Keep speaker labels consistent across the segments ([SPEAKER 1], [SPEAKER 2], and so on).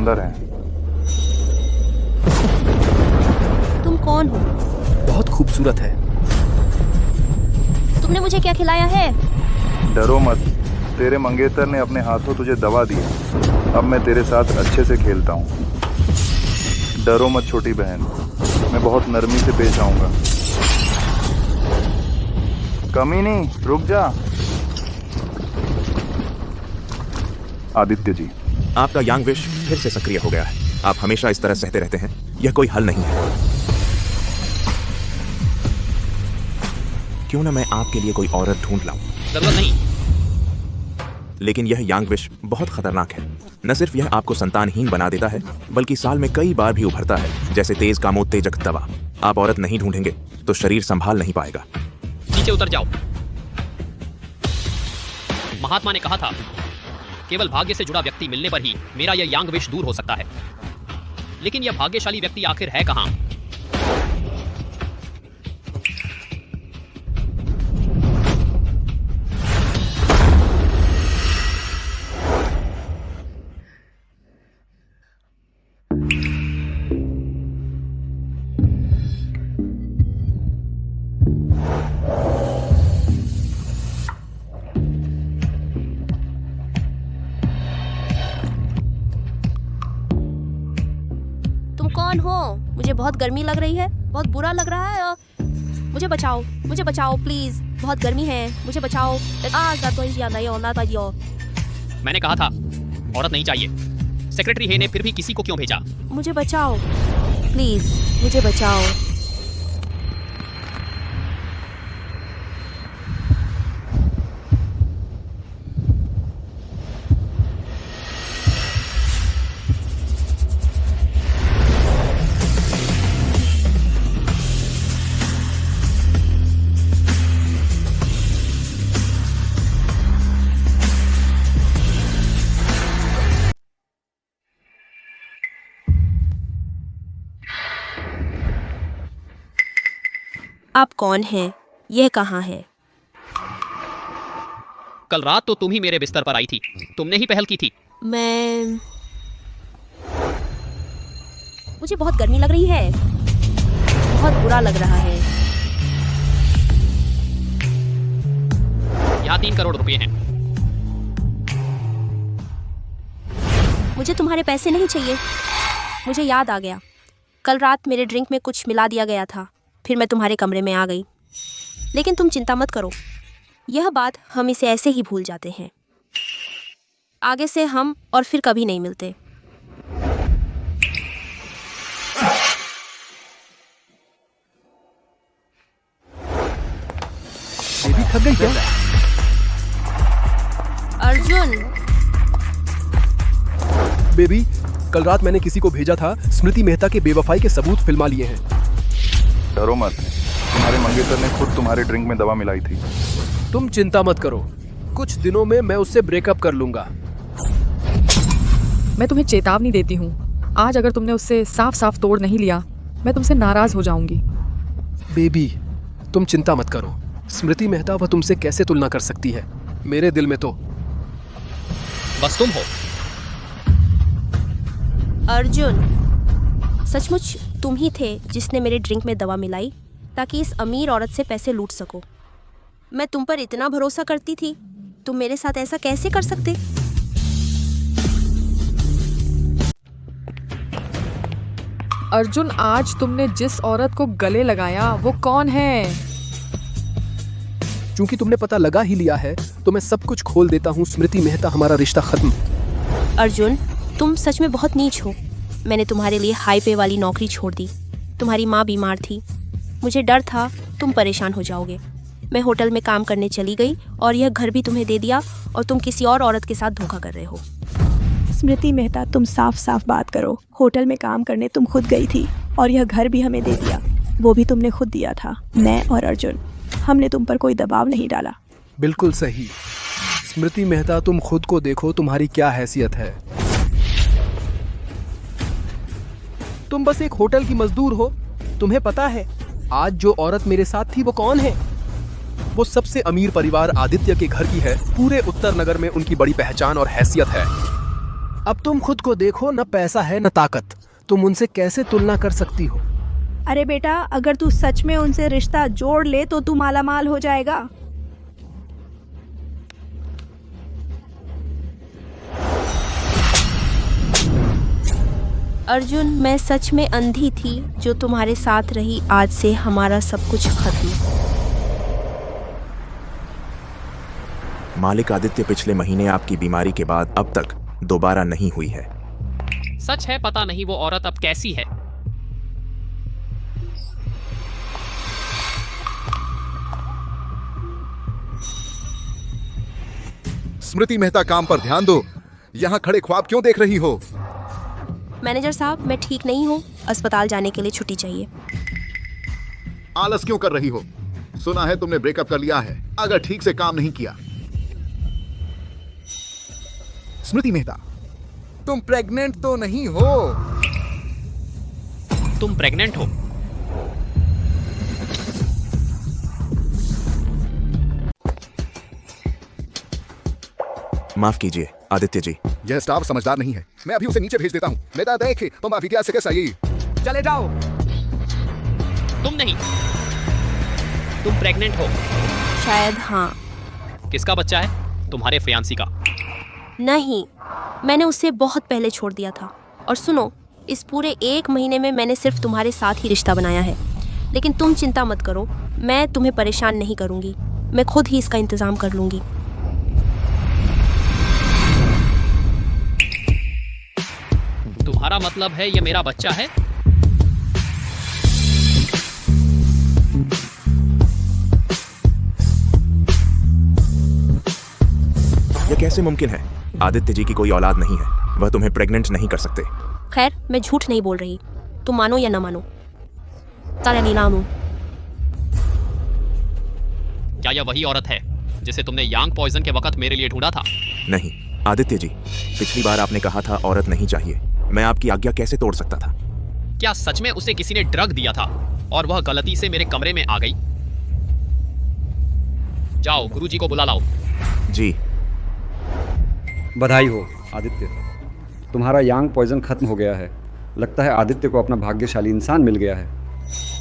[SPEAKER 1] सुंदर हैं।
[SPEAKER 2] तुम कौन हो?
[SPEAKER 3] बहुत खूबसूरत है।
[SPEAKER 2] तुमने मुझे क्या खिलाया है?
[SPEAKER 1] डरो मत, तेरे मंगेतर ने अपने हाथों तुझे दवा दी। अब मैं तेरे साथ अच्छे से खेलता हूँ। डरो मत छोटी बहन, मैं बहुत नरमी से पेश आऊंगा। कमीनी, रुक जा। आदित्य जी,
[SPEAKER 4] आपका यांग विश फिर से सक्रिय हो गया है। आप हमेशा इस तरह सहते रहते हैं, यह कोई हल नहीं है। क्यों ना मैं आपके लिए कोई औरत ढूंढ लाऊं?
[SPEAKER 5] जरूरत नहीं।
[SPEAKER 4] लेकिन यह यांग विश बहुत खतरनाक है। न सिर्फ यह आपको संतानहीन बना देता है, बल्कि साल में कई बार भी उभरता है, जैसे तेज कामोत्तेजक दवा। आप औरत नहीं ढूंढेंगे तो शरीर संभाल नहीं पाएगा।
[SPEAKER 5] नीचे उतर जाओ। महात्मा ने कहा था, केवल भाग्य से जुड़ा व्यक्ति मिलने पर ही मेरा यह यांग विश दूर हो सकता है। लेकिन यह भाग्यशाली व्यक्ति आखिर है कहां?
[SPEAKER 2] कौन हो? मुझे बहुत गर्मी लग रही है, बहुत बुरा लग रहा है। मुझे बचाओ, मुझे बचाओ प्लीज, बहुत गर्मी है, मुझे बचाओ।
[SPEAKER 5] मैंने कहा था औरत नहीं चाहिए। सेक्रेटरी हे ने फिर भी किसी को क्यों भेजा?
[SPEAKER 2] मुझे बचाओ प्लीज, मुझे बचाओ। आप कौन हैं? यह कहाँ है?
[SPEAKER 5] कल रात तो तुम ही मेरे बिस्तर पर आई थी। तुमने ही पहल की थी।
[SPEAKER 2] मुझे बहुत गर्मी लग रही है, बहुत बुरा लग रहा है।
[SPEAKER 5] यहाँ 3 करोड़ रुपए हैं।
[SPEAKER 2] मुझे तुम्हारे पैसे नहीं चाहिए। मुझे याद आ गया, कल रात मेरे ड्रिंक में कुछ मिला दिया गया था, फिर मैं तुम्हारे कमरे में आ गई। लेकिन तुम चिंता मत करो, यह बात हम इसे ऐसे ही भूल जाते हैं। आगे से हम और फिर कभी नहीं मिलते।
[SPEAKER 3] बेबी थक गई क्या?
[SPEAKER 2] अर्जुन,
[SPEAKER 3] बेबी, कल रात मैंने किसी को भेजा था, स्मृति मेहता के बेवफाई के सबूत फिल्मा लिए हैं।
[SPEAKER 1] डरो मत, तुम्हारे मंगेतर ने खुद तुम्हारे ड्रिंक में दवा मिलाई थी।
[SPEAKER 3] तुम चिंता मत करो, कुछ दिनों में मैं उससे ब्रेकअप कर लूंगा।
[SPEAKER 6] मैं तुम्हें चेतावनी देती हूँ, आज अगर तुमने उससे साफ साफ तोड़ नहीं लिया, मैं तुमसे नाराज हो जाऊंगी।
[SPEAKER 3] बेबी, तुम चिंता मत करो। स्मृति मेहता वह तुमसे कैसे तुलना कर सकती है? मेरे दिल में तो
[SPEAKER 5] बस तुम हो।
[SPEAKER 2] अर्जुन, सचमुच तुम ही थे जिसने मेरे ड्रिंक में दवा मिलाई ताकि इस अमीर औरत से पैसे लूट सको। मैं तुम पर इतना भरोसा करती थी, तुम मेरे साथ ऐसा कैसे कर सकते?
[SPEAKER 6] अर्जुन, आज तुमने जिस औरत को गले लगाया वो कौन है?
[SPEAKER 3] चूंकि तुमने पता लगा ही लिया है तो मैं सब कुछ खोल देता हूँ। स्मृति मेहता, हमारा रिश्ता खत्म।
[SPEAKER 2] अर्जुन, तुम सच में बहुत नीच हो। मैंने तुम्हारे लिए हाई पे वाली नौकरी छोड़ दी। तुम्हारी माँ बीमार थी, मुझे डर था तुम परेशान हो जाओगे। मैं होटल में काम करने चली गई और यह घर भी तुम्हें दे दिया, और तुम किसी और औरत के साथ धोखा कर रहे हो।
[SPEAKER 7] स्मृति मेहता, तुम साफ साफ बात करो। होटल में काम करने तुम खुद गई थी और यह घर भी हमें दे दिया, वो भी तुमने खुद दिया था। मैं और अर्जुन, हमने तुम पर कोई दबाव नहीं डाला।
[SPEAKER 3] बिल्कुल सही। स्मृति मेहता, तुम खुद को देखो, तुम्हारी क्या हैसियत है। तुम बस एक होटल की मजदूर हो। तुम्हें पता है आज जो औरत मेरे साथ थी वो कौन है? वो सबसे अमीर परिवार आदित्य के घर की है। पूरे उत्तर नगर में उनकी बड़ी पहचान और हैसियत है। अब तुम खुद को देखो, न पैसा है न ताकत, तुम उनसे कैसे तुलना कर सकती हो?
[SPEAKER 7] अरे बेटा, अगर तू सच में उनसे रिश्ता जोड़ ले तो तू मालामाल हो जाएगा।
[SPEAKER 2] अर्जुन, मैं सच में अंधी थी जो तुम्हारे साथ रही। आज से हमारा सब कुछ खत्म।
[SPEAKER 4] मालिक आदित्य पिछले महीने आपकी बीमारी के बाद अब तक दोबारा नहीं हुई है।
[SPEAKER 5] सच है, पता नहीं वो औरत अब कैसी है।
[SPEAKER 8] स्मृति मेहता, काम पर ध्यान दो। यहाँ खड़े ख्वाब क्यों देख रही हो?
[SPEAKER 2] मैनेजर साहब, मैं ठीक नहीं हूँ, अस्पताल जाने के लिए छुट्टी चाहिए।
[SPEAKER 8] आलस क्यों कर रही हो? सुना है तुमने ब्रेकअप कर लिया है, अगर ठीक से काम नहीं किया। स्मृति मेहता, तुम प्रेग्नेंट तो नहीं हो?
[SPEAKER 5] तुम प्रेग्नेंट हो?
[SPEAKER 4] माफ कीजिए आदित्य जी।
[SPEAKER 8] यह स्टाफ समझदार नहीं है, मैं अभी उसे नीचे भेज देता हूँ। मेहता देख, तुम अविद्या से कैसा ये?
[SPEAKER 3] चले जाओ।
[SPEAKER 5] तुम नहीं, तुम प्रेग्नेंट हो।
[SPEAKER 2] शायद हाँ।
[SPEAKER 5] किसका बच्चा है? तुम्हारे फियांसी का?
[SPEAKER 2] नहीं, मैंने उसे बहुत पहले छोड़ दिया था। और सुनो, इस पूरे 1 महीने में मैंने सिर्फ तुम्हारे साथ ही रिश्ता बनाया है। लेकिन तुम चिंता मत करो, मैं तुम्हें परेशान नहीं करूँगी। मैं खुद ही इसका इंतज़ाम कर लूँगी।
[SPEAKER 5] तुम्हारा मतलब है ये मेरा बच्चा है?
[SPEAKER 4] यह कैसे मुमकिन है? आदित्य जी की कोई औलाद नहीं है, वह तुम्हें प्रेग्नेंट नहीं कर सकते।
[SPEAKER 2] खैर, मैं झूठ नहीं बोल रही, तुम मानो या ना मानो। तारा नीलामू।
[SPEAKER 5] क्या यह वही औरत है जिसे तुमने यांग पॉइजन के वक्त मेरे लिए ढूंढा था?
[SPEAKER 4] नहीं आदित्य जी, पिछली बार आपने कहा था औरत नहीं चाहिए। मैं आपकी आज्ञा कैसे तोड़ सकता था?
[SPEAKER 5] क्या सच में उसे किसी ने ड्रग दिया था और वह गलती से मेरे कमरे में आ गई? जाओ, गुरुजी को बुला लाओ।
[SPEAKER 4] जी।
[SPEAKER 9] बधाई हो आदित्य, तुम्हारा यांग पॉइजन खत्म हो गया है। लगता है आदित्य को अपना भाग्यशाली इंसान मिल गया है।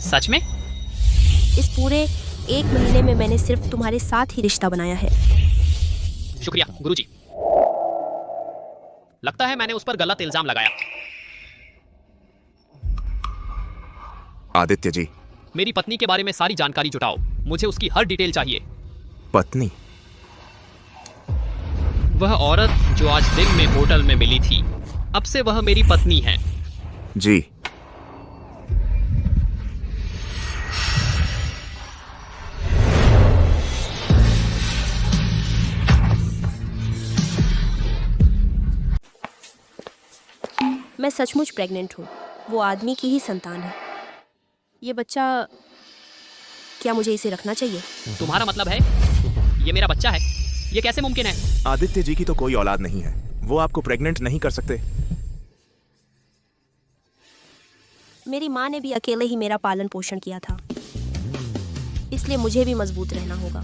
[SPEAKER 5] सच में?
[SPEAKER 2] इस पूरे 1 महीने में मैंने सिर्फ तुम्हारे साथ ही रिश्ता बनाया है।
[SPEAKER 5] शुक्रिया गुरुजी। लगता है मैंने उस पर गलत इल्जाम लगाया।
[SPEAKER 4] आदित्य जी,
[SPEAKER 5] मेरी पत्नी के बारे में सारी जानकारी जुटाओ, मुझे उसकी हर डिटेल चाहिए।
[SPEAKER 4] पत्नी?
[SPEAKER 5] वह औरत जो आज दिन में होटल में मिली थी, अब से वह मेरी पत्नी है।
[SPEAKER 4] जी।
[SPEAKER 2] मैं सचमुच प्रेग्नेंट हूँ। वो आदमी की ही संतान है। ये बच्चा, क्या मुझे इसे रखना चाहिए?
[SPEAKER 5] तुम्हारा मतलब है ये मेरा बच्चा है? ये कैसे मुमकिन है?
[SPEAKER 4] आदित्य जी की तो कोई औलाद नहीं है, वो आपको प्रेग्नेंट नहीं कर सकते।
[SPEAKER 2] मेरी माँ ने भी अकेले ही मेरा पालन पोषण किया था, इसलिए मुझे भी मजबूत रहना होगा।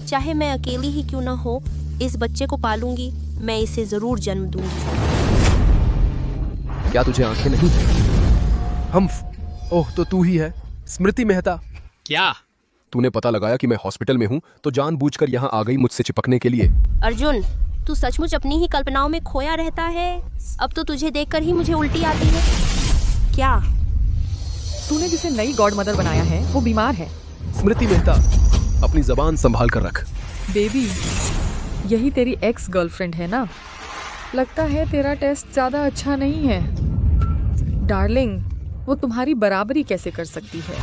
[SPEAKER 2] चाहे मैं अकेली ही क्यों ना हो, इस बच्चे को पालूंगी। मैं इसे जरूर जन्म दूंगी।
[SPEAKER 3] क्या तुझे आंखें नहीं? ओह, तो तू ही है स्मृति मेहता।
[SPEAKER 5] क्या
[SPEAKER 3] तूने पता लगाया कि मैं हॉस्पिटल में हूँ तो जानबूझकर यहाँ आ गई मुझसे चिपकने के लिए।
[SPEAKER 2] अर्जुन, तू सचमुच अपनी ही कल्पनाओं में खोया रहता है। अब तो तुझे देखकर ही मुझे उल्टी आती है। क्या?
[SPEAKER 6] तूने जिसे नई गॉड मदर बनाया है वो बीमार है।
[SPEAKER 3] स्मृति मेहता, अपनी जबान संभाल कर रख।
[SPEAKER 6] बेबी, यही तेरी एक्स गर्लफ्रेंड है ना? लगता है तेरा टेस्ट ज़्यादा अच्छा नहीं है। डार्लिंग, वो तुम्हारी बराबरी कैसे कर सकती है?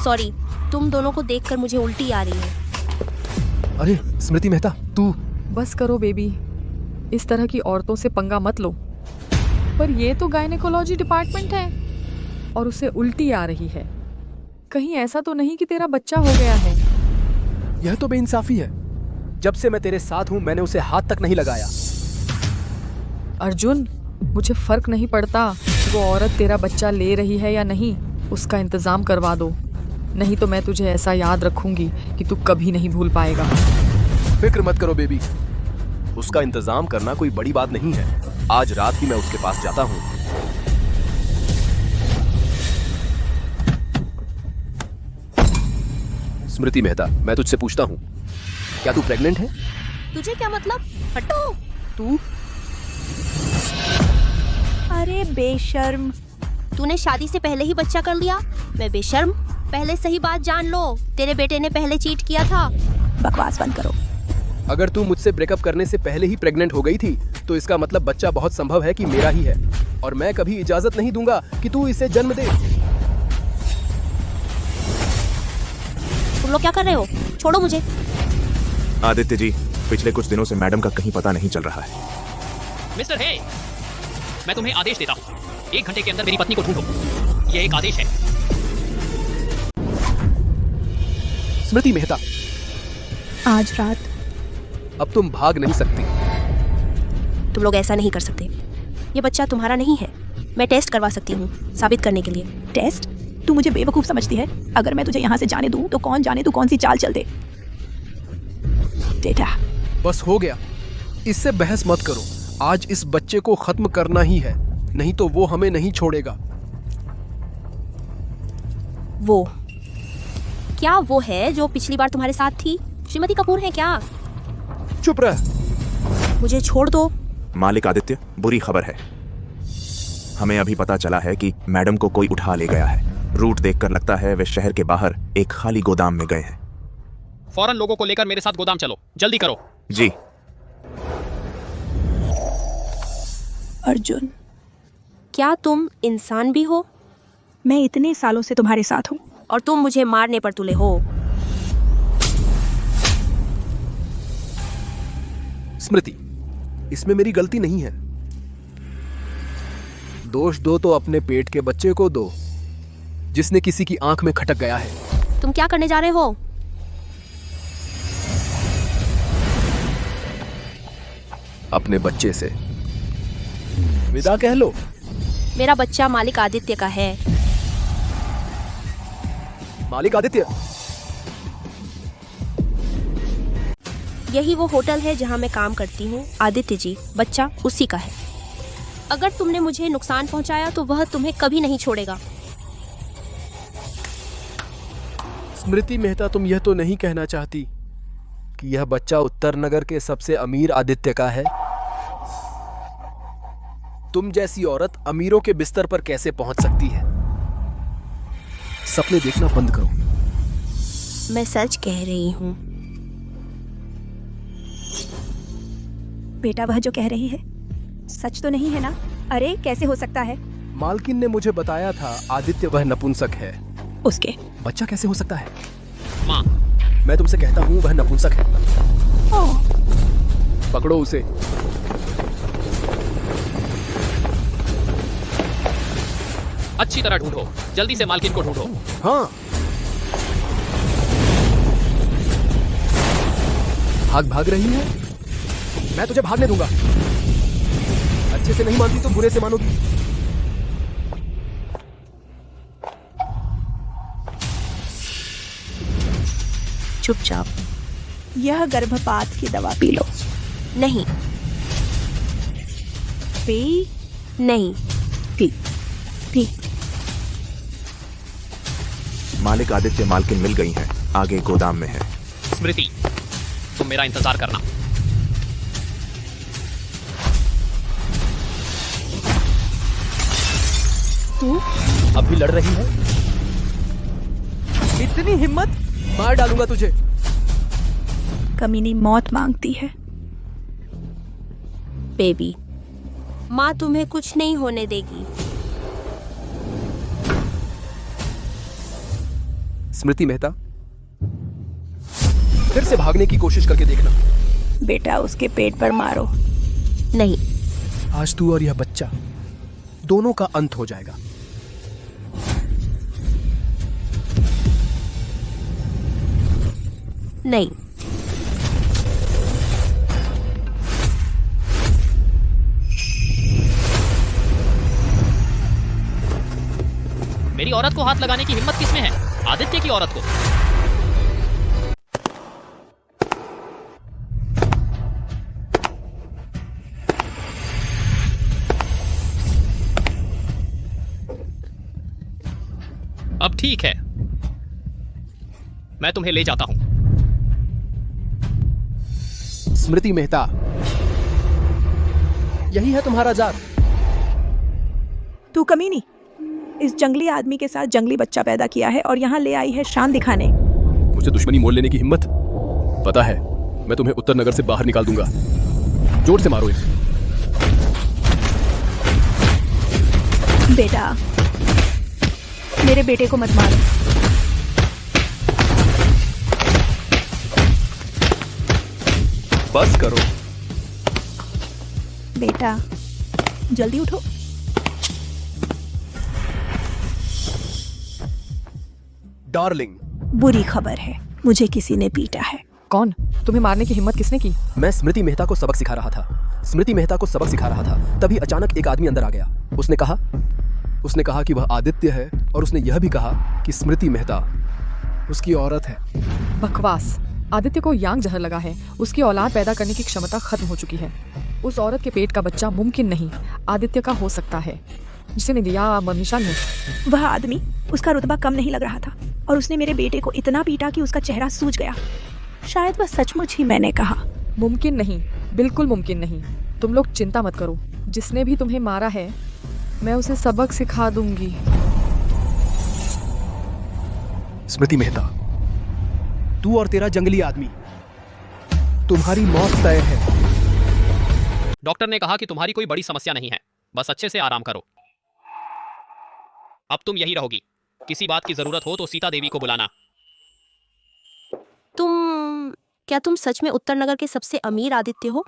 [SPEAKER 2] सॉरी, तुम दोनों को देखकर मुझे उल्टी आ रही है।
[SPEAKER 3] अरे स्मृति मेहता, तू
[SPEAKER 6] बस करो बेबी, इस तरह की औरतों से पंगा मत लो। पर ये तो गायनेकोलॉजी डिपार्टमेंट है और उसे उल्टी आ रही है। कहीं ऐसा तो नहीं कि तेरा बच्चा हो गया है?
[SPEAKER 3] यह तो बेइंसाफी है। जब से मैं तेरे साथ हूँ मैंने उसे हाथ तक नहीं लगाया।
[SPEAKER 6] अर्जुन, मुझे फर्क नहीं पड़ता वो औरत तेरा बच्चा ले रही है या नहीं, उसका इंतजाम करवा दो, नहीं तो मैं तुझे ऐसा याद रखूंगी कि तू कभी नहीं भूल पाएगा।
[SPEAKER 3] फिक्र मत करो बेबी, उसका इंतजाम करना कोई बड़ी बात नहीं है। आज रात ही मैं उसके पास जाता हूँ। स्मृति मेहता, मैं तुझसे पूछता हूँ, क्या तू प्रेग्नेंट है?
[SPEAKER 2] तुझे क्या मतलब? हटो।
[SPEAKER 3] तू?
[SPEAKER 7] अरे बेशर्म।
[SPEAKER 2] तूने शादी से पहले ही बच्चा कर लिया। मैं बेशर्म? पहले सही बात जान लो, तेरे बेटे ने पहले चीट किया था।
[SPEAKER 7] बकवास बंद करो।
[SPEAKER 3] अगर तू मुझसे ब्रेकअप करने से पहले ही प्रेग्नेंट हो गई थी तो इसका मतलब बच्चा बहुत संभव है कि मेरा ही है, और मैं कभी इजाजत नहीं दूंगा कि तू इसे जन्म दे।
[SPEAKER 2] तुम लोग क्या कर रहे हो? छोड़ो मुझे।
[SPEAKER 4] आदित्य जी, पिछले कुछ दिनों से मैडम का कहीं पता नहीं चल रहा है।
[SPEAKER 5] मिस्टर हे, मैं तुम्हें आदेश देता हूँ, 1 घंटे के अंदर मेरी पत्नी को ढूंढो। यह एक आदेश है।
[SPEAKER 3] स्मृति मेहता,
[SPEAKER 7] आज रात
[SPEAKER 3] अब तुम भाग नहीं सकती।
[SPEAKER 2] तुम लोग ऐसा नहीं कर सकते। ये बच्चा तुम्हारा नहीं है। मैं टेस्ट करवा सकती हूँ साबित करने के लिए।
[SPEAKER 7] टेस्ट? तू मुझे बेवकूफ समझती है? अगर मैं तुझे यहाँ से जाने दूँ तो कौन जाने तू कौन सी चाल चल दे। डेटा।
[SPEAKER 3] बस हो गया, इससे बहस मत करो। आज इस बच्चे को खत्म करना ही है, नहीं तो वो हमें नहीं छोड़ेगा।
[SPEAKER 2] वो क्या वो है जो पिछली बार तुम्हारे साथ थी? श्रीमती कपूर है क्या?
[SPEAKER 3] चुप रह।
[SPEAKER 2] मुझे छोड़ दो।
[SPEAKER 4] मालिक आदित्य, बुरी खबर है। हमें अभी पता चला है कि मैडम को कोई उठा ले गया है। रूट देखकर लगता है वे शहर के बाहर एक खाली गोदाम में गए हैं।
[SPEAKER 5] फौरन लोगों को लेकर मेरे साथ गोदाम चलो, जल्दी करो।
[SPEAKER 4] जी।
[SPEAKER 7] अर्जुन,
[SPEAKER 2] क्या तुम इंसान भी हो?
[SPEAKER 7] मैं इतने सालों से तुम्हारे साथ हूँ।
[SPEAKER 2] और तुम मुझे मारने पर तुले हो।
[SPEAKER 3] स्मृति, इसमें मेरी गलती नहीं है। दोष दो तो अपने पेट के बच्चे को दो, जिसने किसी की आंख में खटक गया है।
[SPEAKER 2] तुम क्या करने जा रहे हो?
[SPEAKER 3] अपने बच्चे से विदा कह लो।
[SPEAKER 2] मेरा बच्चा मालिक आदित्य का है।
[SPEAKER 3] मालिक आदित्य?
[SPEAKER 2] यही वो होटल है जहाँ मैं काम करती हूँ। आदित्य जी, बच्चा उसी का है। अगर तुमने मुझे नुकसान पहुँचाया तो वह तुम्हें कभी नहीं छोड़ेगा।
[SPEAKER 3] स्मृति मेहता, तुम यह तो नहीं कहना चाहती कि यह बच्चा उत्तर नगर के सबसे अमीर आदित्य का है? तुम जैसी औरत अमीरों के बिस्तर पर कैसे पहुंच सकती है? सपने देखना बंद करो।
[SPEAKER 2] मैं सच कह रही हूँ।
[SPEAKER 7] बेटा, वह जो कह रही है सच तो नहीं है ना? अरे कैसे हो सकता है?
[SPEAKER 3] मालकिन ने मुझे बताया था आदित्य वह नपुंसक है।
[SPEAKER 7] उसके
[SPEAKER 3] बच्चा कैसे हो सकता है?
[SPEAKER 5] माँ,
[SPEAKER 3] मैं तुमसे कहता हूँ वह नपुंसक है। पकड़ो उसे।
[SPEAKER 5] अच्छी तरह ढूंढो, जल्दी से मालकिन को ढूंढो।
[SPEAKER 3] हाँ, भाग रही है? मैं तुझे भागने दूंगा। अच्छे से नहीं मानती तो बुरे से मानोगी।
[SPEAKER 2] चुपचाप।
[SPEAKER 7] यह गर्भपात की दवा पी लो।
[SPEAKER 2] नहीं।
[SPEAKER 7] पी
[SPEAKER 2] नहीं।
[SPEAKER 7] P P.
[SPEAKER 4] मालिक आदित्य मालकिन मिल गई हैं, आगे गोदाम में है।
[SPEAKER 5] स्मृति, तुम मेरा इंतजार करना।
[SPEAKER 7] तू
[SPEAKER 3] अब भी लड़ रही है? इतनी हिम्मत? मार डालूंगा तुझे।
[SPEAKER 7] कमीनी मौत मांगती है।
[SPEAKER 2] बेबी, माँ तुम्हें कुछ नहीं होने देगी।
[SPEAKER 3] स्मृति मेहता, फिर से भागने की कोशिश करके देखना।
[SPEAKER 7] बेटा, उसके पेट पर मारो।
[SPEAKER 2] नहीं।
[SPEAKER 3] आज तू और यह बच्चा दोनों का अंत हो जाएगा।
[SPEAKER 2] नहीं।
[SPEAKER 5] मेरी औरत को हाथ लगाने की हिम्मत किसमें है? आदित्य की औरत को। अब ठीक है, मैं तुम्हें ले जाता हूं।
[SPEAKER 3] स्मृति मेहता, यही है तुम्हारा जात?
[SPEAKER 7] तू कमीनी, इस जंगली आदमी के साथ जंगली बच्चा पैदा किया है और यहाँ ले आई है शान दिखाने।
[SPEAKER 3] मुझे दुश्मनी मोल लेने की हिम्मत? पता है, मैं तुम्हें उत्तर नगर से बाहर निकाल दूंगा। जोर से मारो इसे।
[SPEAKER 7] बेटा, मेरे बेटे को मत मारो।
[SPEAKER 3] बस करो।
[SPEAKER 7] बेटा, जल्दी उठो।
[SPEAKER 3] डार्लिंग,
[SPEAKER 7] बुरी खबर है, मुझे किसी ने पीटा है।
[SPEAKER 6] कौन? तुम्हें मारने की हिम्मत किसने की?
[SPEAKER 3] मैं स्मृति मेहता को सबक सिखा रहा था। स्मृति मेहता को सबक सिखा रहा था, तभी अचानक एक आदमी अंदर आ गया। उसने कहा कि वह आदित्य है, और उसने यह भी कहा कि स्मृति मेहता उसकी औरत है।
[SPEAKER 6] बकवास। आदित्य को यांग जहर लगा है। उसकी औलाद पैदा करने की क्षमता खत्म हो चुकी है। उस औरत के पेट का बच्चा मुमकिन नहीं आदित्य का हो सकता है, जिसने दिया मनीषा ने।
[SPEAKER 7] वह आदमी, उसका रुतबा कम नहीं लग रहा था, और उसने मेरे बेटे को इतना पीटा कि उसका चेहरा सूज गया। शायद वह सचमुच ही मैंने कहा।
[SPEAKER 6] मुमकिन नहीं, बिल्कुल मुमकिन नहीं। तुम लोग चिंता मत करो, जिसने भी तुम्हें मारा है मैं उसे सबक सिखा दूंगी।
[SPEAKER 3] स्मृति मेहता, तू और तेरा जंगली आदमी, तुम्हारी मौत तय है।
[SPEAKER 5] डॉक्टर ने कहा कि तुम्हारी कोई बड़ी समस्या नहीं है, बस अच्छे से आराम करो। अब तुम यही रहोगी। किसी बात की जरूरत हो तो सीता देवी को बुलाना।
[SPEAKER 2] क्या तुम सच में उत्तर नगर के सबसे अमीर आदित्य हो?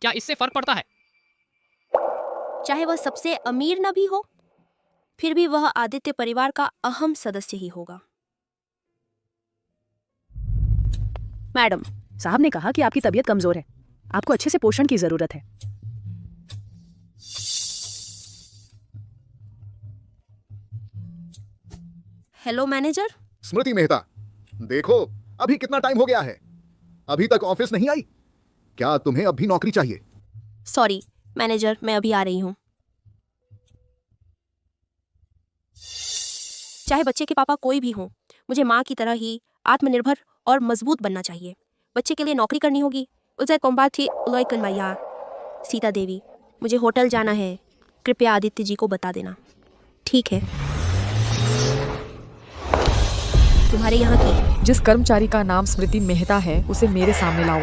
[SPEAKER 5] क्या इससे फर्क पड़ता है?
[SPEAKER 2] चाहे वह सबसे अमीर न भी हो, फिर भी वह आदित्य परिवार का अहम सदस्य ही होगा।
[SPEAKER 10] मैडम, साहब ने कहा कि आपकी तबीयत कमजोर है, आपको अच्छे से पोषण की जरूरत है।
[SPEAKER 2] Hello manager.
[SPEAKER 8] स्मृति मेहता, देखो अभी कितना टाइम हो गया है, अभी तक ऑफिस नहीं आई। क्या तुम्हें अब भी नौकरी चाहिए?
[SPEAKER 2] सॉरी मैनेजर, मैं अभी आ रही हूँ। चाहे बच्चे के पापा कोई भी हों, मुझे माँ की तरह ही आत्मनिर्भर और मजबूत बनना चाहिए। बच्चे के लिए नौकरी करनी होगी। सीता देवी, मुझे होटल जाना है, कृपया आदित्य जी को बता देना। ठीक है। तुम्हारे यहाँ की
[SPEAKER 6] जिस कर्मचारी का नाम स्मृति मेहता है उसे मेरे सामने लाओ।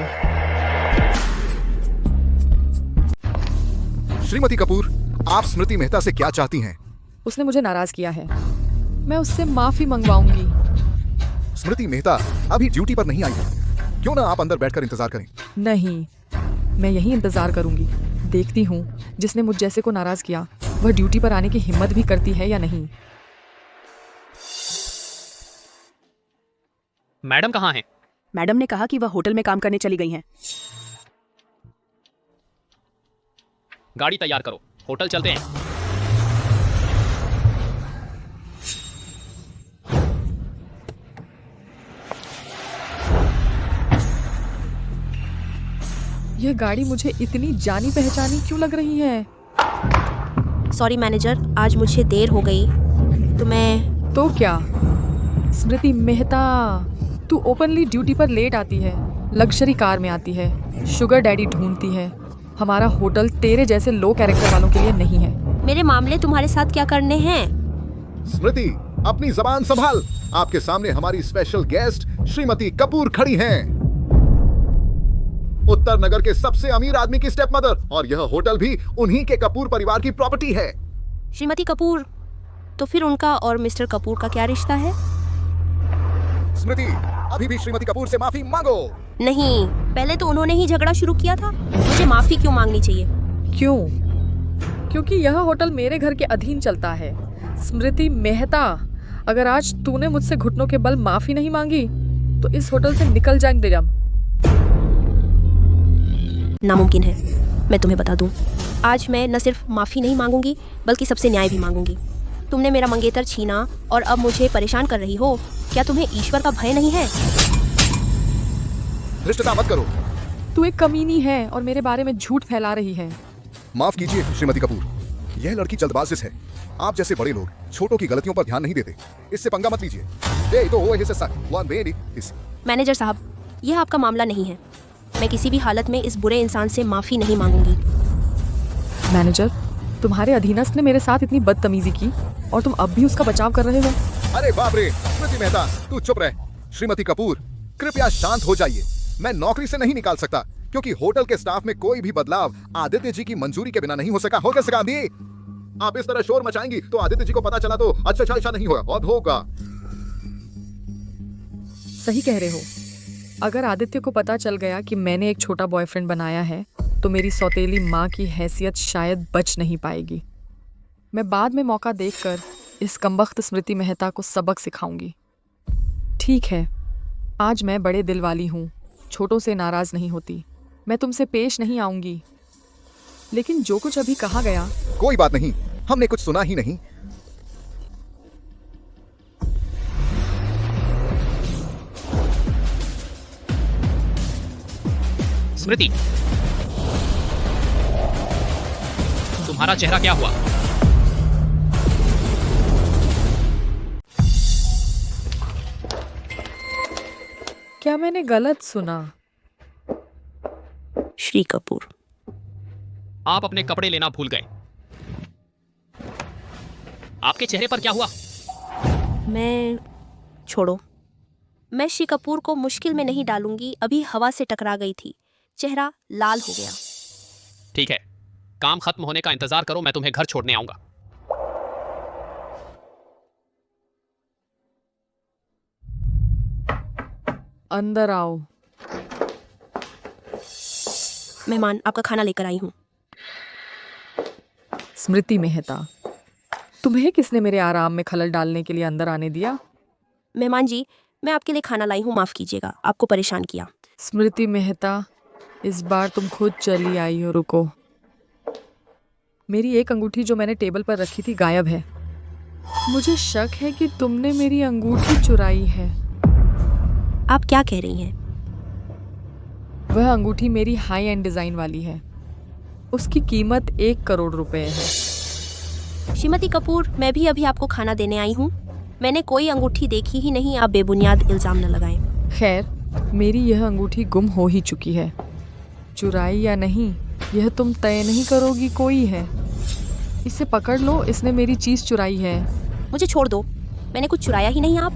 [SPEAKER 8] श्रीमती कपूर, आप स्मृति मेहता से क्या चाहती हैं?
[SPEAKER 6] उसने मुझे नाराज किया है, मैं उससे माफी मंगवाऊंगी।
[SPEAKER 8] स्मृति मेहता अभी ड्यूटी पर नहीं आई है, क्यों ना आप अंदर बैठकर इंतजार करें?
[SPEAKER 6] नहीं, मैं यही इंतजार करूंगी। देखती हूँ जिसने मुझ जैसे को नाराज किया वह ड्यूटी पर आने की हिम्मत भी करती है या नहीं।
[SPEAKER 5] मैडम कहाँ हैं?
[SPEAKER 10] मैडम ने कहा कि वह होटल में काम करने चली गई हैं।
[SPEAKER 5] गाड़ी तैयार करो, होटल चलते हैं।
[SPEAKER 6] यह गाड़ी मुझे इतनी जानी पहचानी क्यों लग रही है?
[SPEAKER 2] सॉरी मैनेजर, आज मुझे देर हो गई तो मैं।
[SPEAKER 6] तो क्या स्मृति मेहता, तू ओपनली ड्यूटी पर लेट आती है, लग्जरी कार में आती है, शुगर डैडी ढूंढती है। हमारा होटल तेरे जैसे लो कैरेक्टर वालों के लिए नहीं है।
[SPEAKER 2] मेरे मामले तुम्हारे साथ क्या करने हैं?
[SPEAKER 8] स्मृति, अपनी जबान संभाल। आपके सामने हमारी स्पेशल गेस्ट श्रीमती कपूर खड़ी हैं, उत्तर नगर के सबसे अमीर आदमी की स्टेप मदर, और यह होटल भी उन्हीं के कपूर परिवार की प्रॉपर्टी है।
[SPEAKER 2] श्रीमती कपूर, तो फिर उनका और मिस्टर कपूर का क्या रिश्ता है?
[SPEAKER 8] स्मृति, अभी भी श्रीमती कपूर से माफी मांगो।
[SPEAKER 2] नहीं, पहले तो उन्होंने ही झगड़ा शुरू किया था, मुझे माफी क्यों मांगनी चाहिए?
[SPEAKER 6] क्यों? क्योंकि यह होटल मेरे घर के अधीन चलता है। स्मृति मेहता, अगर आज तूने मुझसे घुटनों के बल माफी नहीं मांगी तो इस होटल से निकल जाएंगे हम।
[SPEAKER 2] नामुमकिन है, मैं तुम्हें बता दूं, आज मैं न सिर्फ माफी नहीं मांगूंगी बल्कि सबसे न्याय भी मांगूंगी। तुमने मेरा मंगेतर छीना और अब मुझे परेशान कर रही हो। क्या तुम्हें ईश्वर का भय नहीं है?
[SPEAKER 8] धृष्टता मत करो।
[SPEAKER 6] तू एक कमीनी है और मेरे बारे में झूठ फैला रही है।
[SPEAKER 8] माफ कीजिए श्रीमती कपूर, यह लड़की जल्दबाजिश है। आप जैसे बड़े लोग छोटों की गलतियों पर ध्यान नहीं देते। इससे पंगा मत लीजिए।
[SPEAKER 2] मैनेजर साहब, यह आपका मामला नहीं है। मैं किसी भी हालत में इस बुरे इंसान से माफी नहीं मांगूंगी।
[SPEAKER 6] मैनेजर, तुम्हारे अधीनस्थ ने मेरे साथ इतनी बदतमीजी की और तुम अब भी उसका बचाव कर रहे हो।
[SPEAKER 8] अरे बाप रे, स्मृति मेहता, तू चुप रह। श्रीमती कपूर, कृपया शांत हो जाइए। मैं नौकरी से नहीं निकाल सकता क्योंकि होटल के स्टाफ में कोई भी बदलाव आदित्य जी की मंजूरी के बिना नहीं हो सका। हो कैसे गांधी? आप इस तरह शोर मचाएंगी तो आदित्य जी को पता चला तो अच्छा नहीं होगा और होगा।
[SPEAKER 6] सही कह रहे हो। अगर आदित्य को पता चल गया कि मैंने एक छोटा बॉयफ्रेंड बनाया है तो मेरी सौतेली माँ की हैसियत शायद बच नहीं पाएगी। मैं बाद में मौका देखकर इस कमबख्त स्मृति मेहता को सबक सिखाऊंगी। ठीक है, आज मैं बड़े दिल वाली हूँ, छोटों से नाराज नहीं होती। मैं तुमसे पेश नहीं आऊंगी, लेकिन जो कुछ अभी कहा गया।
[SPEAKER 8] कोई बात नहीं, हमने कुछ सुना ही नहीं।
[SPEAKER 5] स्मृति, तुम्हारा चेहरा क्या हुआ?
[SPEAKER 6] क्या मैंने गलत सुना?
[SPEAKER 2] श्री कपूर,
[SPEAKER 5] आप अपने कपड़े लेना भूल गए। आपके चेहरे पर क्या हुआ?
[SPEAKER 2] छोड़ो, मैं श्री कपूर को मुश्किल में नहीं डालूंगी। अभी हवा से टकरा गई थी, चेहरा लाल हो गया।
[SPEAKER 5] ठीक है, काम खत्म होने का इंतजार करो, मैं तुम्हें घर छोड़ने आऊंगा।
[SPEAKER 6] अंदर आओ।
[SPEAKER 2] मेहमान, आपका खाना लेकर आई हूँ।
[SPEAKER 6] स्मृति मेहता, तुम्हें किसने मेरे आराम में खलल डालने के लिए अंदर आने दिया?
[SPEAKER 2] मेहमान जी, मैं आपके लिए खाना लाई हूँ, माफ़ कीजिएगा, आपको परेशान किया।
[SPEAKER 6] स्मृति मेहता, इस बार तुम खुद चली आई हो। रुको, मेरी एक अंगूठी जो मैंने टेबल पर रखी थी गायब है। मुझे शक है कि तुमने मेरी अंगूठी चुराई है।
[SPEAKER 2] आप क्या कह रही हैं?
[SPEAKER 6] वह अंगूठी मेरी हाई एंड डिजाइन वाली है। उसकी कीमत 1 करोड़ रुपए है।
[SPEAKER 2] श्रीमती कपूर, मैं भी अभी आपको खाना देने आई हूँ। मैंने कोई अंगूठी देखी ही नहीं, आप बेबुनियाद इल्जाम न लगाएं।
[SPEAKER 6] खैर, मेरी यह अंगूठी गुम हो ही चुकी है। चुराई या नहीं, यह तुम तय नहीं करोगी, कोई है। इसे पकड़ लो, इसने मेरी चीज चुराई है।
[SPEAKER 2] मुझे छोड़ दो, मैंने कुछ चुराया ही नहीं। आप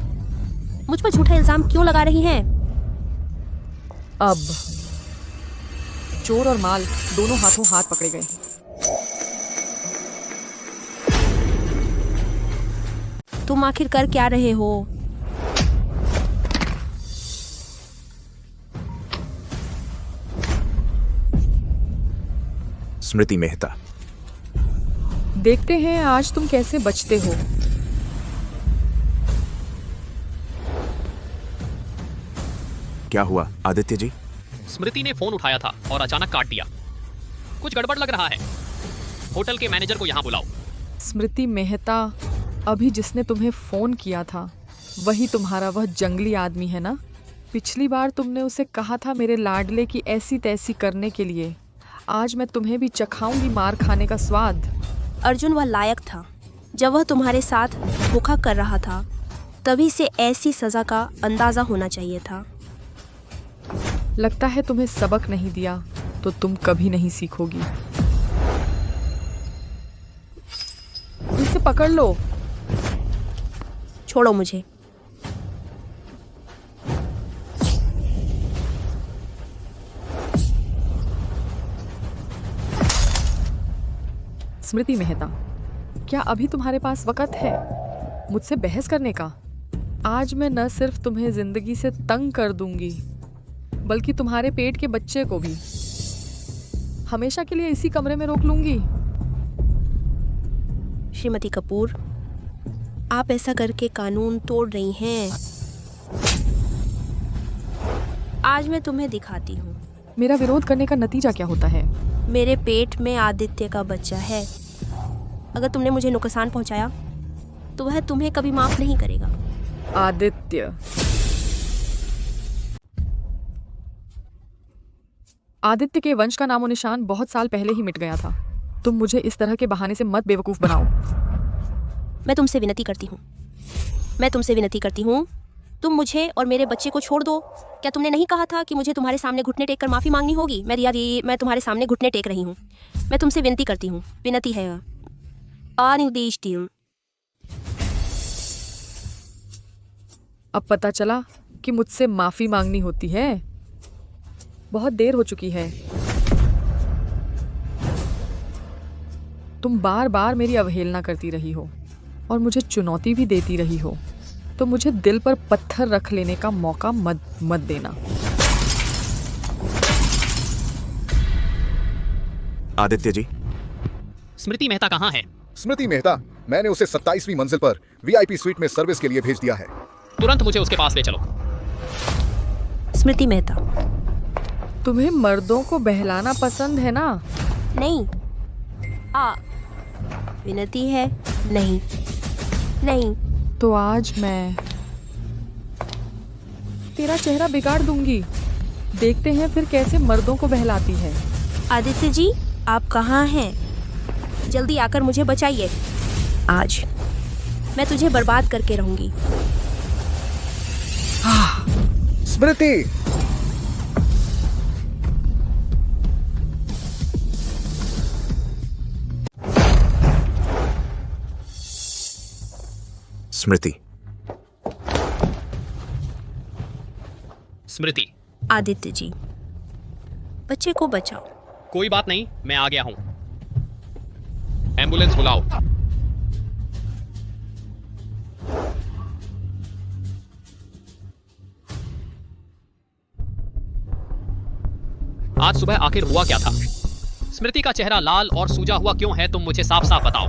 [SPEAKER 2] मुझ पर झूठा इल्जाम क्यों लगा रही हैं?
[SPEAKER 6] अब चोर और माल दोनों हाथों हाथ पकड़े गए।
[SPEAKER 2] तुम आखिर कर क्या रहे हो?
[SPEAKER 4] स्मृति मेहता,
[SPEAKER 6] देखते हैं आज तुम कैसे बचते हो।
[SPEAKER 4] क्या हुआ आदित्य जी?
[SPEAKER 5] स्मृति ने फोन उठाया था और अचानक काट दिया। कुछ गड़बड़ लग रहा है। होटल के मैनेजर को यहाँ बुलाओ।
[SPEAKER 6] स्मृति मेहता, अभी जिसने तुम्हें फोन किया था वही तुम्हारा वह जंगली आदमी है ना? पिछली बार तुमने उसे कहा था मेरे लाडले की ऐसी तैसी करने के लिए। आज मैं तुम्हें भी चखाऊंगी मार खाने का स्वाद।
[SPEAKER 2] अर्जुन वह लायक था। जब वह तुम्हारे साथ धोखा कर रहा था तभी से ऐसी सजा का अंदाजा होना चाहिए था।
[SPEAKER 6] लगता है तुम्हें सबक नहीं दिया तो तुम कभी नहीं सीखोगी। इसे पकड़ लो।
[SPEAKER 2] छोड़ो मुझे।
[SPEAKER 6] स्मृति मेहता, क्या अभी तुम्हारे पास वक्त है मुझसे बहस करने का? आज मैं न सिर्फ तुम्हें जिंदगी से तंग कर दूंगी बल्कि तुम्हारे पेट के बच्चे को भी हमेशा के लिए इसी कमरे में रोक लूंगी।
[SPEAKER 2] श्रीमती कपूर, आप ऐसा करके कानून तोड़ रही हैं। आज मैं तुम्हें दिखाती हूँ।
[SPEAKER 6] मेरा विरोध करने का नतीजा क्या होता है?
[SPEAKER 2] मेरे पेट में आदित्य का बच्चा है। अगर तुमने मुझे नुकसान पहुंचाया तो वह तुम्हें कभी माफ नहीं करेगा।
[SPEAKER 6] आदित्य, आदित्य के वंश का नामो निशान बहुत साल पहले ही मिट गया था। तुम मुझे इस तरह के बहाने से मत बेवकूफ बनाओ।
[SPEAKER 2] मैं तुमसे विनती करती हूँ, मैं तुमसे विनती करती हूँ, तुम मुझे और मेरे बच्चे को छोड़ दो। क्या तुमने नहीं कहा था कि मुझे तुम्हारे सामने घुटने टेक कर माफ़ी मांगनी होगी? मैं तुम्हारे सामने घुटने टेक रही हूँ। मैं तुमसे विनती करती हूँ, विनती है।
[SPEAKER 6] अब पता चला कि मुझसे माफी मांगनी होती है। बहुत देर हो चुकी है। तुम बार बार मेरी अवहेलना करती रही हो और मुझे चुनौती भी देती रही हो, तो मुझे दिल पर पत्थर रख लेने का मौका मत देना।
[SPEAKER 4] आदित्य जी,
[SPEAKER 5] स्मृति मेहता कहाँ है?
[SPEAKER 8] स्मृति मेहता, मैंने उसे 27वीं मंजिल पर वीआईपी स्वीट में सर्विस के लिए भेज दिया है।
[SPEAKER 5] तुरंत मुझे उसके पास ले चलो।
[SPEAKER 2] स्मृति मेहता,
[SPEAKER 6] तुम्हें मर्दों को बहलाना पसंद है ना?
[SPEAKER 2] नहीं। विनती है, नहीं नहीं।
[SPEAKER 6] तो आज मैं तेरा चेहरा बिगाड़ दूंगी। देखते हैं फिर कैसे मर्दों को बहलाती है।
[SPEAKER 2] आदित्य जी, आप कहाँ हैं? जल्दी आकर मुझे बचाइए। आज मैं तुझे बर्बाद करके रहूंगी।
[SPEAKER 8] स्मृति,
[SPEAKER 4] स्मृति,
[SPEAKER 5] स्मृति।
[SPEAKER 2] आदित्य जी, बच्चे को बचाओ।
[SPEAKER 5] कोई बात नहीं, मैं आ गया हूं। एम्बुलेंस बुलाओ। आज सुबह आखिर हुआ क्या था? स्मृति का चेहरा लाल और सूजा हुआ क्यों है, तुम मुझे साफ साफ बताओ।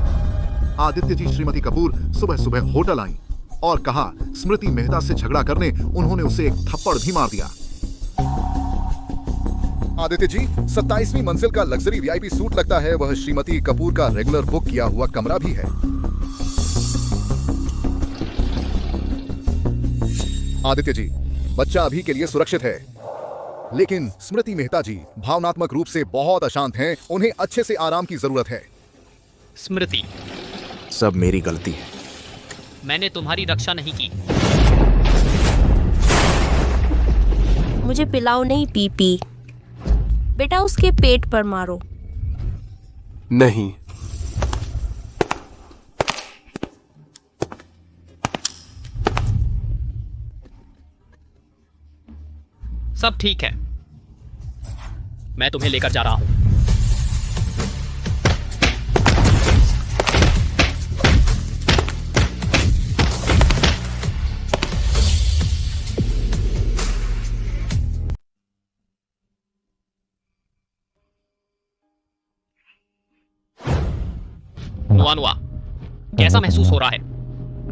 [SPEAKER 8] आदित्य जी, श्रीमती कपूर सुबह सुबह होटल आई और कहा स्मृति मेहता से झगड़ा करने उन्होंने उसे एक थप्पड़ भी मार दिया। आदित्य जी, 27वीं मंजिल का लग्जरी वीआईपी सूट लगता है वह श्रीमती कपूर का रेगुलर बुक किया हुआ कमरा भी है। आदित्य जी, बच्चा अभी के लिए सुरक्षित है, लेकिन स्मृति मेहता जी भावनात्मक रूप से बहुत अशांत हैं, उन्हें अच्छे से आराम की जरूरत है।
[SPEAKER 5] स्मृति,
[SPEAKER 4] सब मेरी गलती है।
[SPEAKER 5] मैंने तुम्हारी रक्षा नहीं की।
[SPEAKER 2] मुझे पिलाओ नहीं पीपी। बेटा, उसके पेट पर मारो।
[SPEAKER 3] नहीं।
[SPEAKER 5] सब ठीक है, मैं तुम्हें लेकर जा रहा हूं। नुआ, कैसा महसूस हो रहा है?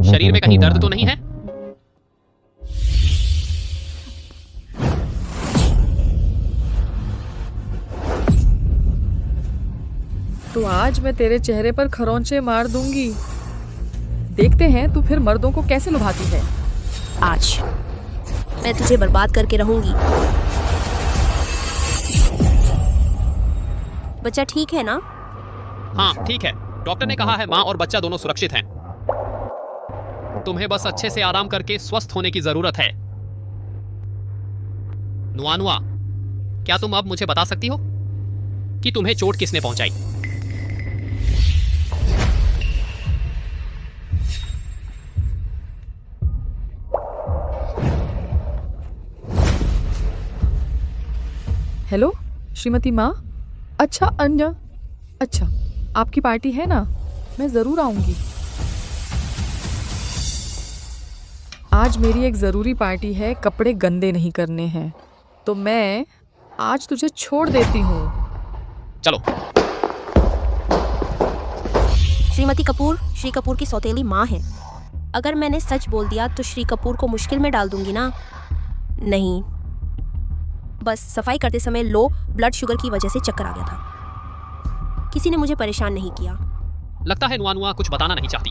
[SPEAKER 5] शरीर में कहीं दर्द तो नहीं है?
[SPEAKER 6] तो आज मैं तेरे चेहरे पर खरोंचे मार दूंगी। देखते हैं तू फिर मर्दों को कैसे लुभाती है।
[SPEAKER 2] आज मैं तुझे बर्बाद करके रहूंगी। बच्चा ठीक है ना?
[SPEAKER 5] हाँ ठीक है, डॉक्टर ने कहा है माँ और बच्चा दोनों सुरक्षित हैं। तुम्हें बस अच्छे से आराम करके स्वस्थ होने की जरूरत है। नुआ, क्या तुम अब मुझे बता सकती हो कि तुम्हें चोट किसने पहुंचाई?
[SPEAKER 6] हेलो श्रीमती माँ। अच्छा अन्य, अच्छा आपकी पार्टी है ना, मैं ज़रूर आऊँगी। आज मेरी एक ज़रूरी पार्टी है, कपड़े गंदे नहीं करने हैं, तो मैं आज तुझे छोड़ देती हूँ।
[SPEAKER 5] चलो।
[SPEAKER 2] श्रीमती कपूर श्री कपूर की सौतेली माँ है। अगर मैंने सच बोल दिया तो श्री कपूर को मुश्किल में डाल दूंगी ना? नहीं, बस सफाई करते समय लो ब्लड शुगर की वजह से चक्कर आ गया था। किसी ने मुझे परेशान नहीं किया।
[SPEAKER 5] लगता है नुआ कुछ बताना नहीं चाहती।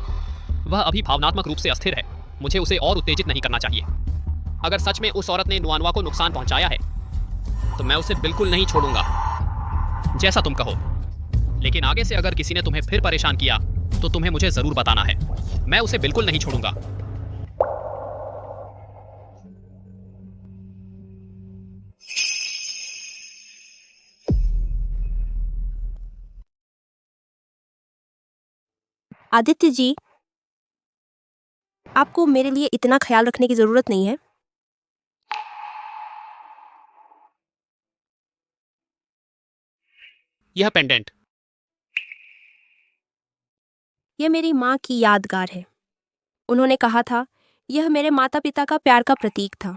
[SPEAKER 5] वह अभी भावनात्मक रूप से अस्थिर है। मुझे उसे और उत्तेजित नहीं करना चाहिए। अगर सच में उस औरत ने नुआ को नुकसान पहुंचाया है तो मैं उसे बिल्कुल नहीं छोड़ूंगा। जैसा तुम कहो। लेकिन आगे से अगर किसी ने तुम्हें फिर परेशान किया तो तुम्हें मुझे जरूर बताना है। मैं उसे बिल्कुल नहीं छोड़ूंगा।
[SPEAKER 2] आदित्य जी, आपको मेरे लिए इतना ख्याल रखने की जरूरत नहीं है।
[SPEAKER 5] यह पेंडेंट
[SPEAKER 2] यह मेरी माँ की यादगार है। उन्होंने कहा था यह मेरे माता पिता का प्यार का प्रतीक था।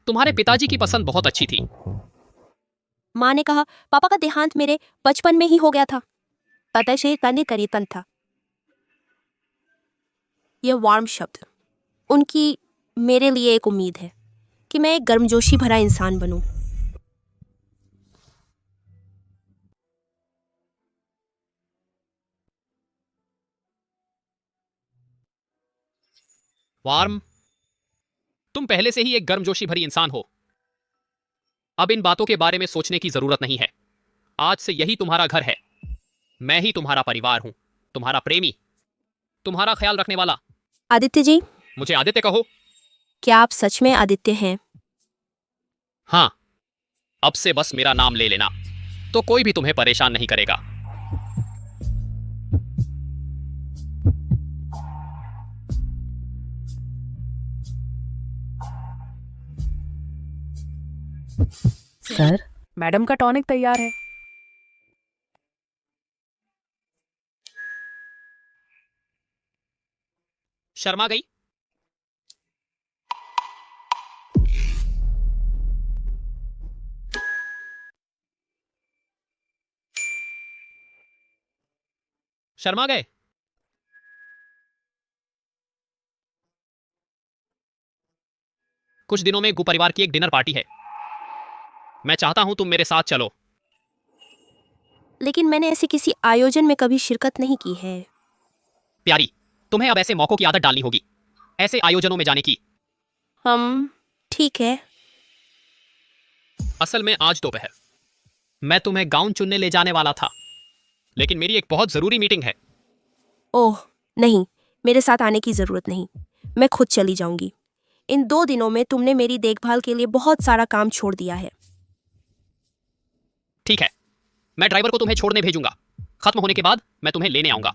[SPEAKER 5] तुम्हारे पिताजी की पसंद बहुत अच्छी थी।
[SPEAKER 2] माँ ने कहा पापा का देहांत मेरे बचपन में ही हो गया था। पता से तने करीतन था। यह वार्म शब्द उनकी मेरे लिए एक उम्मीद है कि मैं एक गर्मजोशी भरा इंसान बनूं।
[SPEAKER 5] वार्म, तुम पहले से ही एक गर्मजोशी भरी इंसान हो। अब इन बातों के बारे में सोचने की जरूरत नहीं है। आज से यही तुम्हारा घर है। मैं ही तुम्हारा परिवार हूं, तुम्हारा प्रेमी, तुम्हारा ख्याल रखने वाला।
[SPEAKER 2] आदित्य जी,
[SPEAKER 5] मुझे आदित्य कहो।
[SPEAKER 2] क्या आप सच में आदित्य हैं?
[SPEAKER 5] हाँ, अब से बस मेरा नाम ले लेना तो कोई भी तुम्हें परेशान नहीं करेगा।
[SPEAKER 10] सर, मैडम का टॉनिक तैयार है।
[SPEAKER 5] शर्मा गई? शर्मा गए? कुछ दिनों में गु परिवार की एक डिनर पार्टी है। मैं चाहता हूं तुम मेरे साथ चलो।
[SPEAKER 2] लेकिन मैंने ऐसे किसी आयोजन में कभी शिरकत नहीं की है।
[SPEAKER 5] प्यारी, तुम्हें अब ऐसे मौकों की आदत डालनी होगी, ऐसे आयोजनों में जाने की।
[SPEAKER 2] ठीक है।
[SPEAKER 5] असल में आज दोपहर मैं तुम्हें गाउन चुनने ले जाने वाला था, लेकिन मेरी एक बहुत जरूरी मीटिंग है।
[SPEAKER 2] ओह नहीं, मेरे साथ आने की जरूरत नहीं। मैं खुद चली जाऊंगी। इन 2 दिनों में तुमने मेरी देखभाल के लिए बहुत सारा काम छोड़ दिया है।
[SPEAKER 5] ठीक है, मैं ड्राइवर को तुम्हें छोड़ने भेजूंगा। खत्म होने के बाद मैं तुम्हें लेने आऊंगा।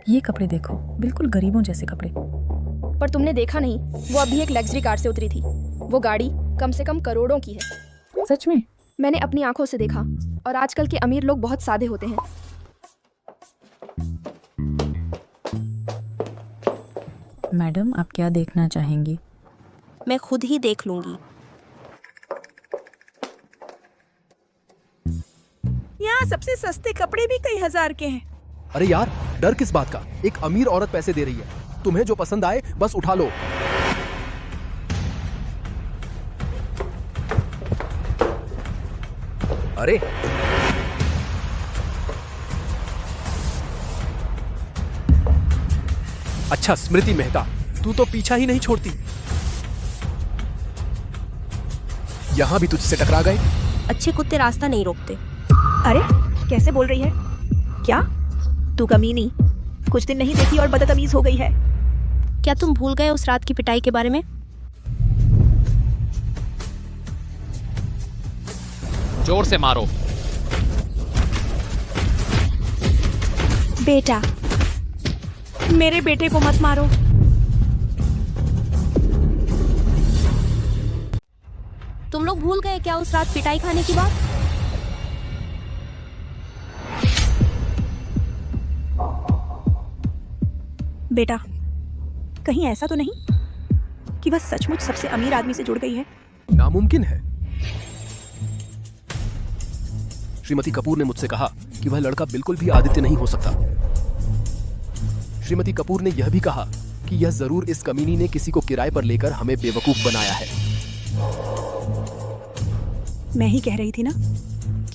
[SPEAKER 10] ये कपड़े देखो, बिल्कुल गरीबों जैसे कपड़े।
[SPEAKER 11] पर तुमने देखा नहीं, वो अभी एक लग्जरी कार से उतरी थी। वो गाड़ी कम से कम करोड़ों की है।
[SPEAKER 10] सच में?
[SPEAKER 11] मैंने अपनी आंखों से देखा। और आजकल के अमीर लोग बहुत सादे होते हैं।
[SPEAKER 10] मैडम, आप क्या देखना चाहेंगी?
[SPEAKER 2] मैं खुद ही देख लूंगी।
[SPEAKER 7] यहाँ सबसे सस्ते कपड़े भी कई हजार के हैं।
[SPEAKER 3] अरे यार, डर किस बात का? एक अमीर औरत पैसे दे रही है। तुम्हें जो पसंद आए बस उठा लो। अरे अच्छा स्मृति मेहता, तू तो पीछा ही नहीं छोड़ती। यहां भी तुझसे टकरा गए।
[SPEAKER 2] अच्छे कुत्ते रास्ता नहीं रोकते।
[SPEAKER 7] अरे कैसे बोल रही है? क्या तू कमीनी? कुछ दिन नहीं देखी और बदतमीज हो गई है।
[SPEAKER 2] क्या तुम भूल गए उस रात की पिटाई के बारे में?
[SPEAKER 5] जोर से मारो।
[SPEAKER 7] बेटा, मेरे बेटे को मत मारो।
[SPEAKER 2] तुम लोग भूल गए क्या उस रात पिटाई खाने की बात?
[SPEAKER 7] बेटा, कहीं ऐसा तो नहीं कि वह सचमुच सबसे अमीर आदमी से जुड़ गई है?
[SPEAKER 3] नामुमकिन है। श्रीमती कपूर ने मुझसे कहा कि वह लड़का बिल्कुल भी आदित्य नहीं हो सकता। श्रीमती कपूर ने यह भी कहा कि यह जरूर इस कमीनी ने किसी को किराए पर लेकर हमें बेवकूफ बनाया है।
[SPEAKER 7] मैं ही कह रही थी ना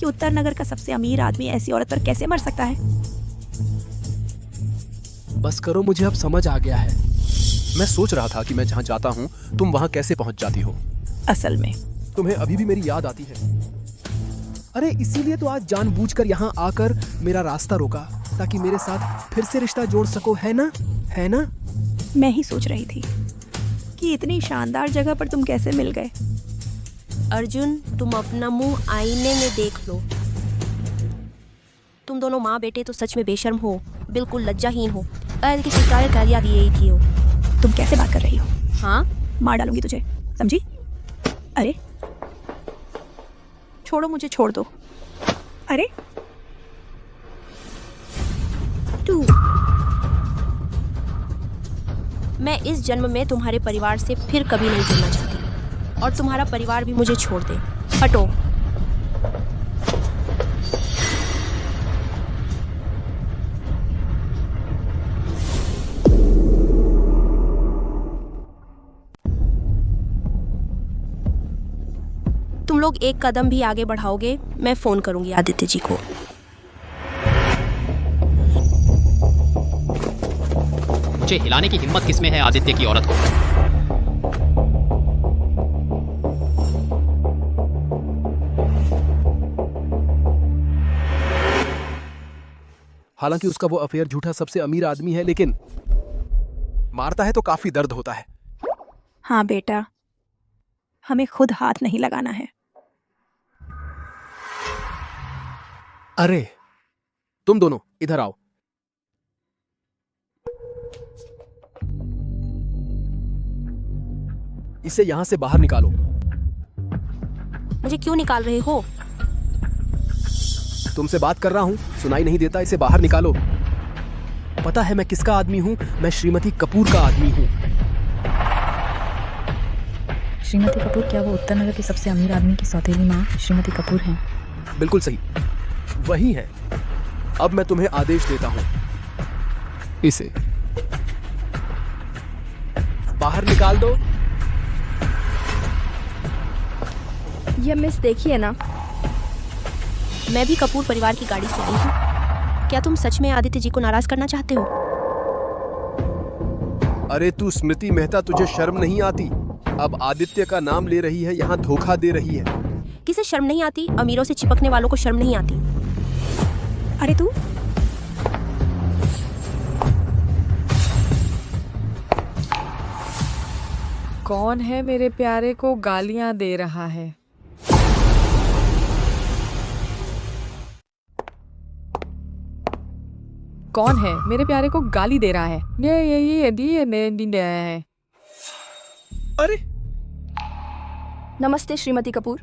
[SPEAKER 7] कि उत्तर नगर का सबसे अमीर आदमी ऐसी औरत पर कैसे मर सकता है।
[SPEAKER 3] बस करो, मुझे अब समझ आ गया है। मैं सोच रहा था कि मैं जहाँ जाता हूँ तुम वहाँ कैसे पहुँच जाती हो।
[SPEAKER 7] असल में
[SPEAKER 3] तुम्हें अभी भी मेरी याद आती है। अरे इसीलिए तो आज जानबूझकर यहाँ आकर मेरा रास्ता रोका, ताकि मेरे साथ फिर से रिश्ता जोड़ सको, है ना? है ना?
[SPEAKER 7] मैं ही सोच रही थी कि इतनी शानदार जगह पर तुम कैसे मिल गए।
[SPEAKER 2] अर्जुन, तुम अपना मुंह आईने में देख लो। तुम दोनों माँ बेटे तो सच में बेशर्म हो, बिल्कुल लज्जाहीन हो। की शिकायत कर दिया दिए ही थी हो।
[SPEAKER 7] तुम कैसे बात कर रही हो?
[SPEAKER 2] हाँ,
[SPEAKER 7] मार डालूंगी तुझे, समझी? अरे छोड़ो मुझे, छोड़ दो। अरे तू,
[SPEAKER 2] मैं इस जन्म में तुम्हारे परिवार से फिर कभी नहीं जुड़ना चाहती, और तुम्हारा परिवार भी मुझे छोड़ दे। हटो। तुम लोग एक कदम भी आगे बढ़ाओगे, मैं फोन करूंगी आदित्य जी को।
[SPEAKER 5] मुझे हिलाने की हिम्मत किसमें है आदित्य की औरत को?
[SPEAKER 3] हालांकि उसका वो अफेयर झूठा सबसे अमीर आदमी है, लेकिन मारता है तो काफी दर्द होता है।
[SPEAKER 7] हाँ बेटा, हमें खुद हाथ नहीं लगाना है।
[SPEAKER 3] अरे तुम दोनों इधर आओ। इसे यहां से बाहर निकालो।
[SPEAKER 2] मुझे क्यों निकाल रहे हो?
[SPEAKER 3] तुमसे बात कर रहा हूं, सुनाई नहीं देता? इसे बाहर निकालो। पता है मैं किसका आदमी हूं? मैं श्रीमती कपूर का आदमी हूं।
[SPEAKER 12] श्रीमती कपूर, क्या वो उत्तर नगर के सबसे अमीर आदमी की सौतेली माँ श्रीमती कपूर हैं?
[SPEAKER 3] बिल्कुल सही, वही है। अब मैं तुम्हें आदेश देता हूं, इसे बाहर निकाल दो।
[SPEAKER 11] ये मिस देखिए ना।
[SPEAKER 2] मैं भी कपूर परिवार की गाड़ी से आई हूँ। क्या तुम सच में आदित्य जी को नाराज करना चाहते हो?
[SPEAKER 3] अरे तू स्मृति मेहता, तुझे शर्म नहीं आती? अब आदित्य का नाम ले रही है, यहाँ धोखा दे रही है।
[SPEAKER 2] किसे शर्म नहीं आती? अमीरों से चिपकने वालों को शर्म नहीं आती।
[SPEAKER 7] अरे तू,
[SPEAKER 6] कौन है मेरे प्यारे को गालियां दे रहा है? कौन है मेरे प्यारे को गाली दे रहा है? ये
[SPEAKER 3] अरे
[SPEAKER 11] नमस्ते श्रीमती कपूर।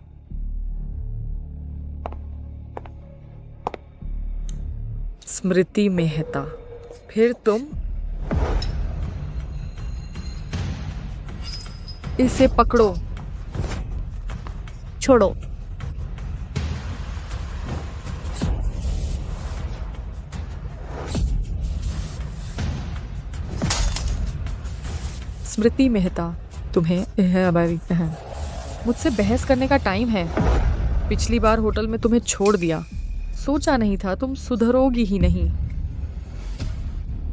[SPEAKER 6] स्मृति मेहता, फिर तुम? इसे पकड़ो।
[SPEAKER 2] छोड़ो।
[SPEAKER 6] स्मृति मेहता, तुम्हें मुझसे बहस करने का टाइम है। पिछली बार होटल में तुम्हें छोड़ दिया, सोचा नहीं था तुम सुधरोगी ही नहीं।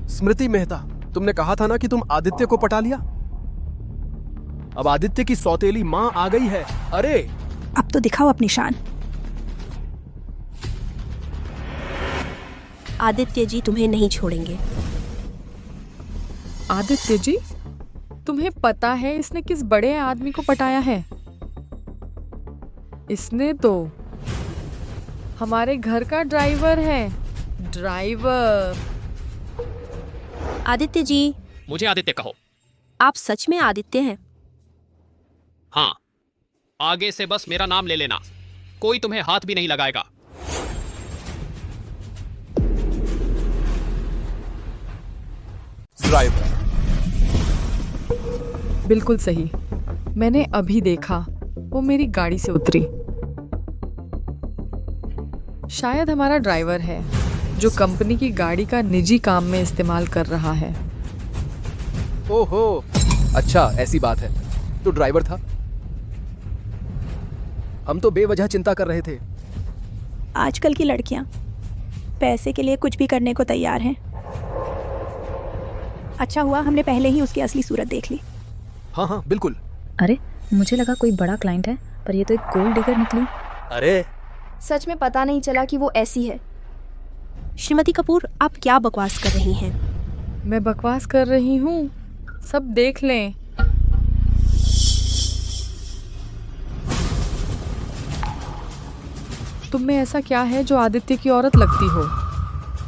[SPEAKER 3] स्मृति मेहता, तुमने कहा था ना कि तुम आदित्य को पटा लिया। अब आदित्य की सौतेली माँ आ गई है। अरे
[SPEAKER 7] अब तो दिखाओ अपनी शान।
[SPEAKER 2] आदित्य जी तुम्हें नहीं छोड़ेंगे।
[SPEAKER 6] आदित्य जी? तुम्हें पता है इसने किस बड़े आदमी को पटाया है? इसने तो हमारे घर का ड्राइवर है। ड्राइवर।
[SPEAKER 2] आदित्य जी।
[SPEAKER 5] मुझे आदित्य कहो।
[SPEAKER 2] आप सच में आदित्य हैं?
[SPEAKER 5] हाँ, आगे से बस मेरा नाम ले लेना, कोई तुम्हें हाथ भी नहीं लगाएगा।
[SPEAKER 3] ड्राइवर।
[SPEAKER 6] बिल्कुल सही, मैंने अभी देखा, वो मेरी गाड़ी से उतरी। शायद हमारा ड्राइवर है जो कंपनी की गाड़ी का निजी काम में इस्तेमाल कर रहा है।
[SPEAKER 3] ओहो, अच्छा ऐसी बात है। तो ड्राइवर था। हम तो बेवजह चिंता कर रहे थे।
[SPEAKER 7] आजकल की लड़कियां पैसे के लिए कुछ भी करने को तैयार हैं। अच्छा हुआ हमने पहले ही उसकी असली सूरत देख ली।
[SPEAKER 3] हाँ हाँ बिल्कुल।
[SPEAKER 12] अरे मुझे लगा कोई बड़ा क्लाइंट है, पर ये तो एक गोल्ड डिगर निकली।
[SPEAKER 3] अरे
[SPEAKER 11] सच में पता नहीं चला कि वो ऐसी है।
[SPEAKER 2] श्रीमती कपूर, आप क्या बकवास कर रही हैं?
[SPEAKER 6] मैं बकवास कर रही हूँ, सब देख लें। तुम में ऐसा क्या है जो आदित्य की औरत लगती हो?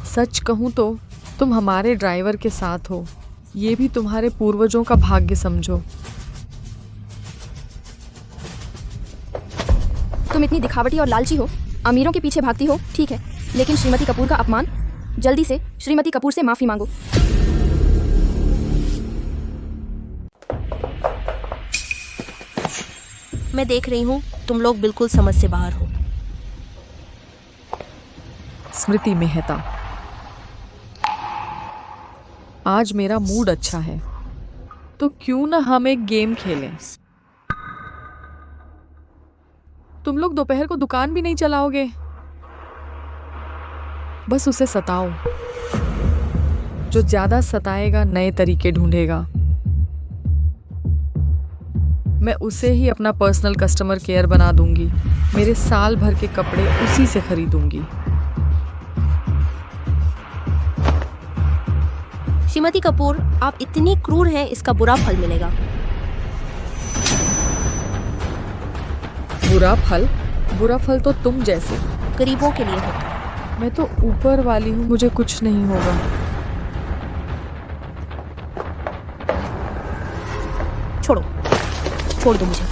[SPEAKER 6] सच कहूँ तो तुम हमारे ड्राइवर के साथ हो, ये भी तुम्हारे पूर्वजों का भाग्य समझो।
[SPEAKER 11] तुम इतनी दिखावटी और लालची हो, अमीरों के पीछे भागती हो, ठीक है, लेकिन श्रीमती कपूर का अपमान, जल्दी से श्रीमती कपूर से माफी मांगो।
[SPEAKER 2] मैं देख रही हूँ तुम लोग बिल्कुल समझ से बाहर हो।
[SPEAKER 6] स्मृति मेहता, आज मेरा मूड अच्छा है, तो क्यों ना हम एक गेम खेलें? तुम लोग दोपहर को दुकान भी नहीं चलाओगे? बस उसे सताओ, जो ज्यादा सताएगा नए तरीके ढूंढेगा। मैं उसे ही अपना पर्सनल कस्टमर केयर बना दूंगी, मेरे साल भर के कपड़े उसी से खरीदूंगी।
[SPEAKER 2] श्रीमती कपूर, आप इतनी क्रूर हैं, इसका बुरा फल मिलेगा।
[SPEAKER 6] बुरा फल? बुरा फल तो तुम जैसे
[SPEAKER 2] गरीबों के लिए होता है।
[SPEAKER 6] मैं तो ऊपर वाली हूँ, मुझे कुछ नहीं होगा।
[SPEAKER 2] छोड़ो, छोड़ दो मुझे।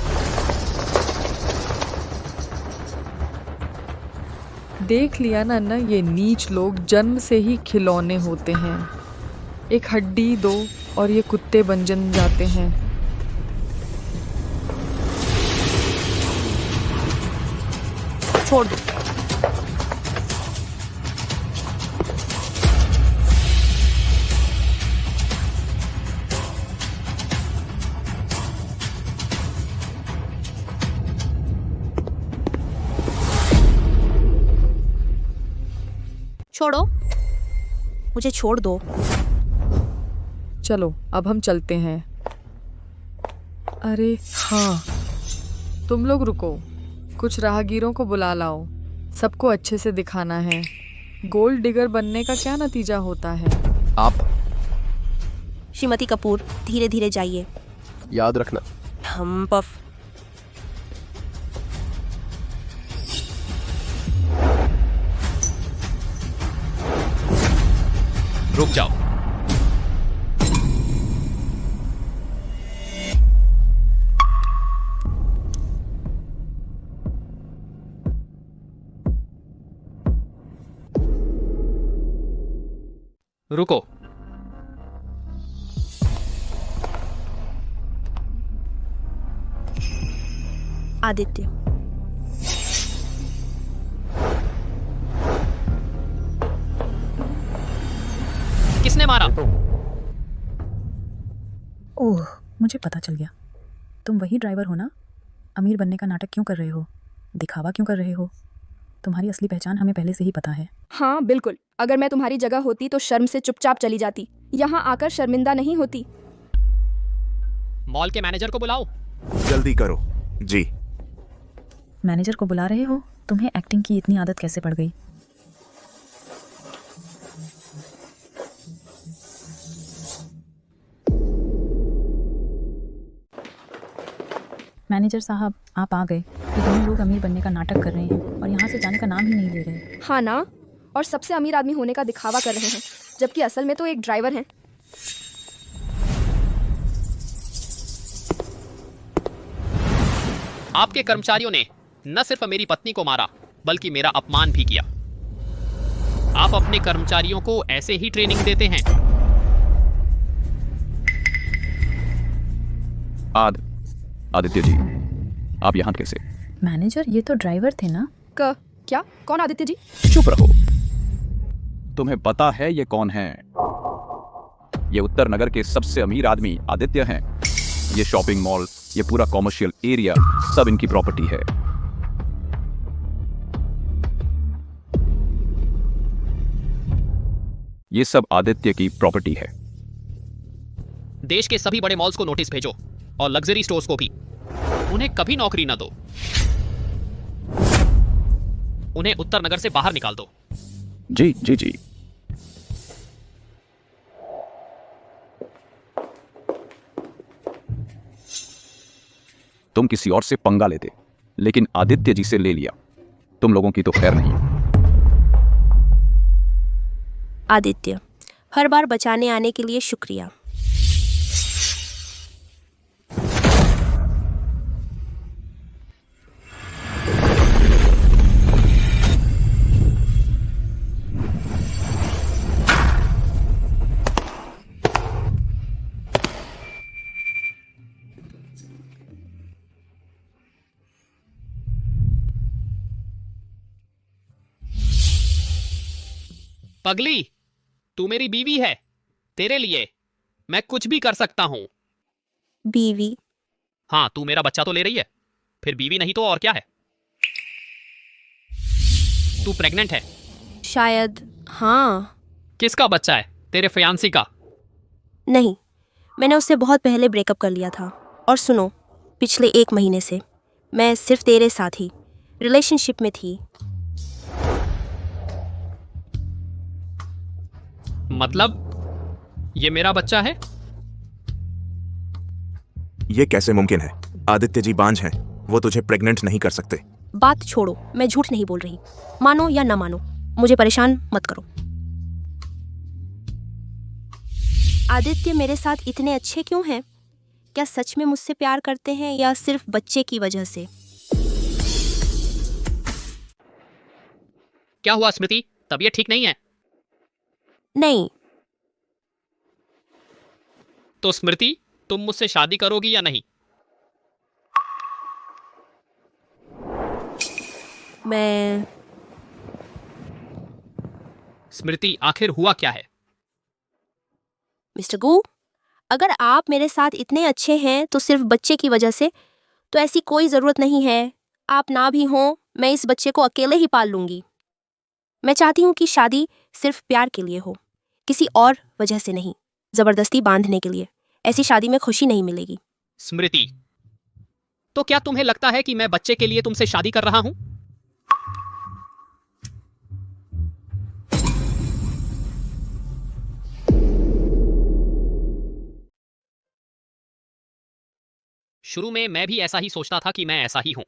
[SPEAKER 6] देख लिया ना, ये नीच लोग जन्म से ही खिलौने होते हैं। एक हड्डी दो और ये कुत्ते बन जाते हैं।
[SPEAKER 2] छोड़ दो। छोड़ो, मुझे छोड़ दो।
[SPEAKER 6] चलो अब हम चलते हैं। अरे हाँ, तुम लोग रुको, कुछ राहगीरों को बुला लाओ, सबको अच्छे से दिखाना है गोल्ड डिगर बनने का क्या नतीजा होता है।
[SPEAKER 3] आप
[SPEAKER 2] श्रीमती कपूर, धीरे धीरे जाइए।
[SPEAKER 3] याद रखना।
[SPEAKER 2] हम पफ।
[SPEAKER 5] रुक जाओ। रुको।
[SPEAKER 2] आदित्य,
[SPEAKER 5] किसने मारा?
[SPEAKER 12] ओह, मुझे पता चल गया। तुम वही ड्राइवर हो ना? अमीर बनने का नाटक क्यों कर रहे हो? दिखावा क्यों कर रहे हो? तुम्हारी असली पहचान हमें पहले से ही पता है।
[SPEAKER 11] हाँ बिल्कुल, अगर मैं तुम्हारी जगह होती तो शर्म से चुपचाप चली जाती, यहाँ आकर शर्मिंदा नहीं होती।
[SPEAKER 5] मॉल के मैनेजर को बुलाओ।
[SPEAKER 4] जल्दी करो। जी।
[SPEAKER 12] मैनेजर को बुला रहे हो? तुम्हें एक्टिंग की इतनी आदत कैसे पड़ गई? मैनेजर साहब, आप आ गए। ये दोनों लोग अमीर बनने का नाटक कर रहे हैं और यहाँ से जाने का नाम ही नहीं ले रहे।
[SPEAKER 11] हाँ ना, और सबसे अमीर आदमी होने का दिखावा कर रहे हैं, जबकि असल में तो एक ड्राइवर हैं।
[SPEAKER 5] आपके कर्मचारियों ने न सिर्फ मेरी पत्नी को मारा, बल्कि मेरा अपमान भी किया। आप अपने कर्मचारियों को ऐसे ही ट्रेनिंग देते हैं?
[SPEAKER 13] आदित्य जी, आप यहाँ कैसे?
[SPEAKER 12] मैनेजर, ये तो ड्राइवर थे ना?
[SPEAKER 11] क्या? कौन आदित्य जी?
[SPEAKER 13] चुप रहो। तुम्हें पता है ये कौन है? ये उत्तर नगर के सबसे अमीर आदमी आदित्य हैं। ये शॉपिंग मॉल, ये पूरा कॉमर्शियल एरिया, सब इनकी प्रॉपर्टी है। ये सब आदित्य की प्रॉपर्टी है।
[SPEAKER 5] देश के सभी बड़े मॉल्स को नोटिस भेजो और लग्जरी स्टोर्स को भी। उन्हें कभी नौकरी न दो। उन्हें उत्तर नगर से बाहर निकाल दो।
[SPEAKER 13] जी जी जी। तुम किसी और से पंगा लेते, लेकिन आदित्य जी से ले लिया। तुम लोगों की तो खैर नहीं।
[SPEAKER 2] आदित्य, हर बार बचाने आने के लिए शुक्रिया।
[SPEAKER 5] पगली, तू मेरी बीवी है। तेरे लिए मैं कुछ भी कर सकता हूं।
[SPEAKER 2] बीवी?
[SPEAKER 5] हाँ, तू मेरा बच्चा तो ले रही है, फिर बीवी नहीं तो और क्या है? तू प्रेग्नेंट है?
[SPEAKER 2] शायद हाँ।
[SPEAKER 5] किसका बच्चा है? तेरे फियांसी का?
[SPEAKER 2] नहीं, मैंने उससे बहुत पहले ब्रेकअप कर लिया था। और सुनो, पिछले 1 महीने से मैं सिर्फ तेरे साथ ही रिलेशनशिप में थी।
[SPEAKER 5] मतलब ये मेरा बच्चा है?
[SPEAKER 4] ये कैसे मुमकिन है? आदित्य जी बांझ हैं, वो तुझे प्रेग्नेंट नहीं कर सकते।
[SPEAKER 2] बात छोड़ो, मैं झूठ नहीं बोल रही। मानो या ना मानो, मुझे परेशान मत करो। आदित्य मेरे साथ इतने अच्छे क्यों हैं? क्या सच में मुझसे प्यार करते हैं या सिर्फ बच्चे की वजह से?
[SPEAKER 5] क्या हुआ स्मृति? तबीयत ठीक नहीं है?
[SPEAKER 2] नहीं।
[SPEAKER 5] तो स्मृति, तुम मुझसे शादी करोगी या नहीं?
[SPEAKER 2] मैं...
[SPEAKER 5] स्मृति, आखिर हुआ क्या है?
[SPEAKER 2] मिस्टर गू, अगर आप मेरे साथ इतने अच्छे हैं तो सिर्फ बच्चे की वजह से, तो ऐसी कोई ज़रूरत नहीं है। आप ना भी हों, मैं इस बच्चे को अकेले ही पाल लूँगी। मैं चाहती हूँ कि शादी सिर्फ प्यार के लिए हो, किसी और वजह से नहीं, ज़बरदस्ती बांधने के लिए। ऐसी शादी में खुशी नहीं मिलेगी।
[SPEAKER 5] स्मृति, तो क्या तुम्हें लगता है कि मैं बच्चे के लिए तुमसे शादी कर रहा हूं? शुरू में मैं भी ऐसा ही सोचता था कि मैं ऐसा ही हूं,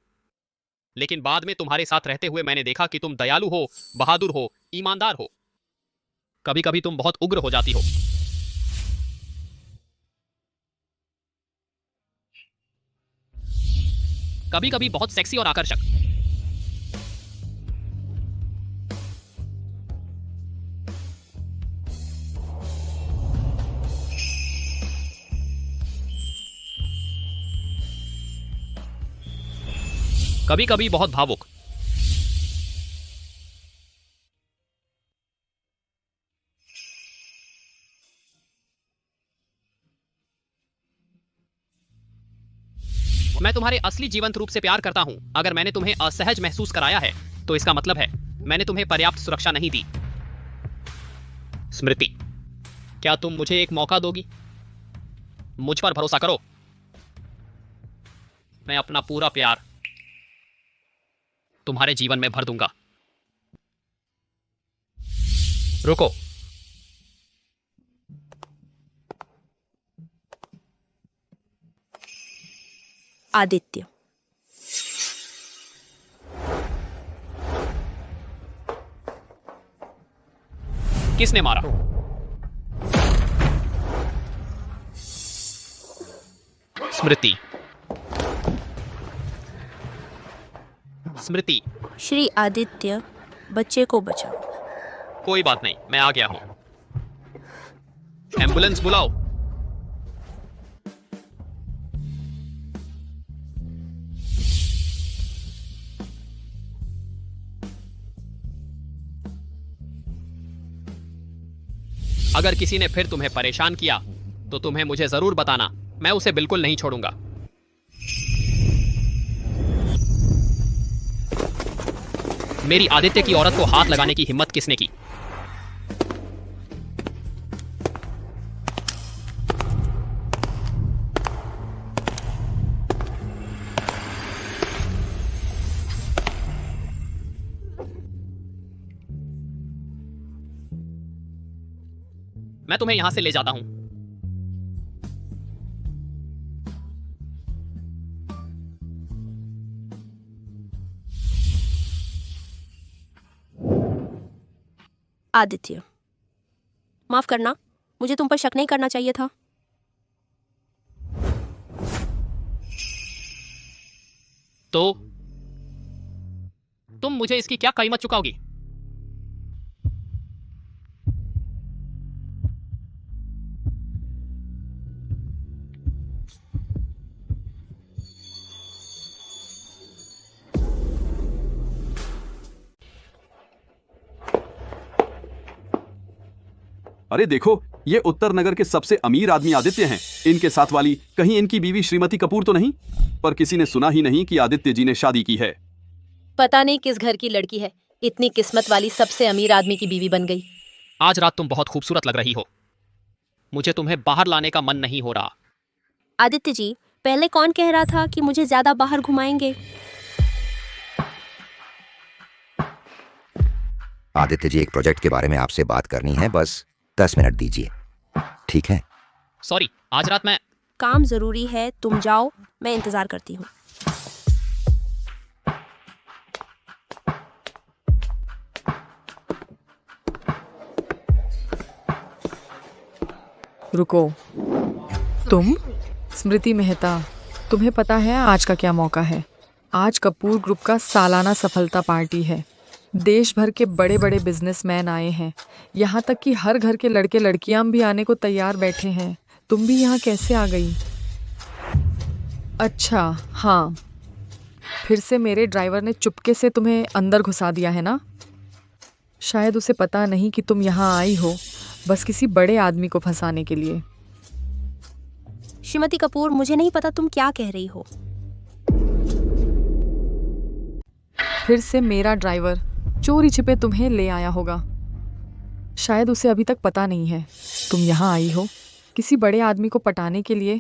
[SPEAKER 5] लेकिन बाद में तुम्हारे साथ रहते हुए मैंने देखा कि तुम दयालु हो, बहादुर हो, ईमानदार हो। कभी कभी तुम बहुत उग्र हो जाती हो। कभी कभी बहुत सेक्सी और आकर्षक। कभी कभी बहुत भावुक। मैं तुम्हारे असली जीवंत रूप से प्यार करता हूं। अगर मैंने तुम्हें असहज महसूस कराया है तो इसका मतलब है मैंने तुम्हें पर्याप्त सुरक्षा नहीं दी। स्मृति, क्या तुम मुझे एक मौका दोगी? मुझ पर भरोसा करो। मैं अपना पूरा प्यार तुम्हारे जीवन में भर दूंगा। रुको।
[SPEAKER 2] आदित्य,
[SPEAKER 5] किसने मारा? स्मृति। स्मृति।
[SPEAKER 2] श्री आदित्य, बच्चे को बचाओ।
[SPEAKER 5] कोई बात नहीं, मैं आ गया हूं। एम्बुलेंस बुलाओ। अगर किसी ने फिर तुम्हें परेशान किया तो तुम्हें मुझे जरूर बताना। मैं उसे बिल्कुल नहीं छोड़ूंगा। मेरी आदित्य की औरत को हाथ लगाने की हिम्मत किसने की? मैं तुम्हें यहां से ले जाता हूं।
[SPEAKER 2] आदित्य, माफ करना, मुझे तुम पर शक नहीं करना चाहिए था।
[SPEAKER 5] तो तुम मुझे इसकी क्या कीमत चुकाओगी?
[SPEAKER 13] अरे देखो, ये उत्तर नगर के सबसे अमीर आदमी आदित्य हैं। इनके साथ वाली कहीं इनकी बीवी श्रीमती कपूर तो नहीं? पर किसी ने सुना ही नहीं कि आदित्य जी ने शादी की है।
[SPEAKER 10] पता नहीं किस घर की लड़की है, इतनी किस्मत वाली सबसे अमीर आदमी की बीवी बन गई।
[SPEAKER 5] आज रात तुम बहुत खूबसूरत लग रही हो। मुझे तुम्हें बाहर लाने का मन नहीं हो रहा।
[SPEAKER 2] आदित्य जी, पहले कौन कह रहा था कि मुझे ज्यादा बाहर घुमाएंगे?
[SPEAKER 14] आदित्य जी, एक प्रोजेक्ट के बारे में आपसे बात करनी है, बस 10 मिनट दीजिए, ठीक है?
[SPEAKER 5] सॉरी, आज रात मैं...
[SPEAKER 2] काम जरूरी है, तुम जाओ, मैं इंतजार करती हूँ।
[SPEAKER 6] रुको, तुम? स्मृति मेहता, तुम्हें पता है आज का क्या मौका है? आज कपूर ग्रुप का सालाना सफलता पार्टी है। देश भर के बड़े बड़े बिजनेसमैन आए हैं, यहाँ तक कि हर घर के लड़के लड़कियां भी आने को तैयार बैठे हैं। तुम भी यहाँ कैसे आ गई? अच्छा हाँ, फिर से मेरे ड्राइवर ने चुपके से तुम्हें अंदर घुसा दिया है ना? शायद उसे पता नहीं कि तुम यहाँ आई हो, बस किसी बड़े आदमी को फंसाने के लिए।
[SPEAKER 2] श्रीमती कपूर, मुझे नहीं पता तुम क्या कह रही हो।
[SPEAKER 6] फिर से मेरा ड्राइवर चोरी छिपे तुम्हें ले आया होगा। शायद उसे अभी तक पता नहीं है तुम यहाँ आई हो किसी बड़े आदमी को पटाने के लिए।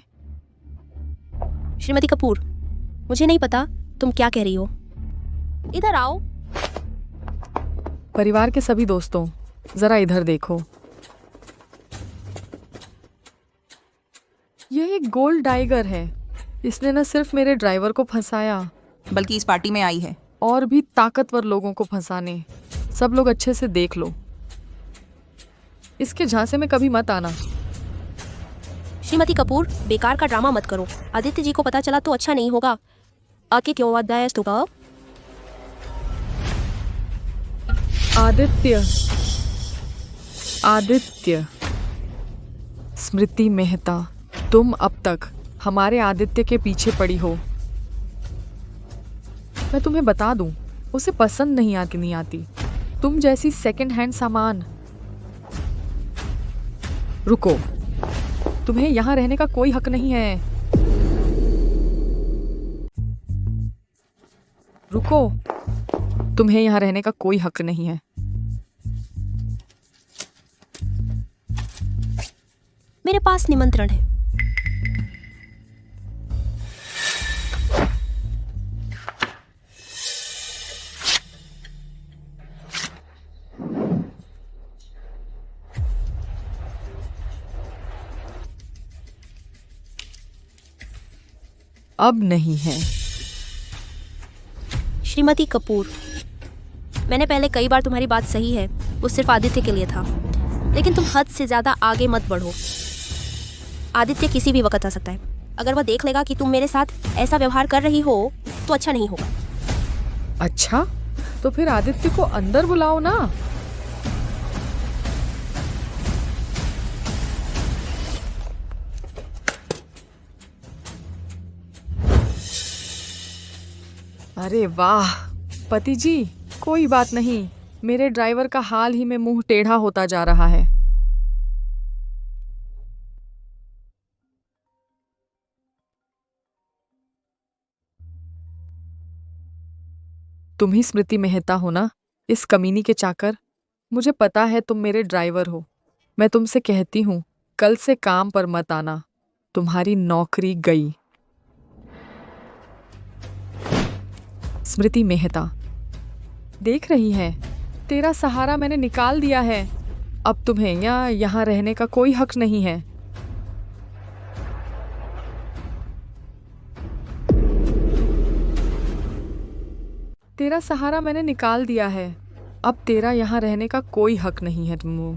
[SPEAKER 2] श्रीमती कपूर, मुझे नहीं पता तुम क्या कह रही हो। इधर आओ।
[SPEAKER 6] परिवार के सभी दोस्तों, जरा इधर देखो। यह एक गोल्ड टाइगर है। इसने न सिर्फ मेरे ड्राइवर को फंसाया,
[SPEAKER 10] बल्कि इस पार्टी में आई है
[SPEAKER 6] और भी ताकतवर लोगों को फंसाने। सब लोग अच्छे से देख लो, इसके झांसे में कभी मत आना।
[SPEAKER 2] श्रीमती कपूर, बेकार का ड्रामा मत करो। आदित्य जी को पता चला तो अच्छा नहीं होगा। आके क्यों अध्याय होगा?
[SPEAKER 6] आदित्य, आदित्य, स्मृति मेहता, तुम अब तक हमारे आदित्य के पीछे पड़ी हो। मैं तुम्हें बता दूं, उसे पसंद नहीं आती तुम जैसी सेकंड हैंड सामान। रुको, तुम्हें यहाँ रहने का कोई हक नहीं है। रुको, तुम्हें यहाँ रहने का कोई हक नहीं है।
[SPEAKER 2] मेरे पास निमंत्रण है।
[SPEAKER 6] अब नहीं है।
[SPEAKER 2] श्रीमती कपूर, मैंने पहले कई बार तुम्हारी बात सही है, वो सिर्फ आदित्य के लिए था, लेकिन तुम हद से ज़्यादा आगे मत बढ़ो। आदित्य किसी भी वक्त आ सकता है। अगर वह देख लेगा कि तुम मेरे साथ ऐसा व्यवहार कर रही हो तो अच्छा नहीं होगा।
[SPEAKER 6] अच्छा, तो फिर आदित्य को अंदर बुलाओ ना। अरे वाह पति जी, कोई बात नहीं, मेरे ड्राइवर का हाल ही में मुंह टेढ़ा होता जा रहा है। तुम ही स्मृति मेहता हो ना, इस कमीनी के चाकर? मुझे पता है तुम मेरे ड्राइवर हो। मैं तुमसे कहती हूँ, कल से काम पर मत आना, तुम्हारी नौकरी गई। स्मृति मेहता, देख रही है, तेरा सहारा मैंने निकाल दिया है। अब तुम्हें यहाँ रहने का कोई हक नहीं है। तेरा सहारा मैंने निकाल दिया है, अब तेरा यहाँ रहने का कोई हक नहीं है तुमको।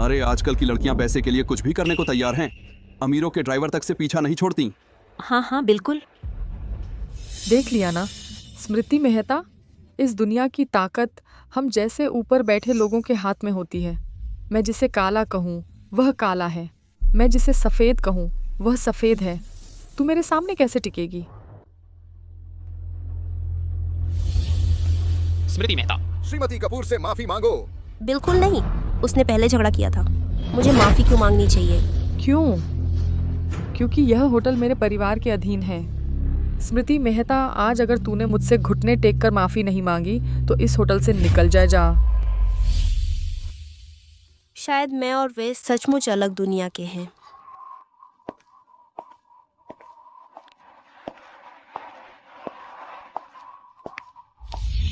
[SPEAKER 13] अरे आजकल की लड़कियां पैसे के लिए कुछ भी करने को तैयार हैं। अमीरों के ड्राइवर तक से पीछा नहीं छोड़ती।
[SPEAKER 2] हाँ हाँ बिल्कुल।
[SPEAKER 6] देख लिया ना स्मृति मेहता, इस दुनिया की ताकत हम जैसे ऊपर बैठे लोगों के हाथ में होती है। मैं जिसे काला कहूँ वह काला है, मैं जिसे सफ़ेद कहूँ वह सफ़ेद है। तू मेरे सामने कैसे टिकेगी?
[SPEAKER 5] स्मृति मेहता,
[SPEAKER 8] श्रीमती कपूर से माफी मांगो।
[SPEAKER 2] बिल्कुल नहीं, उसने पहले झगड़ा किया था। मुझे माफ़ी क्यों मांगनी चाहिए?
[SPEAKER 6] क्यों? क्योंकि यह होटल मेरे परिवार के अधीन है। स्मृति मेहता, आज अगर तूने मुझसे घुटने टेक कर माफ़ी नहीं मांगी तो इस होटल से निकल जा।
[SPEAKER 2] शायद मैं और वे सचमुच अलग दुनिया के हैं।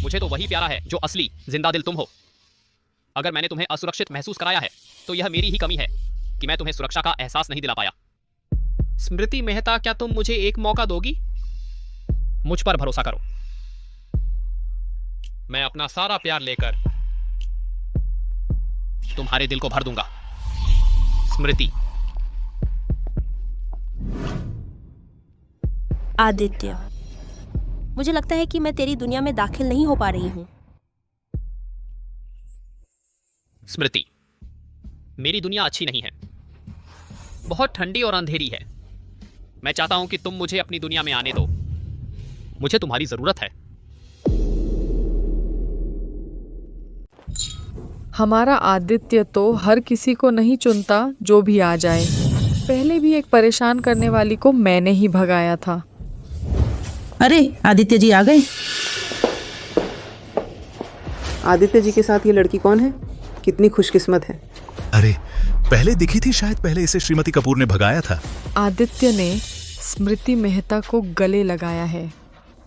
[SPEAKER 5] मुझे तो वही प्यारा है जो असली जिंदा दिल तुम हो। अगर मैंने तुम्हें असुरक्षित महसूस कराया है तो यह मेरी ही कमी है कि मैं तुम्हें सुरक्षा का एहसास नहीं दिला पाया। स्मृति मेहता, क्या तुम मुझे एक मौका दोगी? मुझ पर भरोसा करो, मैं अपना सारा प्यार लेकर तुम्हारे दिल को भर दूंगा। स्मृति।
[SPEAKER 2] आदित्य, मुझे लगता है कि मैं तेरी दुनिया में दाखिल नहीं हो पा रही हूँ।
[SPEAKER 5] स्मृति, मेरी दुनिया अच्छी नहीं है, बहुत ठंडी और अंधेरी है। मैं चाहता हूं कि तुम मुझे अपनी दुनिया में आने दो। मुझे तुम्हारी जरूरत है।
[SPEAKER 6] हमारा आदित्य तो हर किसी को नहीं चुनता जो भी आ जाए। पहले भी एक परेशान करने वाली को मैंने ही भगाया था।
[SPEAKER 10] अरे आदित्य जी आ गए।
[SPEAKER 15] आदित्य जी के साथ ये लड़की कौन है? कितनी खुशकिस्मत है।
[SPEAKER 16] अरे पहले दिखी थी, शायद पहले इसे श्रीमती कपूर ने भगाया था।
[SPEAKER 6] आदित्य ने स्मृति मेहता को गले लगाया है।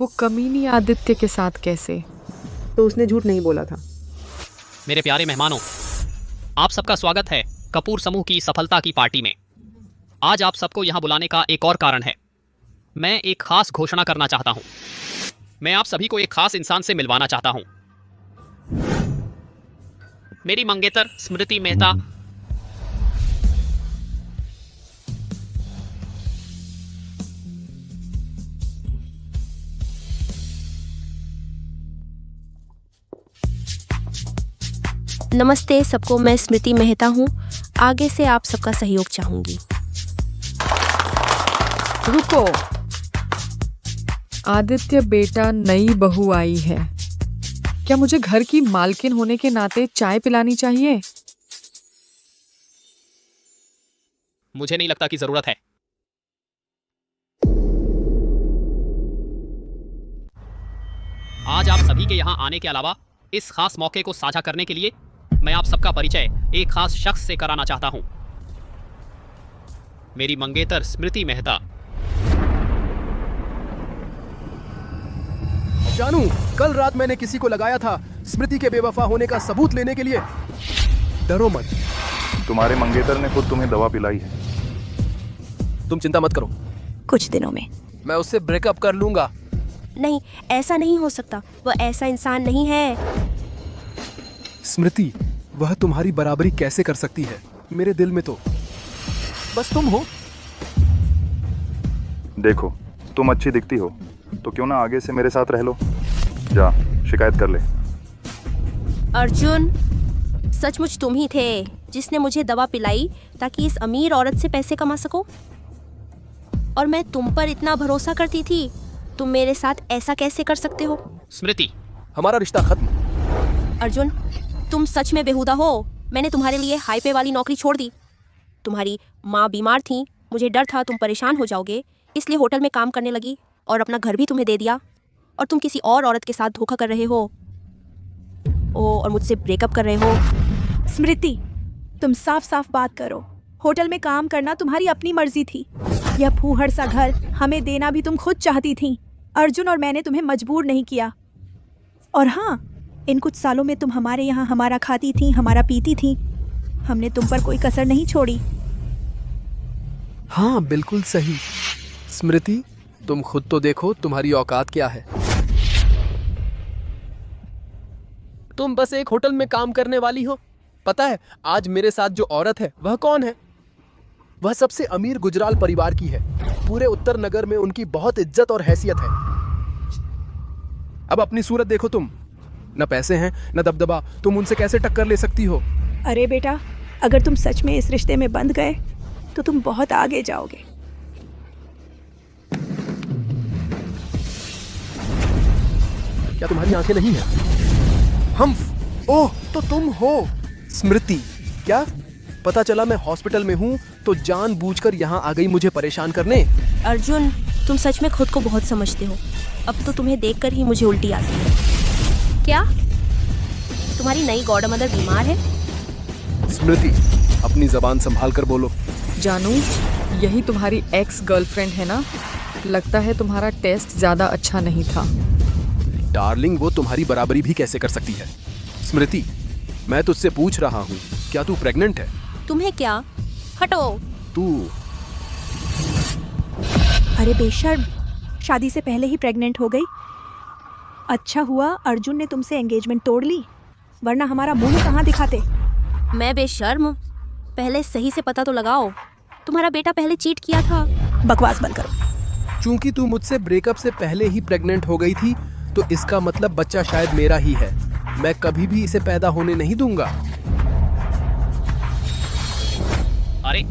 [SPEAKER 6] वो कमीनी आदित्य के साथ कैसे?
[SPEAKER 15] तो उसने झूठ नहीं बोला था।
[SPEAKER 5] मेरे प्यारे मेहमानों, आप सबका स्वागत है कपूर समूह की सफलता की पार्टी में। आज आप सबको यहाँ बुलाने का एक और कारण है। मैं एक खास घोषणा करना चाहता हूँ। मैं आप सभी को एक खास इंसान से मिलवाना चाहता हूँ। मेरी मंगेतर स्मृति मेहता।
[SPEAKER 2] नमस्ते सबको, मैं स्मृति मेहता हूँ। आगे से आप सबका सहयोग चाहूंगी।
[SPEAKER 6] रुको, आदित्य बेटा, नई बहू आई है। क्या मुझे घर की मालकिन होने के नाते चाय पिलानी चाहिए?
[SPEAKER 5] मुझे नहीं लगता कि जरूरत है। आज आप सभी के यहाँ आने के अलावा इस खास मौके को साझा करने के लिए मैं आप सबका परिचय एक खास शख्स से कराना चाहता हूं। मेरी मंगेतर स्मृति मेहता।
[SPEAKER 3] जानू, कल रात मैंने किसी को लगाया था स्मृति के बेवफा होने का सबूत लेने के लिए। डरो मत,
[SPEAKER 1] तुम्हारे मंगेतर ने खुद तुम्हें दवा पिलाई है।
[SPEAKER 3] तुम चिंता मत करो,
[SPEAKER 7] कुछ दिनों में
[SPEAKER 3] मैं उससे ब्रेकअप कर लूंगा।
[SPEAKER 2] नहीं, ऐसा नहीं हो सकता। वह ऐसा इंसान नहीं है।
[SPEAKER 3] स्मृति, वह तुम्हारी बराबरी कैसे कर सकती है? मेरे दिल में तो बस तुम हो।
[SPEAKER 1] देखो, तुम अच्छी दिखती हो तो क्यों ना आगे से मेरे साथ रह लो। जा, शिकायत कर ले।
[SPEAKER 2] अर्जुन, सचमुच तुम ही थे जिसने मुझे दवा पिलाई ताकि इस अमीर औरत से पैसे कमा सको। और मैं तुम पर इतना भरोसा करती थी, तुम मेरे साथ ऐसा कैसे कर सकते हो?
[SPEAKER 5] स्मृति,
[SPEAKER 3] हमारा रिश्ता खत्म।
[SPEAKER 2] अर्जुन, तुम सच में बेहुदा हो। मैंने तुम्हारे लिए हाई पे वाली नौकरी छोड़ दी। तुम्हारी माँ बीमार थी, मुझे डर था तुम परेशान हो जाओगे, इसलिए होटल में काम करने लगी और अपना घर भी तुम्हें दे दिया। और तुम किसी और औरत के साथ धोखा कर रहे हो। और मुझसे ब्रेकअप कर रहे हो।
[SPEAKER 7] स्मृति, तुम साफ साफ बात करो। होटल में काम करना तुम्हारी अपनी मर्जी थी। यह फूहड़ सा घर हमें देना भी तुम खुद चाहती थी। अर्जुन और मैंने तुम्हें मजबूर नहीं किया। और हाँ, इन कुछ सालों में तुम हमारे यहाँ हमारा खाती थी, हमारा पीती थी। हमने तुम पर कोई कसर नहीं छोड़ी।
[SPEAKER 3] हाँ, बिल्कुल सही। स्मृति, तुम खुद तो देखो तुम्हारी औकात क्या है। तुम बस एक होटल में काम करने वाली हो। पता है आज मेरे साथ जो औरत है वह कौन है? वह सबसे अमीर गुजराल परिवार की है। पूरे उत्तर नगर में उनकी बहुत इज्जत और हैसियत है। अब अपनी सूरत देखो तुम, न पैसे हैं न दबदबा, तुम उनसे कैसे टक्कर ले सकती हो?
[SPEAKER 7] अरे बेटा, अगर तुम सच में इस रिश्ते में बंध गए तो तुम बहुत आगे जाओगे।
[SPEAKER 3] क्या तुम्हारी आंखें नहीं हैं? ओह, तो तुम हो स्मृति। क्या पता चला मैं हॉस्पिटल में हूँ तो जानबूझकर यहाँ आ गई मुझे परेशान करने?
[SPEAKER 2] अर्जुन, तुम सच में खुद को बहुत समझते हो। अब तो तुम्हें देखकर ही मुझे उल्टी आती है। क्या तुम्हारी नई गॉडमदर बीमार है?
[SPEAKER 3] स्मृति, अपनी जबान संभाल कर बोलो।
[SPEAKER 6] जानू, यही तुम्हारी एक्स गर्लफ्रेंड है ना? लगता है तुम्हारा टेस्ट ज़्यादा अच्छा नहीं था।
[SPEAKER 3] डार्लिंग, वो तुम्हारी बराबरी भी कैसे कर सकती है? स्मृति, मैं तुझसे पूछ रहा हूँ, क्या तू प्रेग्नेंट है?
[SPEAKER 2] तुम्हें क्या? हटो।
[SPEAKER 3] तू
[SPEAKER 7] अरे बेशर्म, शादी से पहले ही प्रेग्नेंट हो गई। अच्छा हुआ अर्जुन ने तुमसे एंगेजमेंट तोड़ ली, वरना हमारा मुंह कहाँ दिखाते।
[SPEAKER 2] मैं बेशर्म? पहले सही से पता तो लगाओ, तुम्हारा बेटा पहले चीट किया था।
[SPEAKER 7] बकवास बंद करो।
[SPEAKER 3] चूंकि तू मुझसे ब्रेकअप से पहले ही प्रेग्नेंट हो गई थी तो इसका मतलब बच्चा शायद मेरा ही है। मैं कभी भी इसे पैदा होने नहीं दूंगा।
[SPEAKER 5] अरे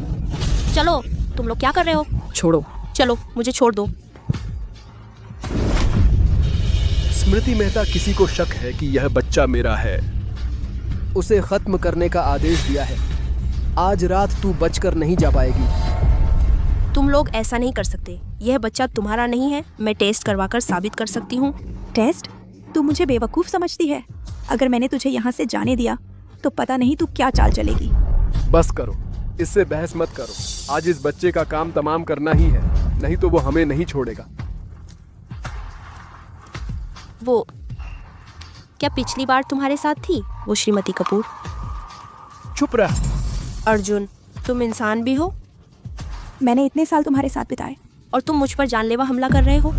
[SPEAKER 2] चलो, तुम लोग क्या कर रहे हो?
[SPEAKER 6] छोड़ो।
[SPEAKER 2] चलो, मुझे छोड़ दो।
[SPEAKER 3] स्मृति मेहता किसी को शक है कि यह बच्चा मेरा है। उसे खत्म करने का आदेश दिया है। आज रात तू बचकर नहीं जा पाएगी।
[SPEAKER 2] तुम लोग ऐसा नहीं कर सकते। यह बच्चा तुम्हारा नहीं है। मैं टेस्ट करवाकर साबित कर सकती हूँ।
[SPEAKER 7] टेस्ट? तू मुझे बेवकूफ़ समझती है? अगर मैंने तुझे यहाँ से जाने दिया तो पता नहीं तू क्या चाल चलेगी।
[SPEAKER 3] बस करो, इससे बहस मत करो। आज इस बच्चे का काम तमाम करना ही है, नहीं तो वो हमें नहीं छोड़ेगा।
[SPEAKER 2] वो क्या पिछली बार तुम्हारे साथ थी, वो श्रीमती कपूर?
[SPEAKER 3] चुप रह।
[SPEAKER 2] अर्जुन, तुम इंसान भी हो।
[SPEAKER 7] मैंने इतने साल तुम्हारे साथ बिताए
[SPEAKER 2] और तुम मुझ पर जानलेवा हमला कर रहे हो।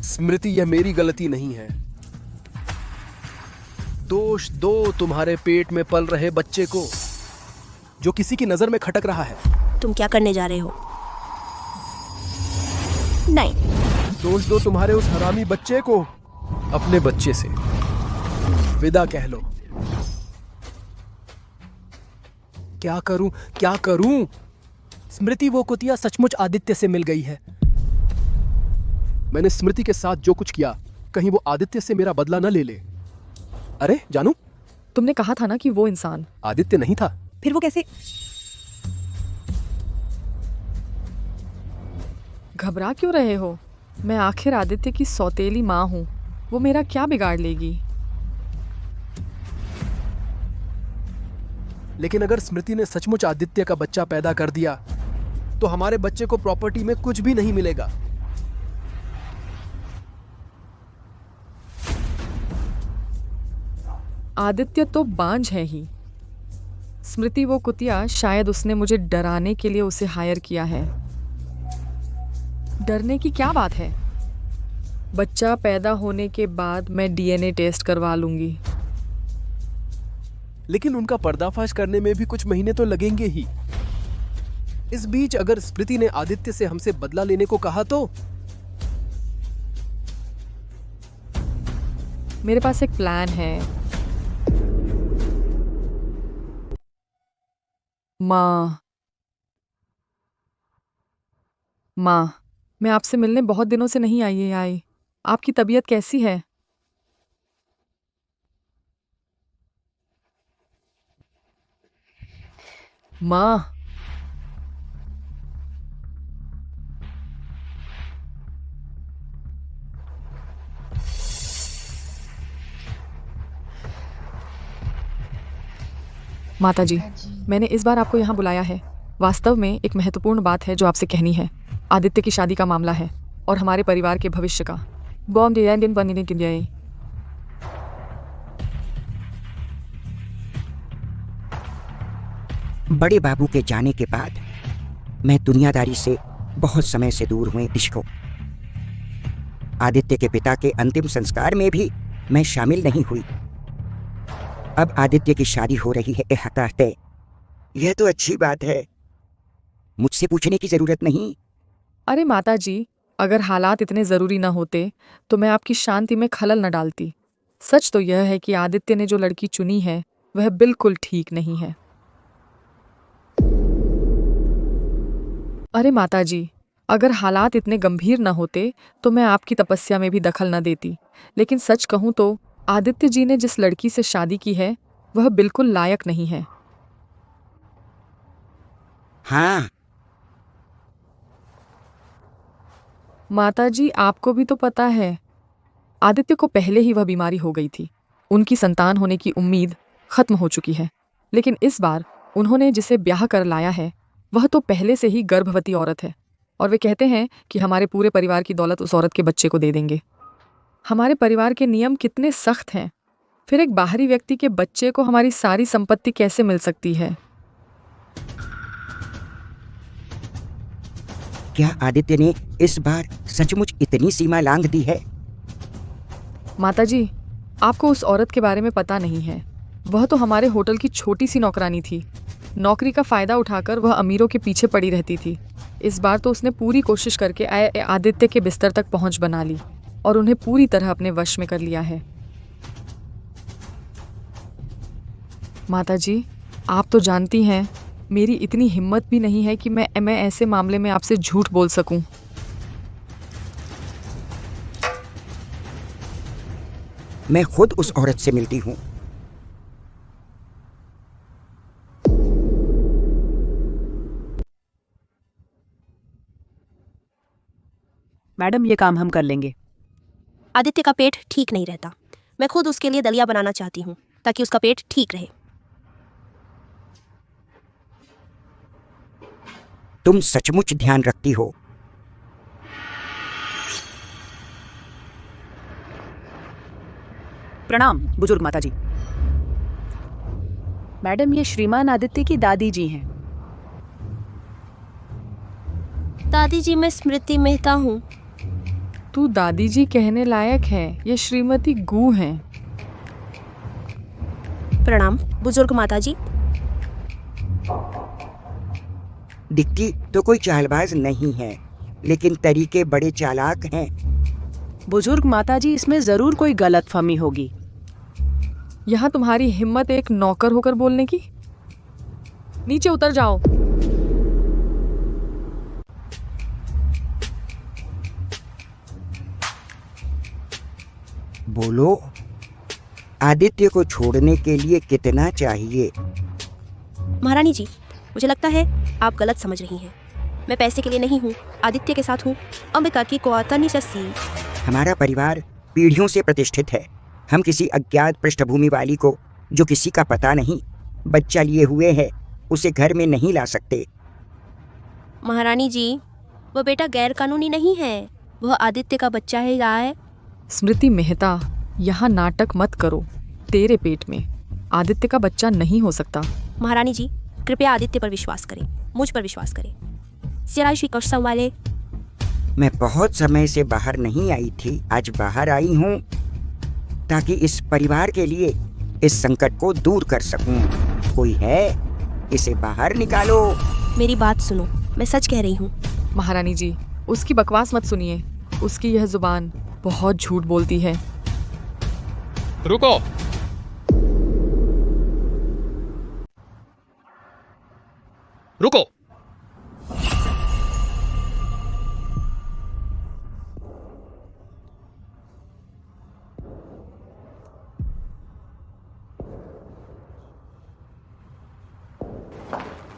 [SPEAKER 3] स्मृति, यह मेरी गलती नहीं है। दोष दो तुम्हारे पेट में पल रहे बच्चे को, जो किसी की नजर में खटक रहा है।
[SPEAKER 2] तुम क्या करने जा रहे हो?
[SPEAKER 7] नहीं।
[SPEAKER 3] दोष दो तुम्हारे उस हरामी बच्चे को, अपने बच्चे से विदा कह लो। क्या करूं, क्या करूं? स्मृति, वो कुतिया सचमुच आदित्य से मिल गई है। मैंने स्मृति के साथ जो कुछ किया, कहीं वो आदित्य से मेरा बदला न ले ले। अरे जानू,
[SPEAKER 6] तुमने कहा था ना कि वो इंसान
[SPEAKER 3] आदित्य नहीं था।
[SPEAKER 7] फिर वो कैसे?
[SPEAKER 6] घबरा क्यों रहे हो? मैं आखिर आदित्य की सौतेली माँ हूँ। वो मेरा क्या बिगाड़ लेगी?
[SPEAKER 3] लेकिन अगर स्मृति ने सचमुच आदित्य का बच्चा पैदा कर दिया तो हमारे बच्चे को प्रॉपर्टी में कुछ भी नहीं मिलेगा।
[SPEAKER 6] आदित्य तो बांझ है ही। स्मृति वो कुतिया, शायद उसने मुझे डराने के लिए उसे हायर किया है। डरने की क्या बात है? बच्चा पैदा होने के बाद मैं डीएनए टेस्ट करवा लूंगी।
[SPEAKER 3] लेकिन उनका पर्दाफाश करने में भी कुछ महीने तो लगेंगे ही। इस बीच अगर स्मृति ने आदित्य से हमसे बदला लेने को कहा तो?
[SPEAKER 6] मेरे पास एक प्लान है। माँ, मैं आपसे मिलने बहुत दिनों से नहीं आई। आपकी तबीयत कैसी है? माँ, माताजी, मैंने इस बार आपको यहाँ बुलाया है। वास्तव में एक महत्वपूर्ण बात है जो आपसे कहनी है। आदित्य की शादी का मामला है। और हमारे परिवार के भविष्य का। बॉम्ब दिन बनने के लिए।
[SPEAKER 14] बड़े बाबू के जाने के बाद मैं दुनियादारी से बहुत समय से दूर हुए दिशको। आदित्य के पिता के अंतिम संस्कार में भी मैं शामिल नहीं हुई। अब आदित्य की शादी हो रही है हताहते। यह तो अच्छी बात है, मुझसे पूछने की जरूरत नहीं।
[SPEAKER 6] अरे माता जी, अगर हालात इतने जरूरी न होते तो मैं आपकी शांति में खलल न डालती। सच तो यह है कि आदित्य ने जो लड़की चुनी है वह बिल्कुल ठीक नहीं है। अरे माता जी, अगर हालात इतने गंभीर न होते तो मैं आपकी तपस्या में भी दखल न देती। लेकिन सच कहूं तो आदित्य जी ने जिस लड़की से शादी की है वह बिल्कुल लायक नहीं है।
[SPEAKER 14] हाँ
[SPEAKER 6] माता जी, आपको भी तो पता है आदित्य को पहले ही वह बीमारी हो गई थी। उनकी संतान होने की उम्मीद खत्म हो चुकी है। लेकिन इस बार उन्होंने जिसे ब्याह कर लाया है वह तो पहले से ही गर्भवती औरत है, और वे कहते हैं कि हमारे पूरे परिवार की दौलत उस औरत के बच्चे को दे देंगे। हमारे परिवार के नियम कितने सख्त हैं, फिर एक बाहरी व्यक्ति के बच्चे को हमारी सारी संपत्ति कैसे मिल सकती है?
[SPEAKER 14] क्या आदित्य ने इस बार सचमुच इतनी सीमा लांघ दी है?
[SPEAKER 6] माता जी, आपको उस औरत के बारे में पता नहीं है। वह तो हमारे होटल की छोटी सी नौकरानी थी। नौकरी का फायदा उठाकर वह अमीरों के पीछे पड़ी रहती थी। इस बार तो उसने पूरी कोशिश करके आदित्य के बिस्तर तक पहुंच बना ली और उन्हें पूरी तरह अपने वश में कर लिया है। माता जी, आप तो जानती हैं मेरी इतनी हिम्मत भी नहीं है कि मैं ऐसे मामले में आपसे झूठ बोल सकूं।
[SPEAKER 14] मैं खुद उस औरत से मिलती हूँ।
[SPEAKER 10] मैडम, ये काम हम कर लेंगे।
[SPEAKER 2] आदित्य का पेट ठीक नहीं रहता। मैं खुद उसके लिए दलिया बनाना चाहती हूँ ताकि उसका पेट ठीक रहे।
[SPEAKER 14] तुम सचमुच ध्यान रखती हो।
[SPEAKER 10] प्रणाम बुजुर्ग माता जी। मैडम, ये श्रीमान आदित्य की दादी जी हैं।
[SPEAKER 2] दादी जी, मैं स्मृति मेहता हूँ।
[SPEAKER 6] तू दादी जी कहने लायक है, ये श्रीमती गू हैं।
[SPEAKER 2] प्रणाम बुजुर्ग माता जी।
[SPEAKER 14] दिखती तो कोई चालबाज नहीं है, लेकिन तरीके बड़े चालाक हैं।
[SPEAKER 10] बुजुर्ग माता जी, इसमें जरूर कोई गलतफहमी होगी।
[SPEAKER 6] यहाँ तुम्हारी हिम्मत एक नौकर होकर बोलने की? नीचे उतर जाओ।
[SPEAKER 14] बोलो, आदित्य को छोड़ने के लिए कितना चाहिए?
[SPEAKER 2] महारानी जी, मुझे लगता है आप गलत समझ रही हैं। मैं पैसे के लिए नहीं हूँ, आदित्य के साथ हूँ। अंबिका की कोआतनी शस्सी।
[SPEAKER 14] हमारा परिवार पीढ़ियों से प्रतिष्ठित है। हम किसी अज्ञात पृष्ठभूमि वाली को, जो किसी का पता नहीं, बच्चा लिए हुए है, उसे घर में नहीं ला सकते।
[SPEAKER 2] महारानी जी, वह बेटा गैर कानूनी नहीं है, वह आदित्य का बच्चा है। राय
[SPEAKER 6] स्मृति मेहता, यहाँ नाटक मत करो। तेरे पेट में आदित्य का बच्चा नहीं हो सकता।
[SPEAKER 2] महारानी जी, कृपया आदित्य पर विश्वास करें, मुझ पर विश्वास करें। सिराई श्री कसम वाले।
[SPEAKER 14] मैं बहुत समय से बाहर नहीं आई थी, आज बाहर आई हूँ ताकि इस परिवार के लिए इस संकट को दूर कर सकूं। कोई है? इसे बाहर निकालो।
[SPEAKER 2] मेरी बात सुनो, मैं सच कह रही हूँ।
[SPEAKER 6] महारानी जी, उसकी बकवास मत सुनिए। उसकी यह जुबान बहुत झूठ बोलती है।
[SPEAKER 5] रुको। रुको।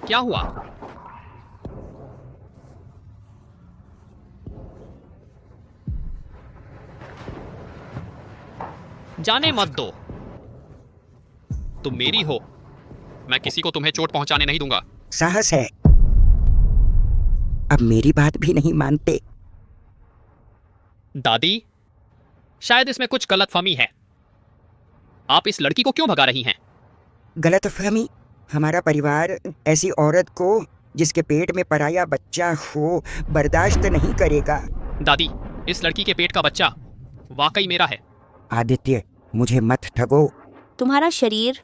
[SPEAKER 5] क्या हुआ? जाने मत दो। तुम मेरी हो, मैं किसी को तुम्हें चोट पहुंचाने नहीं दूंगा।
[SPEAKER 14] साहस है। अब मेरी बात भी नहीं मानते।
[SPEAKER 5] दादी, शायद इसमें कुछ गलतफहमी है। आप इस लड़की को क्यों भगा रही हैं?
[SPEAKER 14] गलतफहमी? हमारा परिवार ऐसी औरत को जिसके पेट में पराया बच्चा हो बर्दाश्त नहीं करेगा।
[SPEAKER 5] दादी, इस लड़की के पेट का बच्चा वाकई मेरा है।
[SPEAKER 14] आदित्य, मुझे मत ठगो।
[SPEAKER 2] तुम्हारा शरीर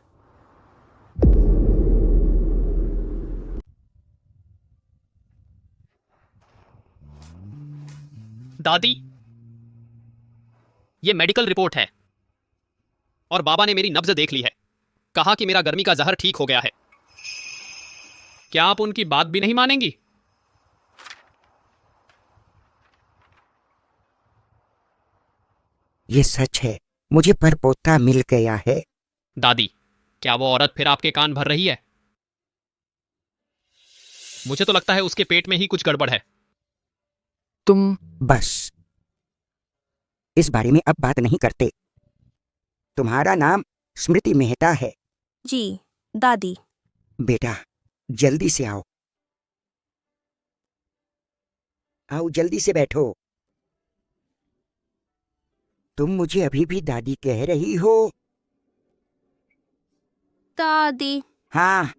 [SPEAKER 5] दादी, ये मेडिकल रिपोर्ट है और बाबा ने मेरी नब्ज देख ली है। कहा कि मेरा गर्मी का जहर ठीक हो गया है। क्या आप उनकी बात भी नहीं मानेंगी?
[SPEAKER 14] ये सच है, मुझे परपोता मिल गया है।
[SPEAKER 5] दादी, क्या वो औरत फिर आपके कान भर रही है? मुझे तो लगता है उसके पेट में ही कुछ गड़बड़ है।
[SPEAKER 6] तुम
[SPEAKER 14] बस इस बारे में अब बात नहीं करते। तुम्हारा नाम स्मृति मेहता है?
[SPEAKER 2] जी दादी।
[SPEAKER 14] बेटा जल्दी से आओ। आओ जल्दी से बैठो। तुम मुझे अभी भी दादी कह रही हो?
[SPEAKER 2] दादी।
[SPEAKER 14] हाँ।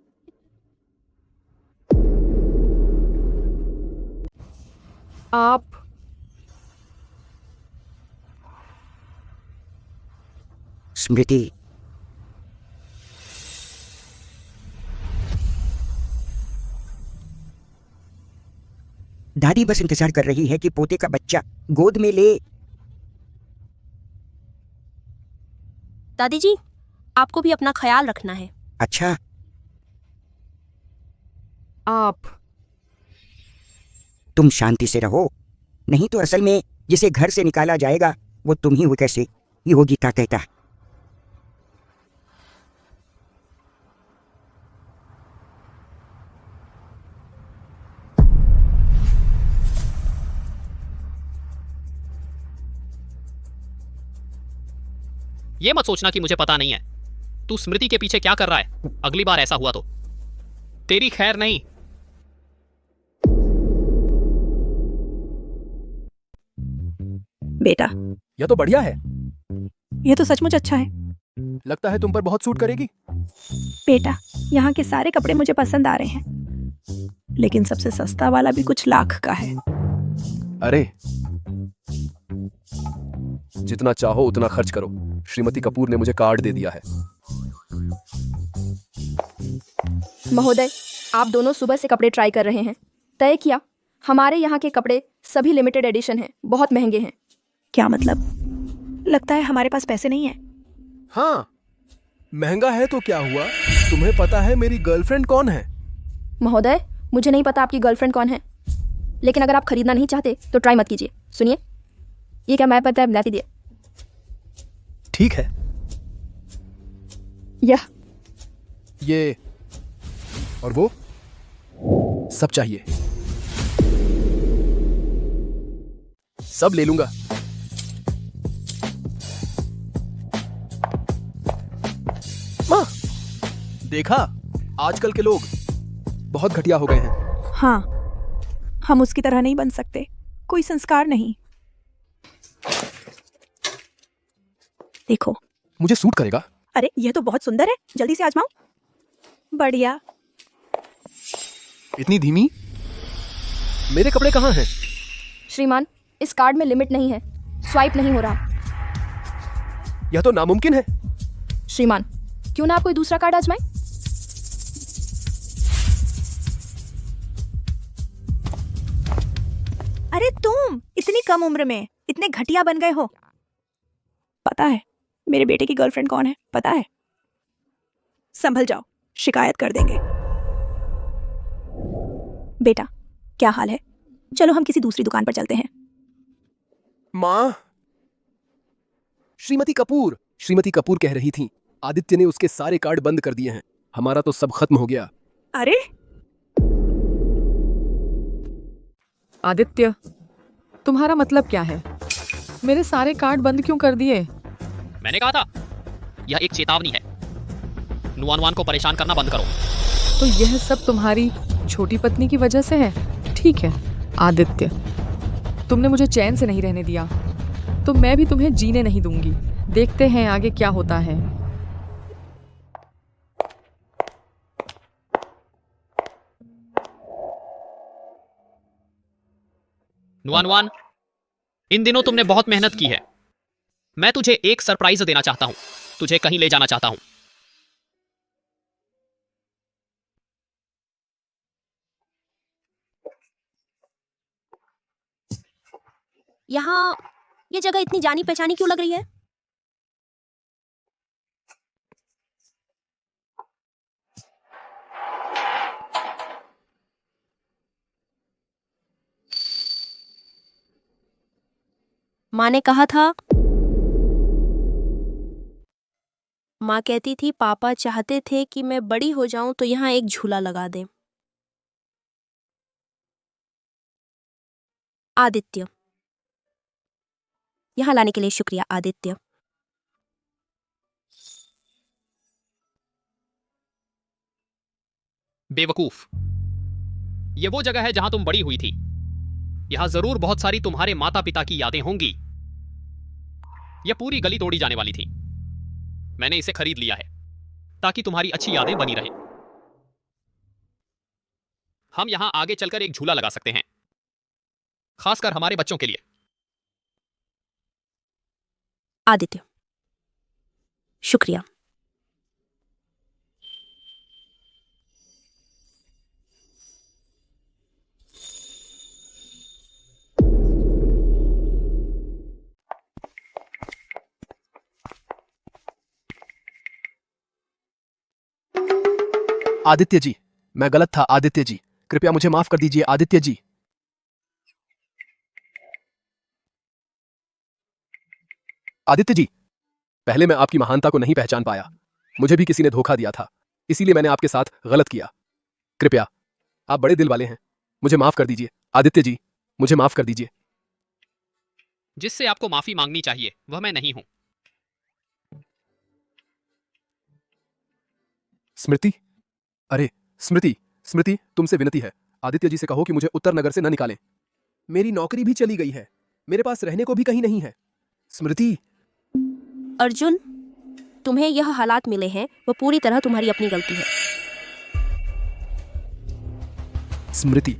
[SPEAKER 6] आप
[SPEAKER 14] स्मृति, दादी बस इंतजार कर रही है कि पोते का बच्चा गोद में ले।
[SPEAKER 2] दादी जी, आपको भी अपना ख्याल रखना है।
[SPEAKER 14] अच्छा।
[SPEAKER 6] आप
[SPEAKER 14] तुम शांति से रहो, नहीं तो असल में जिसे घर से निकाला जाएगा वो तुम ही हो। कैसे ये होगी क्या कहता?
[SPEAKER 5] ये मत सोचना कि मुझे पता नहीं है। तू स्मृति के पीछे क्या कर रहा है। अगली बार ऐसा हुआ तो तेरी खैर नहीं।
[SPEAKER 7] बेटा,
[SPEAKER 3] यह तो बढ़िया है।
[SPEAKER 7] यह तो सचमुच अच्छा है।
[SPEAKER 3] लगता है तुम पर बहुत सूट करेगी।
[SPEAKER 7] बेटा, यहाँ के सारे कपड़े मुझे पसंद आ रहे हैं, लेकिन सबसे सस्ता वाला भी कुछ लाख का है।
[SPEAKER 3] अरे जितना चाहो उतना खर्च करो। श्रीमती कपूर ने मुझे कार्ड दे दिया है।
[SPEAKER 11] महोदय, आप दोनों सुबह से कपड़े ट्राई कर रहे हैं। तय किया, हमारे यहाँ के कपड़े सभी लिमिटेड एडिशन हैं, बहुत महंगे हैं।
[SPEAKER 7] क्या मतलब? लगता है हमारे पास पैसे नहीं है।
[SPEAKER 3] हाँ, महंगा है तो क्या हुआ? तुम्हें पता है मेरी गर्लफ्रेंड कौन है?
[SPEAKER 11] महोदय, मुझे नहीं पता आपकी गर्लफ्रेंड कौन है, लेकिन अगर आप खरीदना नहीं चाहते तो ट्राई मत कीजिए। सुनिए, ये क्या मैं पता है, मिला दीजिए।
[SPEAKER 3] ठीक है।
[SPEAKER 11] यह
[SPEAKER 3] ये और वो सब चाहिए। सब ले लूंगा। माँ, देखा, आजकल के लोग बहुत घटिया हो गए हैं।
[SPEAKER 7] हाँ, हम उसकी तरह नहीं बन सकते। कोई संस्कार नहीं। देखो,
[SPEAKER 3] मुझे सूट करेगा।
[SPEAKER 7] अरे यह तो बहुत सुंदर है, जल्दी से आजमाओ। बढ़िया।
[SPEAKER 3] इतनी धीमी? मेरे कपड़े कहाँ हैं?
[SPEAKER 11] श्रीमान, इस कार्ड में लिमिट नहीं है, स्वाइप नहीं हो रहा।
[SPEAKER 3] यह तो नामुमकिन है।
[SPEAKER 11] श्रीमान, क्यों ना आप कोई दूसरा कार्ड आजमाएं?
[SPEAKER 7] अरे तुम इतनी कम उम्र में इतने घटिया बन गए हो। पता है मेरे बेटे की गर्लफ्रेंड कौन है? पता है? संभल जाओ, शिकायत कर देंगे। बेटा, क्या हाल है? चलो हम किसी दूसरी दुकान पर चलते हैं।
[SPEAKER 3] माँ, श्रीमती कपूर कह रही थी आदित्य ने उसके सारे कार्ड बंद कर दिए हैं। हमारा तो सब खत्म हो गया।
[SPEAKER 7] अरे
[SPEAKER 6] आदित्य, तुम्हारा मतलब क्या है? मेरे सारे कार्ड बंद क्यों कर दिए?
[SPEAKER 5] मैंने कहा था, यह एक चेतावनी है। नुआन को परेशान करना बंद करो।
[SPEAKER 6] तो यह सब तुम्हारी छोटी पत्नी की वजह से है? ठीक है आदित्य, तुमने मुझे चैन से नहीं रहने दिया। तो मैं भी तुम्हें जीने नहीं दूंगी। देखते हैं आगे क्या होता है।
[SPEAKER 5] नुआन नुआन, इन दिनों तुमने बहुत मेहनत की है। मैं तुझे एक सरप्राइज देना चाहता हूं। तुझे कहीं ले जाना चाहता हूं।
[SPEAKER 2] यहाँ ये जगह इतनी जानी पहचानी क्यों लग रही है? माँ ने कहा था, माँ कहती थी पापा चाहते थे कि मैं बड़ी हो जाऊं तो यहाँ एक झूला लगा दें। आदित्य, यहाँ लाने के लिए शुक्रिया आदित्य।
[SPEAKER 5] बेवकूफ, ये वो जगह है जहां तुम बड़ी हुई थी। यहां जरूर बहुत सारी तुम्हारे माता पिता की यादें होंगी। यह पूरी गली तोड़ी जाने वाली थी। मैंने इसे खरीद लिया है ताकि तुम्हारी अच्छी यादें बनी रहें। हम यहां आगे चलकर एक झूला लगा सकते हैं, खासकर हमारे बच्चों के लिए।
[SPEAKER 2] आदित्य, शुक्रिया।
[SPEAKER 3] आदित्य जी, मैं गलत था आदित्य जी, कृपया मुझे माफ कर दीजिए आदित्य जी। आदित्य जी, पहले मैं आपकी महानता को नहीं पहचान पाया। मुझे भी किसी ने धोखा दिया था, इसीलिए मैंने आपके साथ गलत किया। कृपया, आप बड़े दिल वाले हैं, मुझे माफ कर दीजिए आदित्य जी, मुझे माफ कर दीजिए।
[SPEAKER 5] जिससे आपको माफी मांगनी चाहिए वह मैं नहीं हूं।
[SPEAKER 3] स्मृति, अरे स्मृति, स्मृति तुमसे विनती है, आदित्य जी से कहो कि मुझे उत्तर नगर से न निकालें। मेरी नौकरी भी चली गई है, मेरे पास रहने को भी कहीं नहीं है। स्मृति।
[SPEAKER 2] अर्जुन, तुम्हें यह हालात मिले हैं वो पूरी तरह तुम्हारी अपनी गलती है।
[SPEAKER 3] स्मृति,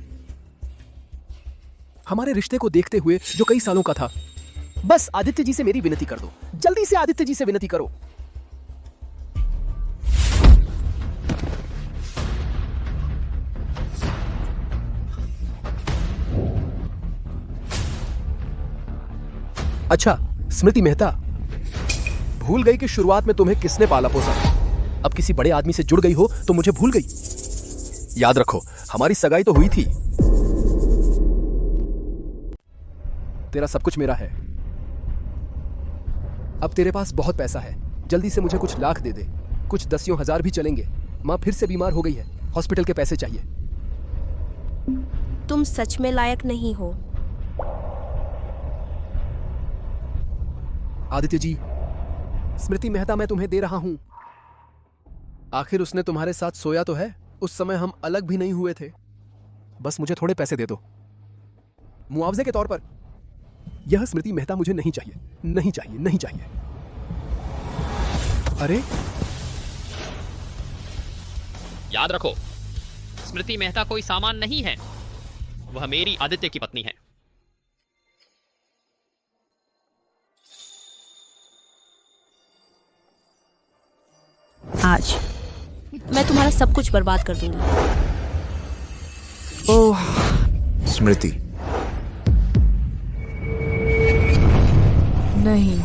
[SPEAKER 3] हमारे रिश्ते को देखते हुए जो कई सालों का था, बस आदित्य जी से मेरी विनती कर दो, जल्दी से आदित्य जी से विनती करो। अच्छा स्मृति मेहता, भूल गई कि शुरुआत में तुम्हें किसने पाला पोसा। अब किसी बड़े आदमी से जुड़ गई हो तो मुझे भूल गई। याद रखो, हमारी सगाई तो हुई थी। तेरा सब कुछ मेरा है। अब तेरे पास बहुत पैसा है, जल्दी से मुझे कुछ लाख दे दे, कुछ 10,000 भी चलेंगे। माँ फिर से बीमार हो गई है, हॉस्पिटल के पैसे चाहिए।
[SPEAKER 2] तुम सच में लायक नहीं हो।
[SPEAKER 3] आदित्य जी, स्मृति मेहता मैं तुम्हें दे रहा हूं। आखिर उसने तुम्हारे साथ सोया तो है, उस समय हम अलग भी नहीं हुए थे। बस मुझे थोड़े पैसे दे दो, मुआवजे के तौर पर। यह स्मृति मेहता मुझे नहीं चाहिए, नहीं चाहिए, नहीं चाहिए। अरे
[SPEAKER 5] याद रखो, स्मृति मेहता कोई सामान नहीं है, वह मेरी आदित्य की पत्नी है।
[SPEAKER 2] आज मैं तुम्हारा सब कुछ बर्बाद कर दूंगी।
[SPEAKER 3] ओह
[SPEAKER 4] स्मृति,
[SPEAKER 6] नहीं,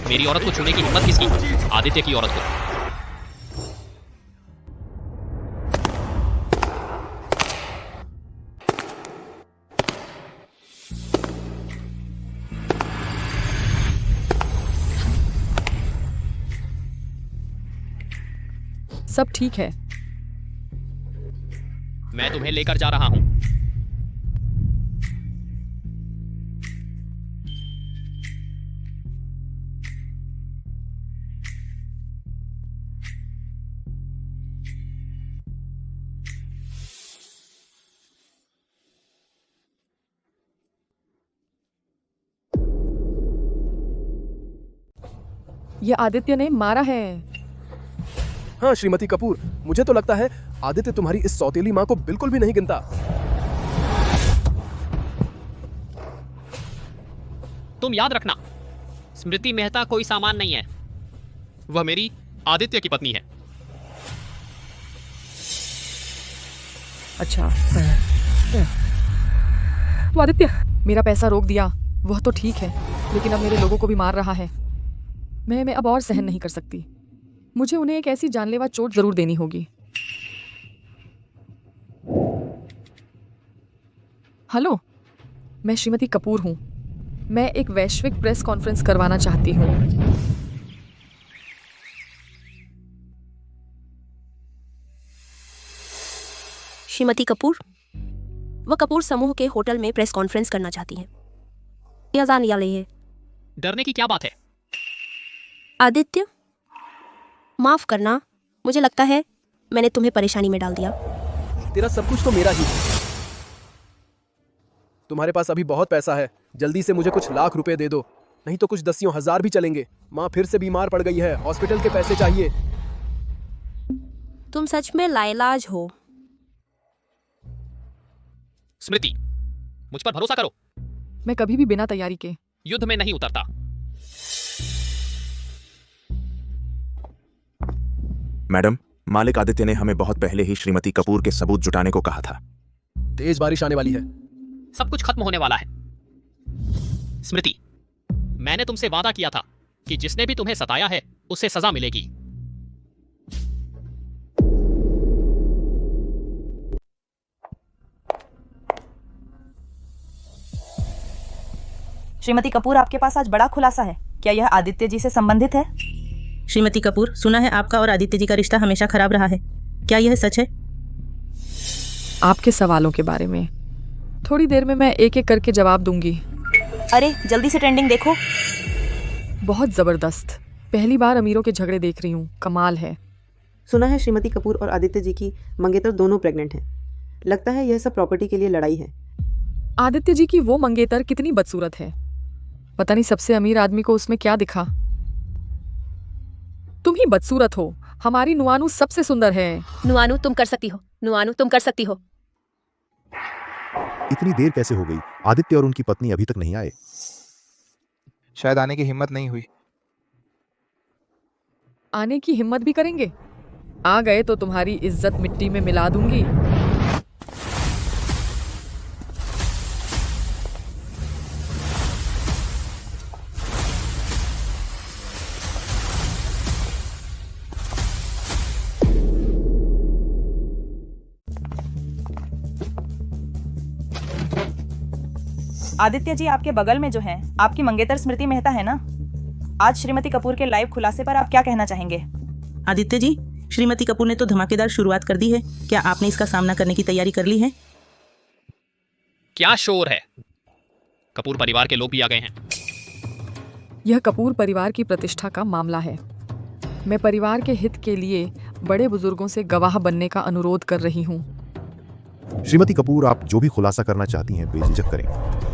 [SPEAKER 5] मेरी औरत को छूने की हिम्मत किसकी? आदित्य की औरत को।
[SPEAKER 6] सब ठीक है।
[SPEAKER 5] मैं तुम्हें लेकर जा रहा हूं।
[SPEAKER 6] ये आदित्य ने मारा है।
[SPEAKER 3] हाँ श्रीमती कपूर, मुझे तो लगता है आदित्य तुम्हारी इस सौतेली माँ को बिल्कुल भी नहीं गिनता।
[SPEAKER 5] तुम याद रखना, स्मृति मेहता कोई सामान नहीं है। वह मेरी आदित्य की पत्नी है।
[SPEAKER 6] अच्छा तो आदित्य मेरा पैसा रोक दिया, वह तो ठीक है, लेकिन अब मेरे लोगों को भी मार रहा है। मैं अब और सहन नहीं कर सकती। मुझे उन्हें एक ऐसी जानलेवा चोट जरूर देनी होगी। हेलो, मैं श्रीमती कपूर हूँ। मैं एक वैश्विक प्रेस कॉन्फ्रेंस करवाना चाहती हूँ।
[SPEAKER 2] श्रीमती कपूर, वह कपूर समूह के होटल में प्रेस कॉन्फ्रेंस करना चाहती हैं। यह जान लिया है।
[SPEAKER 5] डरने की क्या बात है?
[SPEAKER 2] आदित्य, माफ करना, मुझे लगता है मैंने तुम्हें परेशानी में डाल दिया।
[SPEAKER 3] तेरा सब कुछ तो मेरा ही है। तुम्हारे पास अभी बहुत पैसा है, जल्दी से मुझे कुछ लाख रुपए दे दो, नहीं तो कुछ दसियों हजार भी चलेंगे। माँ फिर से बीमार पड़ गई है, हॉस्पिटल के पैसे चाहिए।
[SPEAKER 2] तुम सच में लाइलाज हो।
[SPEAKER 5] स्मृति, मुझ पर भरोसा करो।
[SPEAKER 6] मैं कभी भी बिना तैयारी के
[SPEAKER 5] युद्ध में नहीं उतरता।
[SPEAKER 4] मैडम, मालिक आदित्य ने हमें बहुत पहले ही श्रीमती कपूर के सबूत जुटाने को कहा था।
[SPEAKER 3] तेज बारिश आने वाली है।
[SPEAKER 5] सब कुछ खत्म होने वाला है। स्मृति, मैंने तुमसे वादा किया था कि जिसने भी तुम्हें सताया है उसे सजा मिलेगी।
[SPEAKER 10] श्रीमती कपूर, आपके पास आज बड़ा खुलासा है। क्या यह आदित्य जी से संबंधित है?
[SPEAKER 12] श्रीमती कपूर, सुना है आपका और आदित्य जी का रिश्ता हमेशा खराब रहा है। क्या यह सच है?
[SPEAKER 6] आपके सवालों के बारे में थोड़ी देर में मैं एक एक करके जवाब दूंगी।
[SPEAKER 10] अरे जल्दी से ट्रेंडिंग देखो।
[SPEAKER 6] बहुत जबरदस्त, पहली बार अमीरों के झगड़े देख रही हूँ। कमाल है।
[SPEAKER 15] सुना है श्रीमती कपूर और आदित्य जी की मंगेतर दोनों प्रेग्नेंट हैं। लगता है यह सब प्रॉपर्टी के लिए लड़ाई है।
[SPEAKER 6] आदित्य जी की वो मंगेतर कितनी बदसूरत है। पता नहीं सबसे अमीर आदमी को उसमें क्या दिखा। तुम ही बदसूरत हो। हमारी नुआनू सबसे सुंदर है।
[SPEAKER 2] नुआनू, तुम कर सकती हो। नुआनू, तुम कर सकती हो।
[SPEAKER 17] इतनी देर कैसे हो गई? आदित्य और उनकी पत्नी अभी तक नहीं आए।
[SPEAKER 18] शायद आने की हिम्मत नहीं हुई।
[SPEAKER 6] आने की हिम्मत भी करेंगे? आ गए तो तुम्हारी इज्जत मिट्टी में मिला दूंगी।
[SPEAKER 10] आदित्य जी, आपके बगल में जो है आपकी मंगेतर स्मृति मेहता है ना। आज श्रीमती कपूर के लाइव खुलासे पर आप क्या कहना चाहेंगे?
[SPEAKER 12] आदित्य जी, श्रीमती कपूर ने तो धमाकेदार शुरुआत कर दी है। क्या आपने इसका सामना करने की तैयारी कर ली है?
[SPEAKER 5] क्या शोर है? कपूर परिवार के लोग भी आ गए हैं।
[SPEAKER 6] यह कपूर परिवार की प्रतिष्ठा का मामला है। मैं परिवार के हित के लिए बड़े बुजुर्गों से गवाह बनने का अनुरोध कर रही हूँ।
[SPEAKER 17] श्रीमती कपूर, आप जो भी खुलासा करना चाहती हैं बेझिझक करें।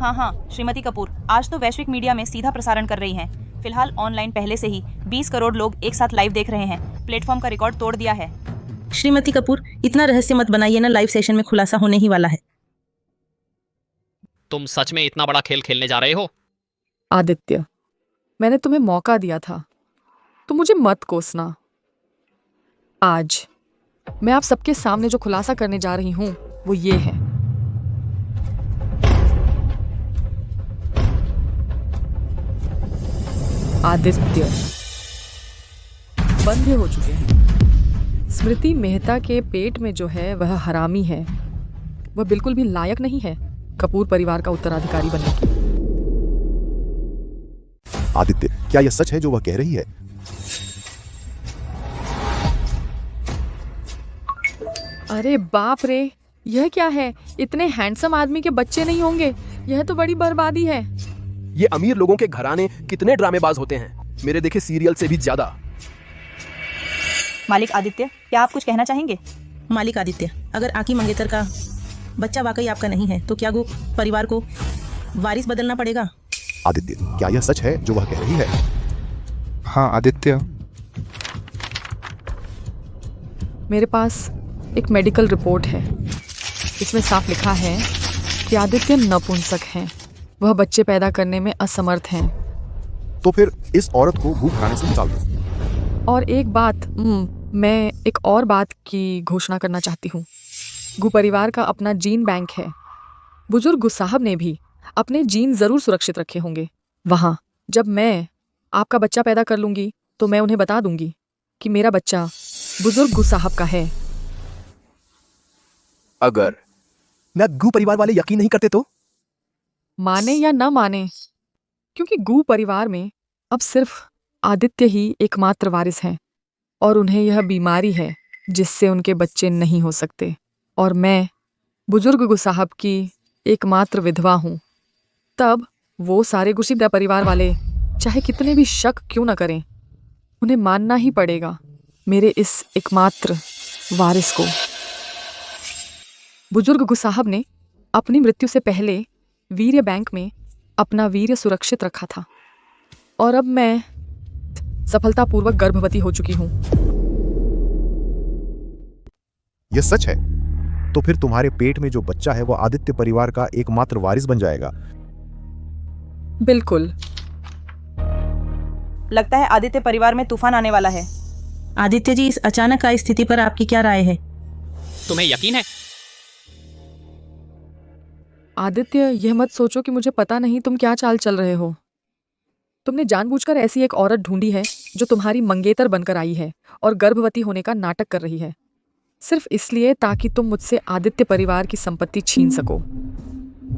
[SPEAKER 10] हाँ, श्रीमती कपूर आज तो वैश्विक मीडिया में सीधा प्रसारण कर रही हैं। फिलहाल ऑनलाइन पहले से ही 20 करोड़ लोग एक साथ लाइव देख रहे हैं। प्लेटफॉर्म का रिकॉर्ड तोड़ दिया है।
[SPEAKER 12] श्रीमती कपूर, इतना रहस्य मत बनाइए ना, लाइव सेशन में खुलासा होने ही वाला है।
[SPEAKER 5] तुम सच में इतना बड़ा खेल खेलने जा रहे हो?
[SPEAKER 6] आदित्य, मैंने तुम्हें मौका दिया था, तो मुझे मत कोसना। आज मैं आप सबके सामने जो खुलासा करने जा रही हूँ वो ये है। आदित्य बंधे हो चुके हैं। स्मृति मेहता के पेट में जो है वह हरामी है। वह बिल्कुल भी लायक नहीं है कपूर परिवार का उत्तराधिकारी बनने की।
[SPEAKER 17] आदित्य, क्या यह सच है जो वह कह रही है?
[SPEAKER 6] अरे बाप रे, यह क्या है? इतने हैंडसम आदमी के बच्चे नहीं होंगे। यह तो बड़ी बर्बादी है।
[SPEAKER 3] ये अमीर लोगों के घराने कितने ड्रामेबाज होते हैं, मेरे देखे सीरियल से भी ज्यादा।
[SPEAKER 10] मालिक आदित्य, क्या आप कुछ कहना चाहेंगे?
[SPEAKER 12] मालिक आदित्य, अगर आकी मंगेतर का बच्चा वाकई आपका नहीं है तो क्या वो परिवार को वारिस बदलना पड़ेगा?
[SPEAKER 17] आदित्य, क्या यह सच है जो वह कह रही है?
[SPEAKER 18] हाँ आदित्य।
[SPEAKER 6] मेरे पास एक मेडिकल रिपोर्ट है। इसमें साफ लिखा है कि आदित्य नपुंसक हैं। वह बच्चे पैदा करने में असमर्थ हैं।
[SPEAKER 17] तो फिर इस औरत को भूख खाने से निकाल दो।
[SPEAKER 6] और एक बात, मैं एक और बात की घोषणा करना चाहती हूँ। गु परिवार का अपना जीन बैंक है। बुजुर्ग गु साहब ने भी अपने जीन जरूर सुरक्षित रखे होंगे वहाँ। जब मैं आपका बच्चा पैदा कर लूंगी तो मैं उन्हें बता दूंगी कि मेरा बच्चा बुजुर्ग गु साहब का है।
[SPEAKER 3] अगर मैं गु परिवार वाले यकीन नहीं करते तो?
[SPEAKER 6] माने या न माने, क्योंकि गु परिवार में अब सिर्फ आदित्य ही एकमात्र वारिस हैं और उन्हें यह बीमारी है जिससे उनके बच्चे नहीं हो सकते। और मैं बुजुर्ग गु साहब की एकमात्र विधवा हूँ। तब वो सारे गुशीदा परिवार वाले चाहे कितने भी शक क्यों न करें, उन्हें मानना ही पड़ेगा मेरे इस एकमात्र वारिस को। बुजुर्ग गु साहब ने अपनी मृत्यु से पहले वीर्य बैंक में अपना वीर्य सुरक्षित रखा था और अब मैं सफलतापूर्वक गर्भवती हो चुकी हूँ।
[SPEAKER 17] यह सच है? तो फिर तुम्हारे पेट में जो बच्चा है वो आदित्य परिवार का एकमात्र वारिस बन जाएगा।
[SPEAKER 6] बिल्कुल।
[SPEAKER 10] लगता है आदित्य परिवार में तूफान आने वाला है।
[SPEAKER 15] आदित्य जी, इस अचानक आई स्थिति पर आपकी क्या राय है?
[SPEAKER 5] तुम्हें यकीन है?
[SPEAKER 6] आदित्य, यह मत सोचो कि मुझे पता नहीं तुम क्या चाल चल रहे हो। तुमने जानबूझकर ऐसी एक औरत ढूंढी है जो तुम्हारी मंगेतर बनकर आई है और गर्भवती होने का नाटक कर रही है, सिर्फ इसलिए ताकि तुम मुझसे आदित्य परिवार की संपत्ति छीन सको।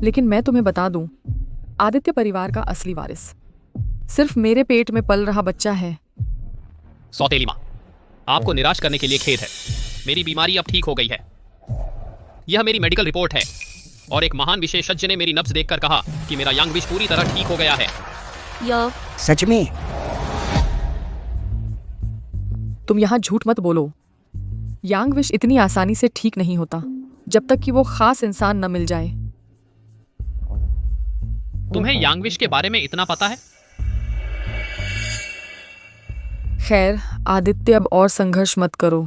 [SPEAKER 6] लेकिन मैं तुम्हें बता दूं, आदित्य परिवार का असली वारिस सिर्फ मेरे पेट में पल रहा बच्चा है।
[SPEAKER 5] सौतेली माँ, आपको निराश करने के लिए खेद है। मेरी बीमारी अब ठीक हो गई है। यह मेरी मेडिकल रिपोर्ट है और एक महान विशेषज्ञ ने मेरी नब्ज देखकर कहा कि मेरा यांग विश पूरी तरह ठीक हो गया है।
[SPEAKER 14] सच में?
[SPEAKER 6] तुम यहाँ झूठ मत बोलो। यांग विश इतनी आसानी से ठीक नहीं होता जब तक कि वो खास इंसान न मिल जाए।
[SPEAKER 5] तुम्हें यांग विश के बारे में इतना पता है?
[SPEAKER 6] खैर आदित्य, अब और संघर्ष मत करो।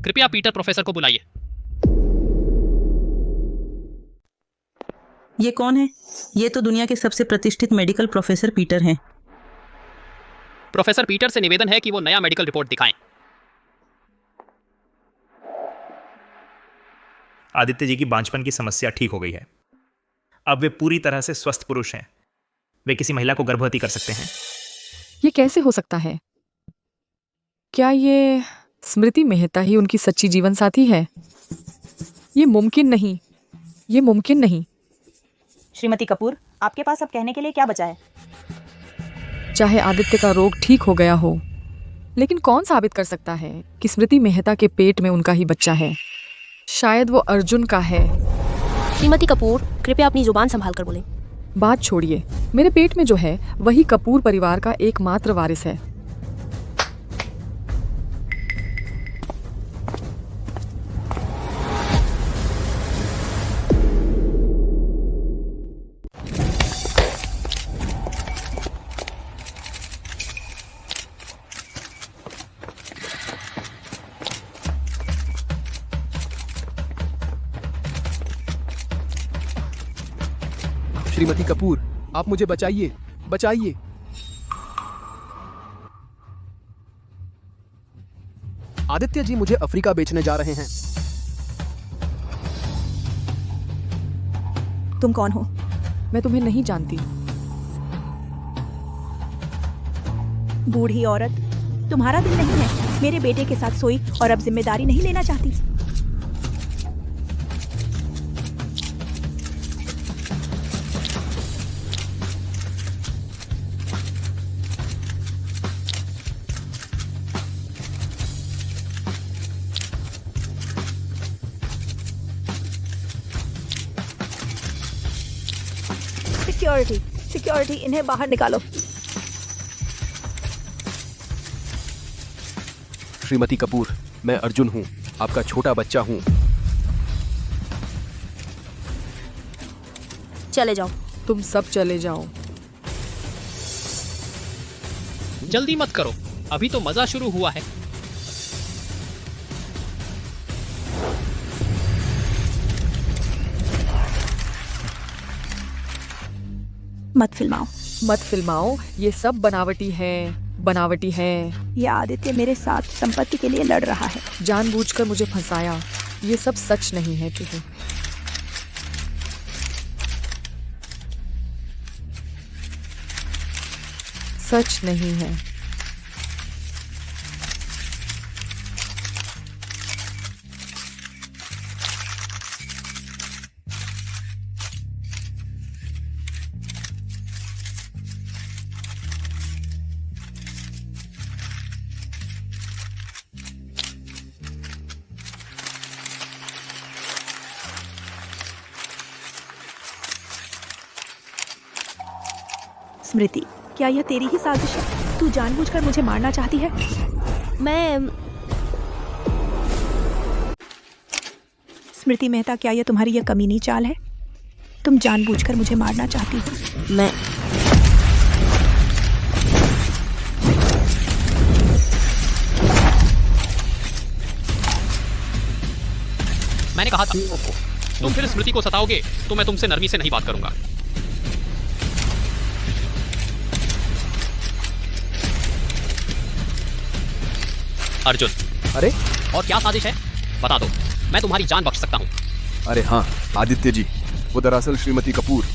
[SPEAKER 5] कृपया पीटर प्रोफेसर को बुलाइए।
[SPEAKER 15] ये कौन है? ये तो दुनिया के सबसे प्रतिष्ठित मेडिकल प्रोफेसर पीटर हैं।
[SPEAKER 5] प्रोफेसर पीटर से निवेदन है कि वो नया मेडिकल रिपोर्ट दिखाएं।
[SPEAKER 19] आदित्य जी की बांझपन की समस्या ठीक हो गई है। अब वे पूरी तरह से स्वस्थ पुरुष हैं। वे किसी महिला को गर्भवती कर सकते हैं।
[SPEAKER 6] ये कैसे हो सकता है? क्या ये स्मृति मेहता ही उनकी सच्ची जीवन साथी है? ये मुमकिन नहीं, ये मुमकिन नहीं।
[SPEAKER 10] श्रीमती कपूर, आपके पास अब कहने के लिए क्या बचा है?
[SPEAKER 6] चाहे आदित्य का रोग ठीक हो गया हो, लेकिन कौन साबित कर सकता है कि स्मृति मेहता के पेट में उनका ही बच्चा है? शायद वो अर्जुन का है।
[SPEAKER 2] श्रीमती कपूर, कृपया अपनी जुबान संभाल कर बोलें।
[SPEAKER 6] बात छोड़िए, मेरे पेट में जो है वही कपूर परिवार का एकमात्र वारिस है।
[SPEAKER 3] श्रीमती कपूर, आप मुझे बचाइए, बचाइए। आदित्य जी मुझे अफ्रीका बेचने जा रहे हैं।
[SPEAKER 7] तुम कौन हो?
[SPEAKER 6] मैं तुम्हें नहीं जानती।
[SPEAKER 7] बूढ़ी औरत, तुम्हारा दिल नहीं है? मेरे बेटे के साथ सोई और अब जिम्मेदारी नहीं लेना चाहती? सिक्योरिटी, सिक्योरिटी, इन्हें बाहर निकालो।
[SPEAKER 3] श्रीमती कपूर, मैं अर्जुन हूँ, आपका छोटा बच्चा हूँ।
[SPEAKER 2] चले जाओ।
[SPEAKER 6] तुम सब चले जाओ।
[SPEAKER 5] जल्दी मत करो, अभी तो मजा शुरू हुआ है।
[SPEAKER 7] मत फिल्माओ।
[SPEAKER 6] मत फिल्माओ, ये सब बनावटी है, बनावटी है।
[SPEAKER 7] ये आदित्य मेरे साथ संपत्ति के लिए लड़ रहा है।
[SPEAKER 6] जानबूझकर मुझे फंसाया। ये सब सच नहीं है चुहू। सच नहीं है।
[SPEAKER 7] स्मृति, क्या यह तेरी ही साजिश है? तू जानबूझकर मुझे मारना चाहती है?
[SPEAKER 2] मैं
[SPEAKER 7] स्मृति मेहता, क्या यह तुम्हारी यह कमीनी चाल है? तुम जानबूझकर मुझे मारना चाहती हो?
[SPEAKER 2] मैं
[SPEAKER 5] मैंने कहा था, तुम फिर स्मृति को सताओगे तो मैं तुमसे नरमी से नहीं बात करूंगा। अर्जुन,
[SPEAKER 3] अरे
[SPEAKER 5] और क्या साजिश है? बता दो, मैं तुम्हारी जान बख्श सकता हूँ।
[SPEAKER 3] अरे हाँ आदित्य जी, वो दरअसल श्रीमती कपूर।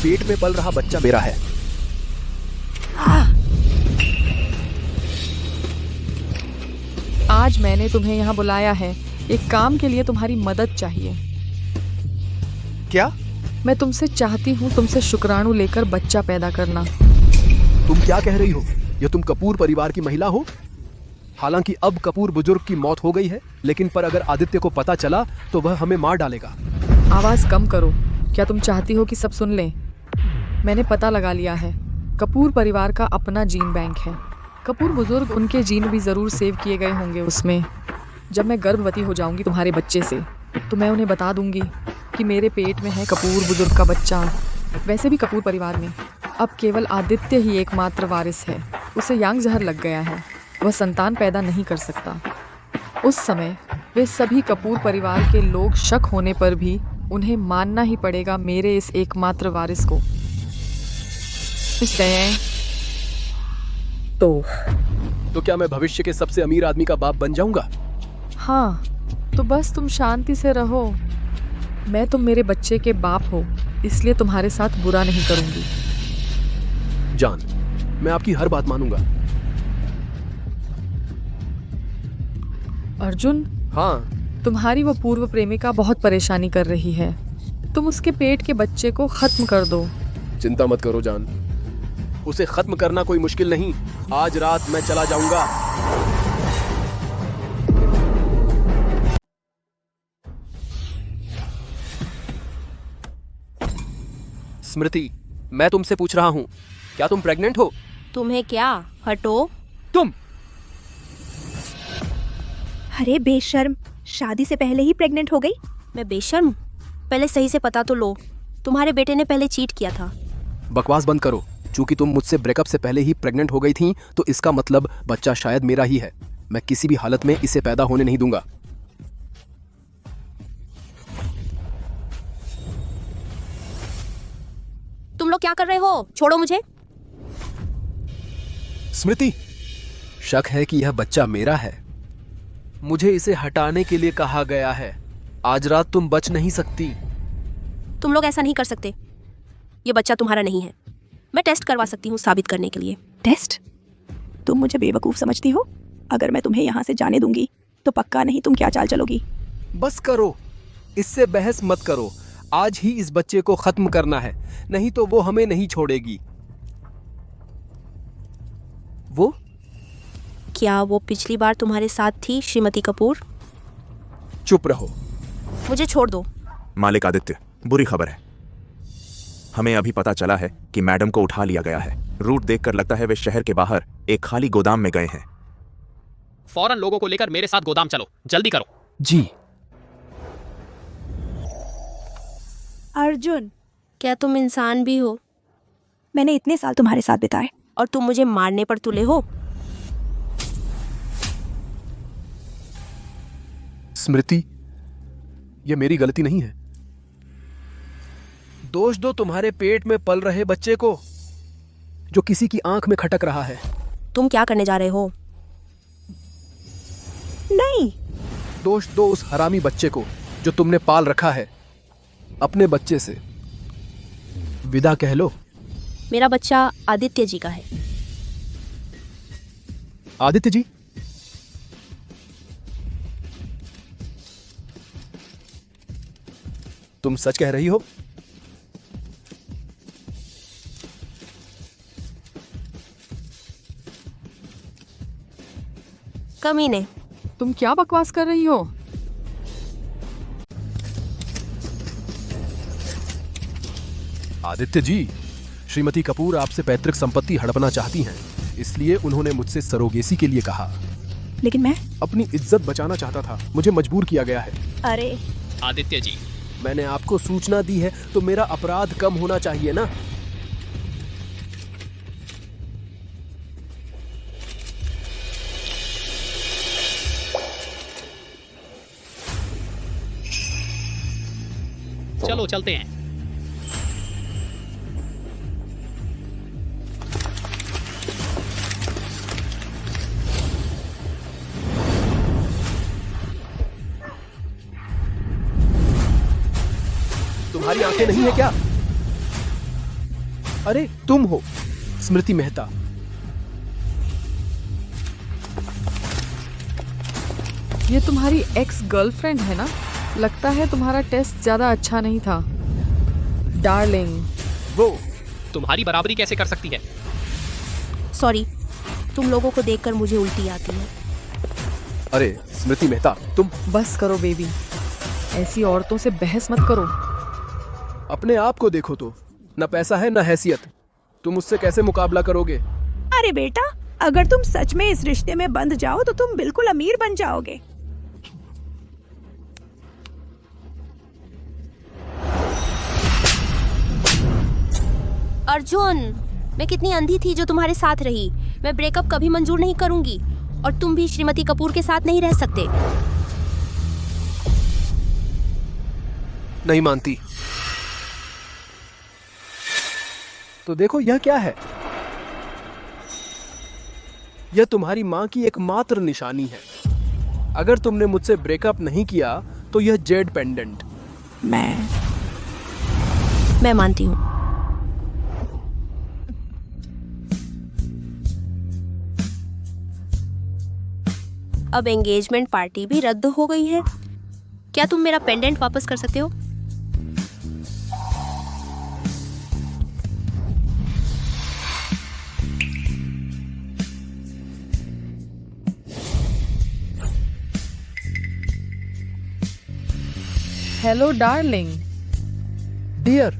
[SPEAKER 3] पेट में पल रहा बच्चा मेरा है।
[SPEAKER 6] आज मैंने तुम्हें यहाँ बुलाया है, एक काम के लिए तुम्हारी मदद चाहिए।
[SPEAKER 3] क्या?
[SPEAKER 6] मैं तुमसे चाहती हूँ तुमसे शुक्राणु लेकर बच्चा पैदा करना।
[SPEAKER 3] तुम क्या कह रही हो? यह तुम कपूर परिवार की महिला हो? हालांकि अब कपूर बुजुर्ग की मौत हो गई है, लेकिन पर अगर आदित्य को पता चला तो वह हमें मार डालेगा।
[SPEAKER 6] आवाज कम करो। क्या तुम चाहती हो कि सब सुन लें? मैंने पता लगा लिया है, कपूर परिवार का अपना जीन बैंक है। कपूर बुजुर्ग, उनके जीन भी जरूर सेव किए गए होंगे उसमें। जब मैं गर्भवती हो जाऊंगी तुम्हारे बच्चे से, तो मैं उन्हें बता दूंगी कि मेरे पेट में है कपूर बुजुर्ग का बच्चा। वैसे भी कपूर परिवार में अब केवल आदित्य ही एकमात्र वारिस है। उसे यांग जहर लग गया है, वह संतान पैदा नहीं कर सकता। उस समय वे सभी कपूर परिवार के लोग शक होने पर भी उन्हें मानना ही पड़ेगा मेरे इस एकमात्र वारिस को। इसलिए
[SPEAKER 3] तो क्या मैं भविष्य के सबसे अमीर आदमी का बाप बन जाऊंगा?
[SPEAKER 6] हाँ, तो बस तुम शांति से रहो। मैं तुम मेरे बच्चे के बाप हो, इसलिए तुम्हारे साथ बुरा नहीं करूंगी।
[SPEAKER 3] जान, मैं आपकी हर बात मानूंगा।
[SPEAKER 6] अर्जुन,
[SPEAKER 3] हाँ,
[SPEAKER 6] तुम्हारी वो पूर्व प्रेमिका बहुत परेशानी कर रही है। तुम उसके पेट के बच्चे को खत्म कर दो।
[SPEAKER 3] चिंता मत करो जान, उसे खत्म करना कोई मुश्किल नहीं। आज रात मैं चला जाऊंगा। स्मृति, मैं तुमसे पूछ रहा हूँ, क्या तुम प्रेग्नेंट हो?
[SPEAKER 2] तुम्हें क्या? हटो।
[SPEAKER 3] तुम!
[SPEAKER 7] अरे बेशर्म, शादी से पहले ही प्रेग्नेंट हो गई?
[SPEAKER 2] मैं बेशर्म? पहले सही से पता तो लो, तुम्हारे बेटे ने पहले चीट किया था।
[SPEAKER 3] बकवास बंद करो। चूंकि तुम मुझसे ब्रेकअप से पहले ही प्रेग्नेंट हो गई थी, तो इसका मतलब बच्चा शायद मेरा ही है। मैं किसी भी हालत में इसे पैदा होने नहीं दूंगा।
[SPEAKER 2] तुम लोग क्या कर रहे हो? छोड़ो मुझे।
[SPEAKER 3] स्मृति, शक है कि यह बच्चा मेरा है। मुझे इसे हटाने के लिए कहा गया है। आज रात तुम बच नहीं सकती।
[SPEAKER 2] तुम लोग ऐसा नहीं कर सकते। ये बच्चा तुम्हारा नहीं है। मैं टेस्ट करवा सकती हूँ साबित करने के लिए।
[SPEAKER 7] टेस्ट? तुम मुझे बेवकूफ समझती हो? अगर मैं तुम्हें यहाँ से जाने दूंगी तो पक्का नहीं तुम क्या चाल चलोगी?
[SPEAKER 3] बस करो, इससे बहस मत करो। आज ही इस बच्चे को खत्म करना है, नहीं तो वो हमें नहीं छोड़ेगी। वो
[SPEAKER 2] क्या वो पिछली बार तुम्हारे साथ थी, श्रीमती कपूर?
[SPEAKER 3] चुप रहो।
[SPEAKER 2] मुझे छोड़ दो।
[SPEAKER 4] मालिक आदित्य, बुरी खबर है। हमें अभी पता चला है कि मैडम को उठा लिया गया है। रूट देखकर लगता है वे शहर के बाहर एक खाली गोदाम में गए हैं।
[SPEAKER 5] फौरन लोगों को लेकर मेरे साथ गोदाम चलो, जल्दी करो।
[SPEAKER 3] जी।
[SPEAKER 7] अर्जुन,
[SPEAKER 2] क्या तुम इंसान भी हो?
[SPEAKER 7] मैंने इतने साल तुम्हारे साथ बिताए
[SPEAKER 2] और तुम मुझे मारने पर तुले हो?
[SPEAKER 3] स्मृति, यह मेरी गलती नहीं है। दोष दो तुम्हारे पेट में पल रहे बच्चे को, जो किसी की आंख में खटक रहा है।
[SPEAKER 2] तुम क्या करने जा रहे हो?
[SPEAKER 7] नहीं।
[SPEAKER 3] दोष दो उस हरामी बच्चे को जो तुमने पाल रखा है। अपने बच्चे से विदा कह लो।
[SPEAKER 2] मेरा बच्चा आदित्य जी का है।
[SPEAKER 3] आदित्य जी? तुम सच कह रही हो?
[SPEAKER 2] कमीने,
[SPEAKER 6] तुम क्या बकवास कर रही हो?
[SPEAKER 3] आदित्य जी, श्रीमती कपूर आपसे पैतृक संपत्ति हड़पना चाहती हैं, इसलिए उन्होंने मुझसे सरोगेसी के लिए कहा।
[SPEAKER 7] लेकिन मैं
[SPEAKER 3] अपनी इज्जत बचाना चाहता था, मुझे मजबूर किया गया है।
[SPEAKER 7] अरे
[SPEAKER 5] आदित्य जी,
[SPEAKER 3] मैंने आपको सूचना दी है तो मेरा अपराध कम होना चाहिए ना।
[SPEAKER 5] चलो चलते हैं।
[SPEAKER 3] तुम्हारी आंखें नहीं है क्या? अरे तुम हो स्मृति मेहता।
[SPEAKER 6] ये तुम्हारी एक्स गर्लफ्रेंड है ना? लगता है तुम्हारा टेस्ट ज्यादा अच्छा नहीं था। डार्लिंग,
[SPEAKER 5] वो तुम्हारी बराबरी कैसे कर सकती है?
[SPEAKER 2] सॉरी, तुम लोगों को देखकर मुझे उल्टी आती है।
[SPEAKER 3] अरे स्मृति मेहता, तुम
[SPEAKER 6] बस करो बेबी, ऐसी औरतों से बहस मत करो।
[SPEAKER 3] अपने आप को देखो तो, न पैसा है न हैसियत, तुम उससे कैसे मुकाबला करोगे?
[SPEAKER 7] अरे बेटा, अगर तुम सच में इस रिश्ते में बंध जाओ तो तुम बिल्कुल अमीर बन जाओगे।
[SPEAKER 2] अर्जुन, मैं कितनी अंधी थी जो तुम्हारे साथ रही। मैं ब्रेकअप कभी मंजूर नहीं करूंगी और तुम भी श्रीमती कपूर के साथ नहीं रह सकते।
[SPEAKER 3] नहीं मानती तो देखो यह क्या है। यह तुम्हारी मां की एकमात्र निशानी है। अगर तुमने मुझसे ब्रेकअप नहीं किया तो यह जेड पेंडेंट।
[SPEAKER 2] मैं मानती हूँ। अब एंगेजमेंट पार्टी भी रद्द हो गई है। क्या तुम मेरा पेंडेंट वापस कर सकते हो?
[SPEAKER 6] Hello darling.
[SPEAKER 3] डियर,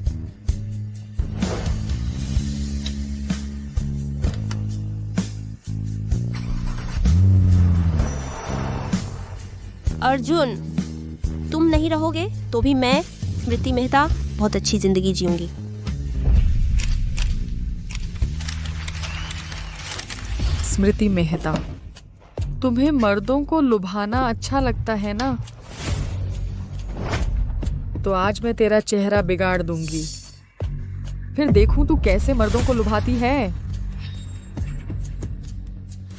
[SPEAKER 2] अर्जुन, तुम नहीं रहोगे तो भी मैं स्मृति मेहता बहुत अच्छी जिंदगी जीऊंगी।
[SPEAKER 6] स्मृति मेहता, तुम्हें मर्दों को लुभाना अच्छा लगता है ना? तो आज मैं तेरा चेहरा बिगाड़ दूंगी, फिर देखूं तू कैसे मर्दों को लुभाती है।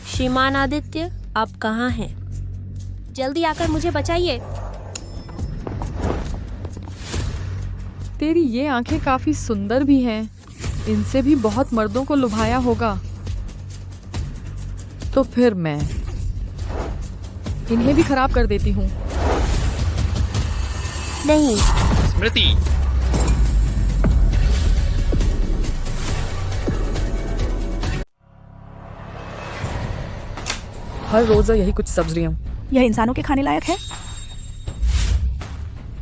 [SPEAKER 2] श्रीमान आदित्य, आप कहाँ हैं? जल्दी आकर मुझे बचाइए।
[SPEAKER 6] तेरी ये आंखें काफी सुंदर भी हैं, इनसे भी बहुत मर्दों को लुभाया होगा। तो फिर मैं इन्हें भी खराब कर देती हूँ।
[SPEAKER 2] नहीं
[SPEAKER 5] स्मृति,
[SPEAKER 6] हर रोज यही कुछ सब्जियां।
[SPEAKER 7] यह इंसानों के खाने लायक है?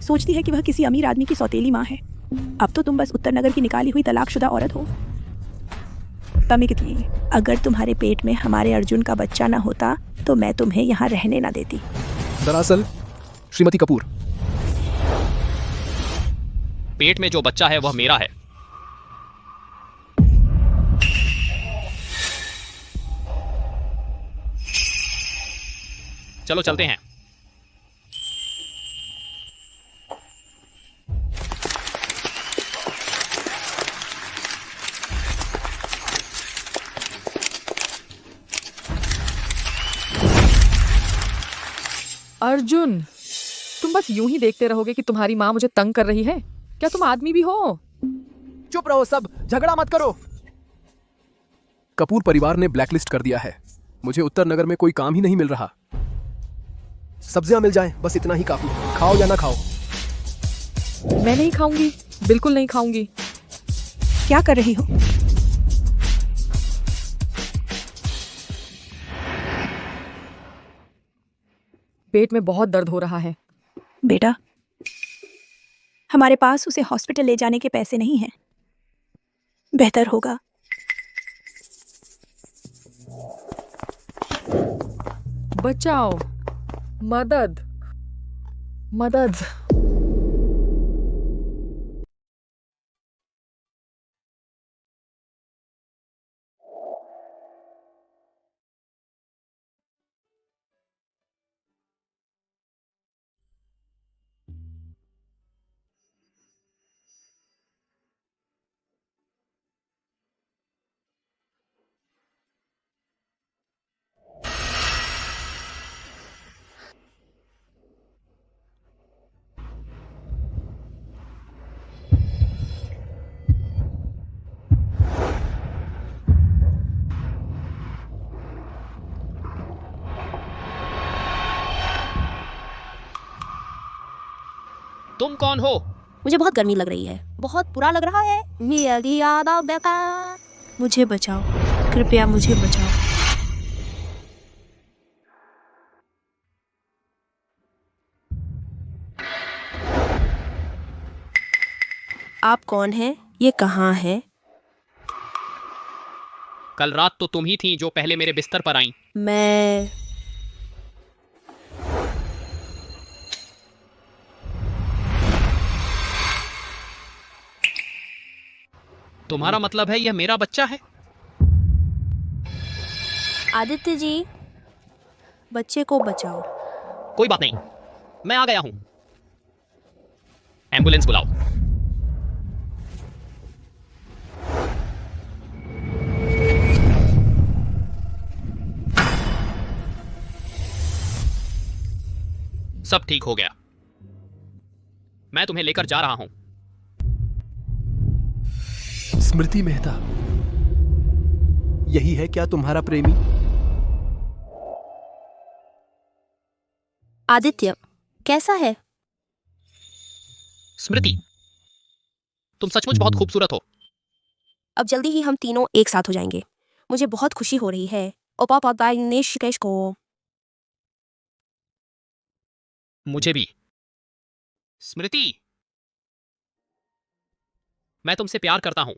[SPEAKER 7] सोचती है कि वह किसी अमीर आदमी की सौतेली माँ है। अब तो तुम बस उत्तर नगर की निकाली हुई तलाकशुदा औरत हो। तमिकती, अगर तुम्हारे पेट में हमारे अर्जुन का बच्चा ना होता तो मैं तुम्हें यहाँ रहने ना देती।
[SPEAKER 3] दरअसल श्रीमती कपूर,
[SPEAKER 5] पेट में जो बच्चा है वह मेरा है। चलो चलते हैं।
[SPEAKER 6] अर्जुन, तुम बस यूं ही देखते रहोगे कि तुम्हारी माँ मुझे तंग कर रही है? क्या तुम आदमी भी हो?
[SPEAKER 3] चुप रहो सब, झगड़ा मत करो। कपूर परिवार ने ब्लैकलिस्ट कर दिया है। मुझे उत्तर नगर में कोई काम ही नहीं मिल रहा। सब्जियां मिल जाएं, बस इतना ही काफी है। खाओ या ना खाओ।
[SPEAKER 6] मैं नहीं खाऊंगी, बिल्कुल नहीं खाऊंगी।
[SPEAKER 7] क्या कर रही हो?
[SPEAKER 6] पेट में बहुत दर्द हो रहा है।
[SPEAKER 7] बेटा, हमारे पास उसे हॉस्पिटल ले जाने के पैसे नहीं हैं। बेहतर होगा
[SPEAKER 6] बचाओ, मदद, मदद।
[SPEAKER 5] तुम कौन हो?
[SPEAKER 2] मुझे बहुत गर्मी लग रही है, बहुत बुरा लग रहा है। मुझे बचाओ, कृपया मुझे बचाओ। आप कौन हैं? ये कहाँ है?
[SPEAKER 5] कल रात तो तुम ही थी जो पहले मेरे बिस्तर पर आई।
[SPEAKER 2] मैं
[SPEAKER 5] तुम्हारा मतलब है यह मेरा बच्चा है?
[SPEAKER 2] आदित्य जी, बच्चे को बचाओ।
[SPEAKER 5] कोई बात नहीं, मैं आ गया हूं। एम्बुलेंस बुलाओ। सब ठीक हो गया। मैं तुम्हें लेकर जा रहा हूं।
[SPEAKER 3] स्मृति मेहता, यही है क्या तुम्हारा प्रेमी?
[SPEAKER 2] आदित्य कैसा है?
[SPEAKER 5] स्मृति, तुम सचमुच बहुत खूबसूरत हो।
[SPEAKER 2] अब जल्दी ही हम तीनों एक साथ हो जाएंगे। मुझे बहुत खुशी हो रही है। ओपा पापा निश को।
[SPEAKER 5] मुझे भी। स्मृति, मैं तुमसे प्यार करता हूं।